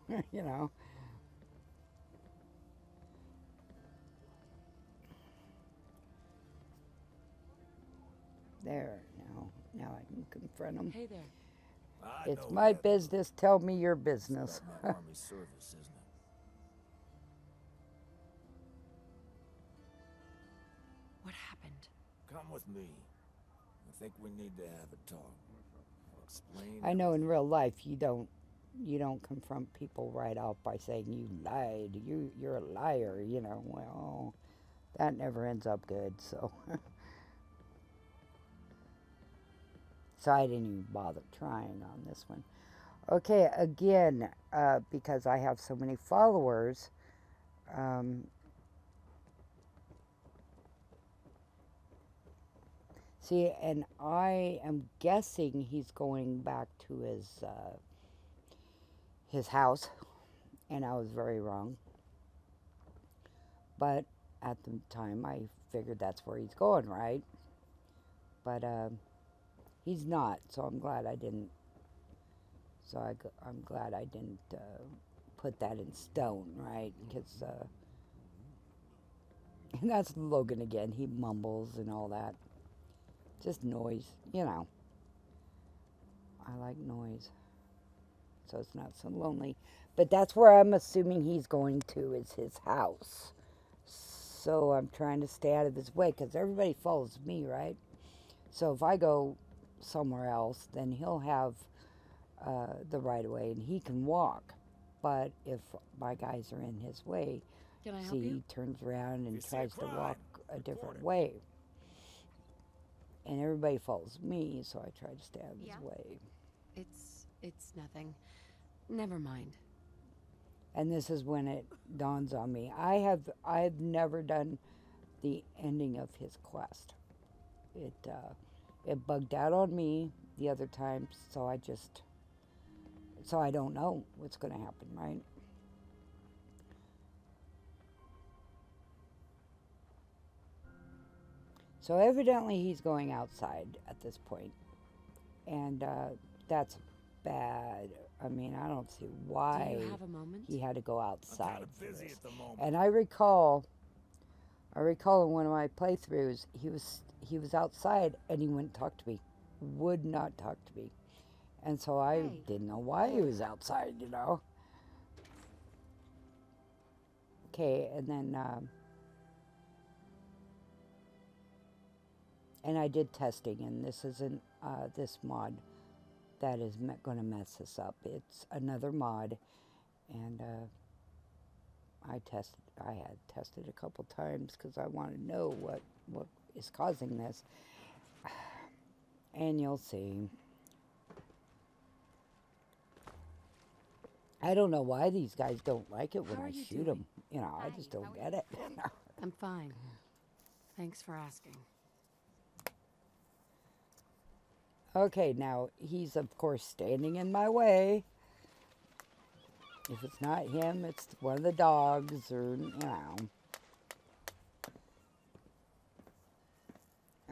Speaker 1: There, now I can confront him.
Speaker 2: Hey there.
Speaker 1: It's my business. Tell me your business.
Speaker 19: About my army service, isn't it?
Speaker 2: What happened?
Speaker 19: Come with me. I think we need to have a talk. I'll explain.
Speaker 1: I know in real life you don't confront people right off by saying you lied. You're a liar. Well, that never ends up good. So. So I didn't even bother trying on this one. Okay, again, because I have so many followers, see, and I am guessing he's going back to his house, and I was very wrong. But at the time, I figured that's where he's going, right? But he's not, so I'm glad I didn't. So I'm glad I didn't put that in stone, right? Because and that's Logan again. He mumbles and all that. Just noise, I like noise, so it's not so lonely. But that's where I'm assuming he's going to, is his house. So I'm trying to stay out of his way because everybody follows me, right? So if I go somewhere else, then he'll have the right of way and he can walk. But if my guys are in his way,
Speaker 2: Can I help
Speaker 1: see,
Speaker 2: you?
Speaker 1: he turns around and tries to walk a different way. And everybody follows me, so I try to stay out of his way.
Speaker 2: It's nothing. Never mind.
Speaker 1: And this is when it dawns on me. I have never done the ending of his quest. It bugged out on me the other times, so I don't know what's going to happen, right? So evidently he's going outside at this point, and that's bad. I mean, I don't see why
Speaker 2: Do you have a moment?
Speaker 1: he had to go outside.
Speaker 19: I'm busy at the moment.
Speaker 1: And I recall in one of my playthroughs, he was outside and he wouldn't talk to me, would not talk to me, and so I didn't know why he was outside, Okay, and then and I did testing, and this isn't this mod that is going to mess this up. It's another mod, and I had tested a couple times because I want to know what is causing this, and you'll see. I don't know why these guys don't like it when I shoot them. I just don't get it.
Speaker 2: I'm fine. Thanks for asking.
Speaker 1: Okay, now he's of course standing in my way. If it's not him, it's one of the dogs, or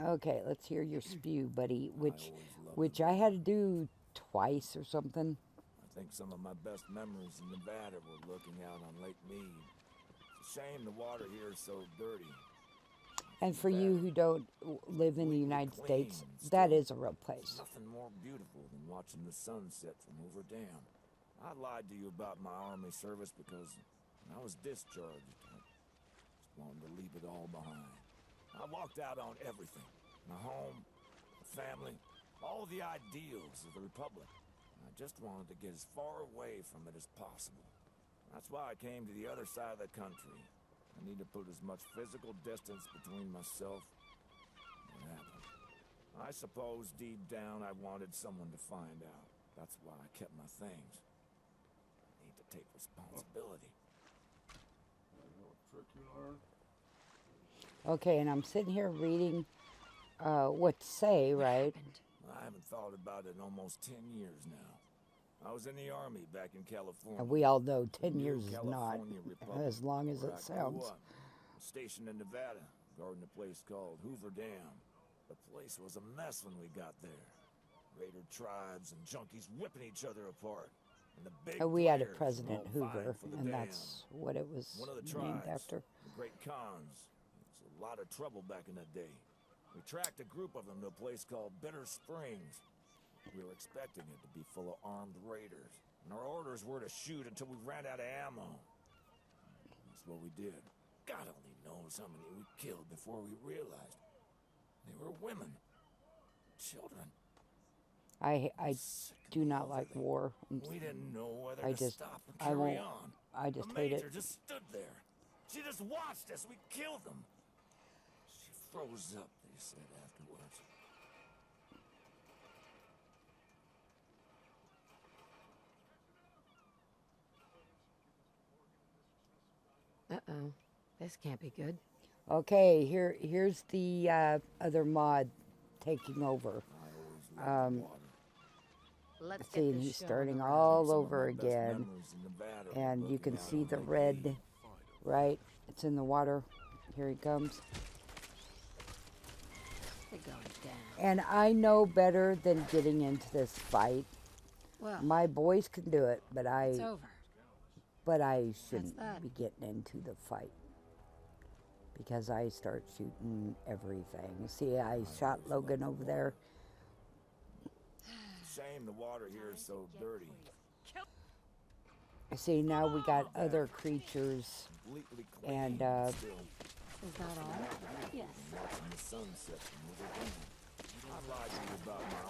Speaker 1: Okay, let's hear your spew, buddy. Which I had to do twice or something.
Speaker 19: I think some of my best memories in Nevada were looking out on Lake Mead. It's a shame the water here is so dirty.
Speaker 1: And for you who don't live in the United States, that is a real place.
Speaker 19: Nothing more beautiful than watching the sunset from over dam. I lied to you about my army service because when I was discharged, I just wanted to leave it all behind. I walked out on everything. My home, my family, all the ideals of the Republic. I just wanted to get as far away from it as possible. That's why I came to the other side of the country. I need to put as much physical distance between myself and what happened. I suppose deep down I wanted someone to find out. That's why I kept my things. I need to take responsibility.
Speaker 1: Okay, and I'm sitting here reading what to say, right?
Speaker 19: I haven't thought about it in almost 10 years now. I was in the army back in California.
Speaker 1: And we all know 10
Speaker 19: the
Speaker 1: years
Speaker 19: new
Speaker 1: is not
Speaker 19: California Republic,
Speaker 1: as long as
Speaker 19: where
Speaker 1: it
Speaker 19: I grew
Speaker 1: sounds.
Speaker 19: up. Stationed in Nevada, guarding a place called Hoover Dam. The place was a mess when we got there. Raider tribes and junkies whipping each other apart. And the big
Speaker 1: We had a
Speaker 19: players
Speaker 1: President
Speaker 19: all
Speaker 1: Hoover,
Speaker 19: vying for the
Speaker 1: and
Speaker 19: dam.
Speaker 1: that's what it was
Speaker 19: One of the
Speaker 1: named
Speaker 19: tribes,
Speaker 1: after.
Speaker 19: the Great Khans. It's a lot of trouble back in that day. We tracked a group of them to a place called Bitter Springs. We were expecting it to be full of armed raiders, and our orders were to shoot until we ran out of ammo. That's what we did. God only knows how many we killed before we realized. They were women. Children.
Speaker 1: I do not like war.
Speaker 19: We didn't know whether
Speaker 1: I
Speaker 19: to
Speaker 1: just,
Speaker 19: stop or
Speaker 1: I
Speaker 19: carry
Speaker 1: won't,
Speaker 19: on.
Speaker 1: I just
Speaker 19: The
Speaker 1: hate
Speaker 19: major
Speaker 1: it.
Speaker 19: just stood there. She just watched us. We killed them. She froze up, they said afterwards.
Speaker 2: Uh-oh. This can't be good.
Speaker 1: Okay, here's the other mod taking over.
Speaker 2: Let's
Speaker 1: See,
Speaker 2: get this
Speaker 1: he's
Speaker 2: show on
Speaker 1: starting
Speaker 2: the road.
Speaker 1: all over again. And you can see the red, right? It's in the water. Here he comes.
Speaker 2: They're going down.
Speaker 1: And I know better than getting into this fight.
Speaker 2: Well,
Speaker 1: my boys can do it, but
Speaker 2: it's over.
Speaker 1: But I shouldn't
Speaker 2: that.
Speaker 1: be getting into the fight. Because I start shooting everything. See, I shot Logan over there.
Speaker 19: Shame the water here is so dirty.
Speaker 1: See, now we got other creatures. And,
Speaker 2: Is that all? Yes.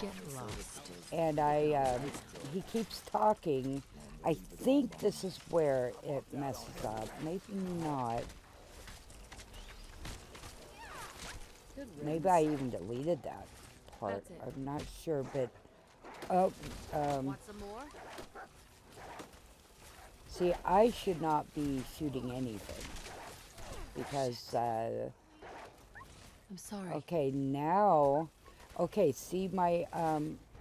Speaker 2: Get lost.
Speaker 1: And he keeps talking. I think this is where it messes up. Maybe not. Maybe I even deleted that part. I'm not sure, but
Speaker 2: Want some more?
Speaker 1: see, I should not be shooting anything because.
Speaker 2: I'm sorry.
Speaker 1: Okay, now. Okay, see, my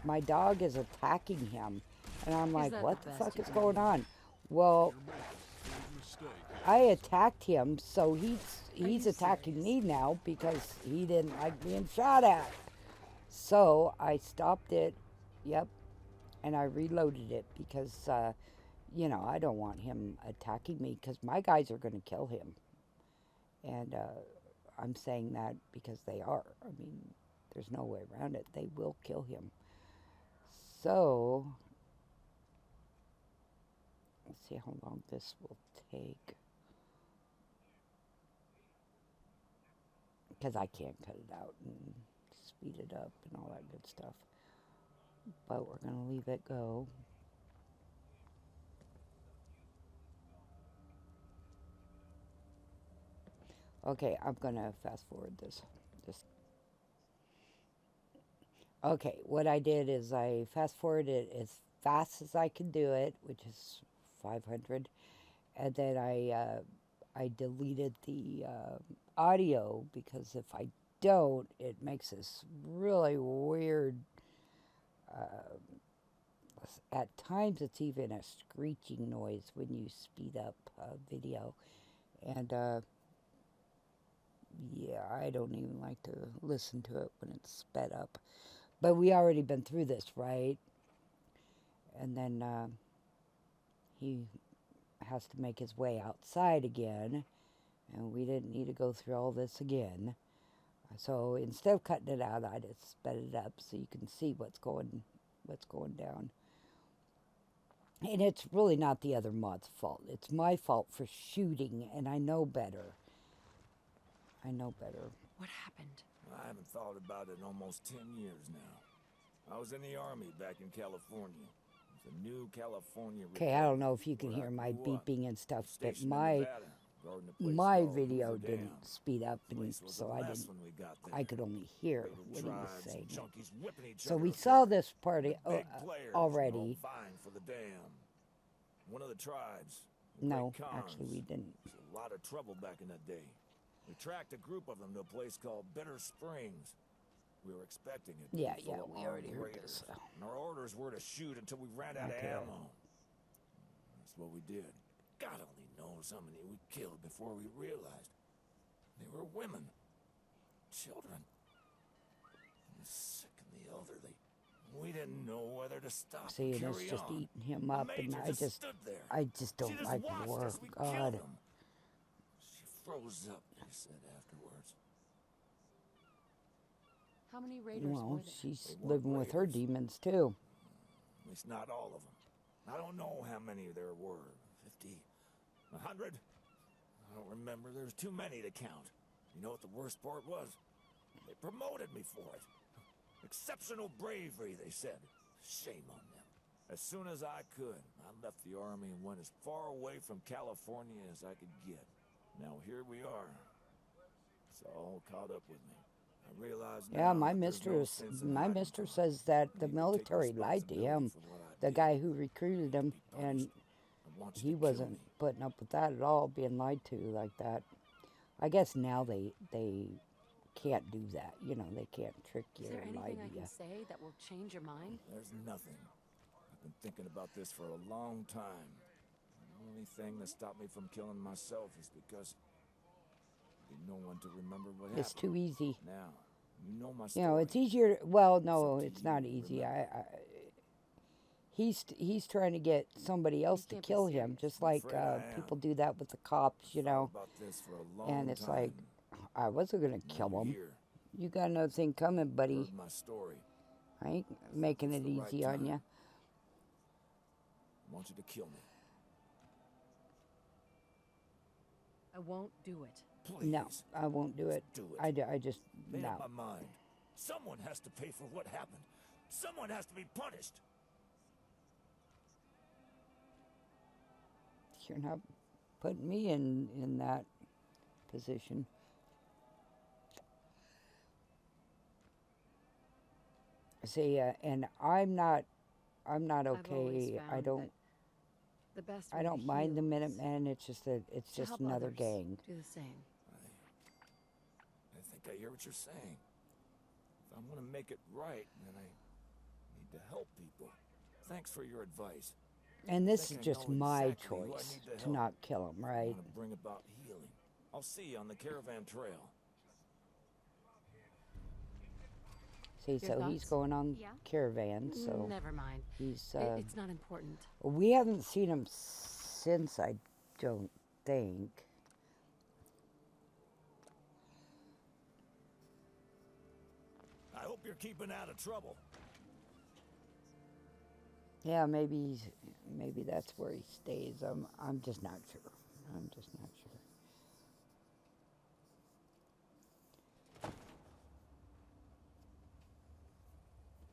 Speaker 1: my dog is attacking him, and I'm like, what the fuck is going on? Well, I attacked him, so he's attacking me now because he didn't like being shot at. So I stopped it, yep, and I reloaded it because, you know, I don't want him attacking me because my guys are going to kill him. And I'm saying that because they are. I mean, there's no way around it. They will kill him. So, let's see how long this will take. Because I can't cut it out and speed it up and all that good stuff. But we're going to leave it go. Okay, I'm going to fast forward this. Okay, what I did is I fast forwarded it as fast as I could do it, which is 500. And then I deleted the audio because if I don't, it makes this really weird, at times it's even a screeching noise when you speed up video. And yeah, I don't even like to listen to it when it's sped up. But we already been through this, right? And then he has to make his way outside again. And we didn't need to go through all this again. So instead of cutting it out, I just sped it up so you can see what's going down. And it's really not the other mod's fault. It's my fault for shooting, and I know better. I know better.
Speaker 2: What happened?
Speaker 19: I haven't thought about it in almost 10 years now. I was in the Army back in California. It was a new California.
Speaker 1: Okay, I don't know if you can hear my beeping and stuff, but my video didn't speed up, and so I could only hear what he was saying. So we saw this party already.
Speaker 19: One of the tribes.
Speaker 1: No, actually we didn't.
Speaker 19: It was a lot of trouble back in that day. We tracked a group of them to a place called Bitter Springs. We were expecting it.
Speaker 1: Yeah, we already heard this.
Speaker 19: And our orders were to shoot until we ran out of ammo. That's what we did. God only knows how many we killed before we realized. They were women. Children. The sick and the elderly. We didn't know whether to stop.
Speaker 1: See, and it's just eating him up, and I just don't like war. God.
Speaker 19: She froze up, they said afterwards.
Speaker 2: How many raiders were
Speaker 1: Well,
Speaker 2: there?
Speaker 1: she's
Speaker 19: They weren't
Speaker 1: living with her
Speaker 19: raiders.
Speaker 1: demons too.
Speaker 19: At least not all of them. I don't know how many there were. 50? 100? I don't remember. There's too many to count. You know what the worst part was? They promoted me for it. Exceptional bravery, they said. Shame on them. As soon as I could, I left the army and went as far away from California as I could get. Now here we are. It's all caught up with me. I realize
Speaker 1: Yeah,
Speaker 19: now
Speaker 1: my
Speaker 19: that there's no
Speaker 1: mistress,
Speaker 19: sense in
Speaker 1: my
Speaker 19: hiding
Speaker 1: mistress
Speaker 19: from it.
Speaker 1: says that
Speaker 19: I
Speaker 1: the
Speaker 19: need to take
Speaker 1: military lied to him,
Speaker 19: responsibility for what I
Speaker 1: the
Speaker 19: did.
Speaker 1: guy who recruited him, and
Speaker 19: I want you
Speaker 1: he
Speaker 19: to kill
Speaker 1: wasn't
Speaker 19: me.
Speaker 1: putting up with that at all, being lied to like that. I guess now they can't do that. You know, they can't trick you
Speaker 2: Is there
Speaker 1: or lie
Speaker 2: anything
Speaker 1: to
Speaker 2: I
Speaker 1: you.
Speaker 2: can say that will change your mind?
Speaker 19: There's nothing. I've been thinking about this for a long time. The only thing that stopped me from killing myself is because there'd be no one to remember what happened.
Speaker 1: It's too easy.
Speaker 19: Now, you know my
Speaker 1: You
Speaker 19: story.
Speaker 1: know, it's easier. Well, no, it's not easy. He's trying to get somebody else to
Speaker 2: can't be
Speaker 1: kill him, just like
Speaker 19: afraid I am.
Speaker 1: people do that with the cops, you know.
Speaker 19: About this for a long
Speaker 1: And it's
Speaker 19: time.
Speaker 1: like, I wasn't gonna kill
Speaker 19: Now
Speaker 1: him.
Speaker 19: here.
Speaker 1: You got another thing coming, buddy.
Speaker 19: Heard my story.
Speaker 1: I ain't making it
Speaker 19: the right
Speaker 1: easy on
Speaker 19: time.
Speaker 1: you.
Speaker 19: I want you to kill me.
Speaker 2: I won't do it.
Speaker 19: Please.
Speaker 1: No, I won't do it.
Speaker 19: Do it.
Speaker 1: I just
Speaker 19: Made
Speaker 1: no.
Speaker 19: up my mind. Someone has to pay for what happened. Someone has to be punished.
Speaker 1: You're not putting me in that position. See, and I'm not
Speaker 2: I've always
Speaker 1: okay. I
Speaker 2: found
Speaker 1: don't.
Speaker 2: that the best
Speaker 1: I
Speaker 2: way to
Speaker 1: don't mind the
Speaker 2: heal
Speaker 1: Minutemen. It's just that it's
Speaker 2: to
Speaker 1: just
Speaker 2: help
Speaker 1: another
Speaker 2: others
Speaker 1: gang.
Speaker 2: do the same.
Speaker 19: I think I hear what you're saying. If I want to make it right, then I need to help people. Thanks for your advice.
Speaker 1: And this is
Speaker 19: I
Speaker 1: just
Speaker 19: know
Speaker 1: my
Speaker 19: exactly who I
Speaker 1: choice
Speaker 19: need
Speaker 1: to
Speaker 19: help.
Speaker 1: not kill him,
Speaker 19: I
Speaker 1: right?
Speaker 19: want to bring about healing. I'll see you on the caravan trail.
Speaker 1: See,
Speaker 2: Your
Speaker 1: so he's
Speaker 2: thoughts?
Speaker 1: going on
Speaker 7: Yeah.
Speaker 1: caravan, so
Speaker 2: Never mind.
Speaker 1: he's.
Speaker 2: It's not important.
Speaker 1: We haven't seen him since, I don't think.
Speaker 19: I hope you're keeping out of trouble.
Speaker 1: Yeah, maybe that's where he stays. I'm just not sure. I'm just not sure.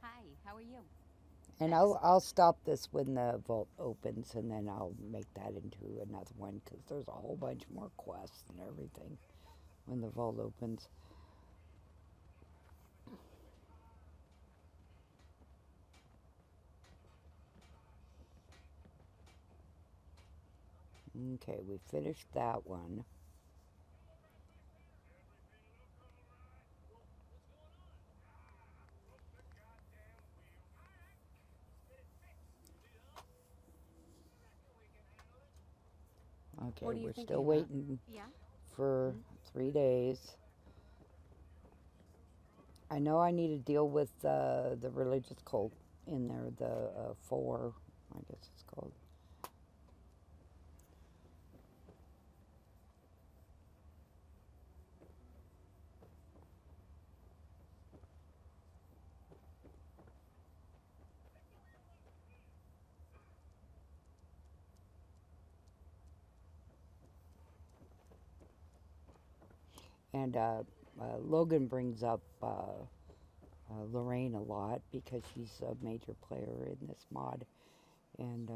Speaker 7: Hi, how are you?
Speaker 1: And I'll stop this when the vault opens, and then I'll make that into another one, because there's a whole bunch more quests and everything when the vault opens. Okay, we finished that one. Okay,
Speaker 2: What are you
Speaker 1: we're
Speaker 2: thinking
Speaker 1: still
Speaker 2: about?
Speaker 1: waiting
Speaker 7: Yeah?
Speaker 1: for 3 days. I know I need to deal with the religious cult in there, the four, I guess it's called. And Logan brings up Lorraine a lot because she's a major player in this mod, and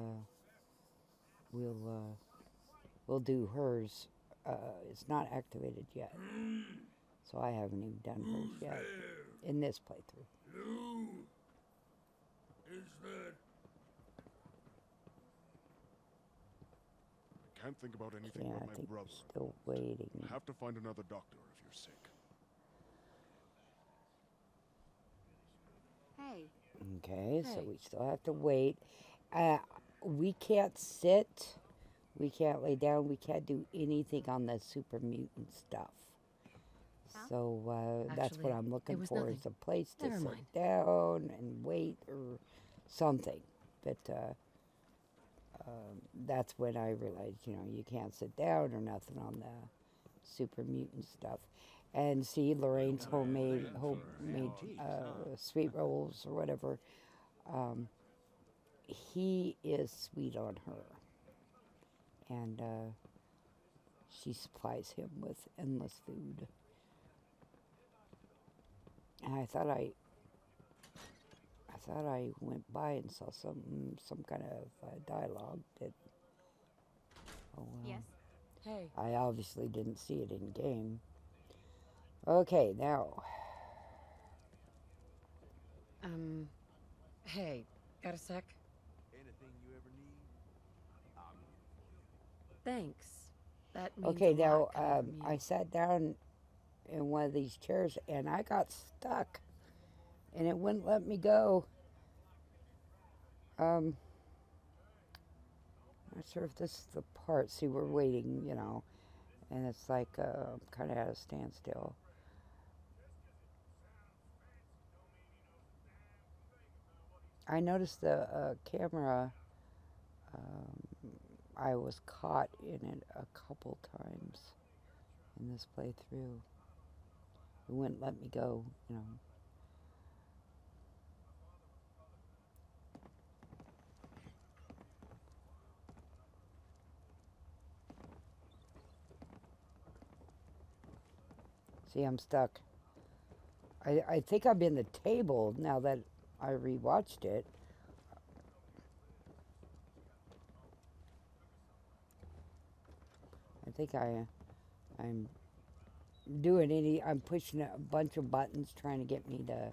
Speaker 1: we'll do hers. It's not activated yet, so I haven't even done hers yet in this playthrough.
Speaker 5: Who is that? I can't think about anything
Speaker 1: Yeah,
Speaker 5: but
Speaker 1: I
Speaker 5: my
Speaker 1: think
Speaker 5: brother.
Speaker 1: we're still waiting.
Speaker 5: Have to find another doctor if you're sick.
Speaker 7: Hey.
Speaker 1: Okay, so
Speaker 2: Hey.
Speaker 1: we still have to wait. We can't sit. We can't lay down. We can't do anything on the super mutant stuff. So that's what
Speaker 2: Actually,
Speaker 1: I'm
Speaker 2: it
Speaker 1: looking
Speaker 2: was
Speaker 1: for,
Speaker 2: nothing.
Speaker 1: is a place to
Speaker 2: Never
Speaker 1: sit
Speaker 2: mind.
Speaker 1: down and wait or something. But that's when I realized, you can't sit down or nothing on the super mutant stuff. and see Lorraine's homemade sweet rolls or whatever. He is sweet on her, and she supplies him with endless food. And I thought I went by and saw some kind of dialogue that. Oh well.
Speaker 2: Yes. Hey.
Speaker 1: I obviously didn't see it in game. Okay, now.
Speaker 2: Hey, got a sec?
Speaker 11: Anything you ever need, I'm here for you.
Speaker 2: Thanks. That means
Speaker 1: Okay,
Speaker 2: a
Speaker 1: now
Speaker 2: lot coming from you.
Speaker 1: I sat down in one of these chairs and I got stuck, and it wouldn't let me go. Not sure if this is the part. See, we're waiting, you know, and it's like kind of at a standstill. I noticed the camera. I was caught in it a couple times in this playthrough. It wouldn't let me go, you know. See, I'm stuck. I think I'm in the table now that I rewatched it. I think I'm doing I'm pushing a bunch of buttons trying to get me to,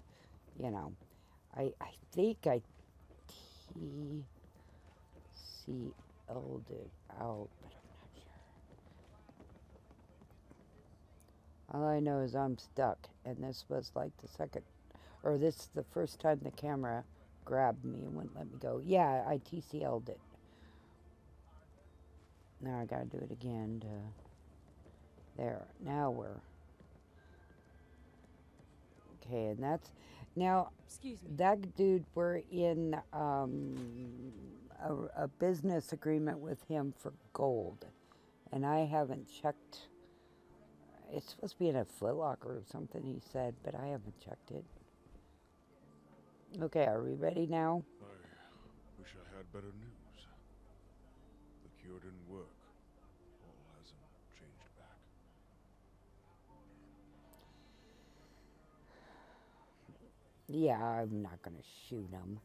Speaker 1: you know, I think I TCL'd it out, but I'm not sure. All I know is I'm stuck, and this was like this is the first time the camera grabbed me and wouldn't let me go. Yeah, I TCL'd it. Now I gotta do it again to... There, now we're... Okay, and that's... Now,
Speaker 2: excuse me.
Speaker 1: That dude, we're in a business agreement with him for gold. And I haven't checked... It's supposed to be in a Foot Locker or something, he said, but I haven't checked it. Okay, are we ready now?
Speaker 5: I wish I had better news. The cure didn't work. Paul hasn't changed back.
Speaker 1: Yeah, I'm not going to shoot him.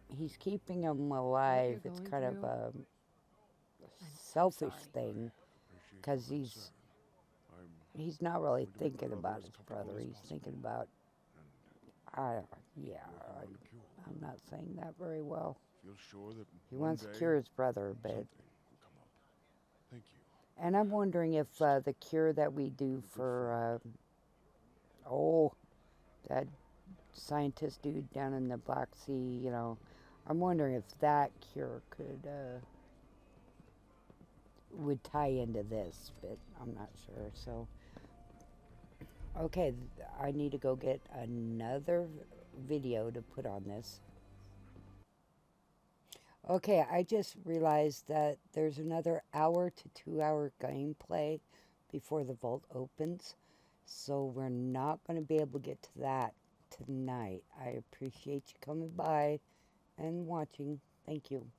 Speaker 1: He's keeping him alive. It's kind of a selfish thing, because he's not really thinking about his brother. He's thinking about... I'm not saying that very well. He wants to cure his brother, but...
Speaker 5: Thank you.
Speaker 1: And I'm wondering if the cure that we do for... that scientist dude down in the Black Sea, you know... I'm wondering if that cure would tie into this, but I'm not sure, so... Okay, I need to go get another video to put on this. Okay, I just realized that there's another hour to 2 hour gameplay before the vault opens, so we're not going to be able to get to that tonight. I appreciate you coming by and watching. Thank you.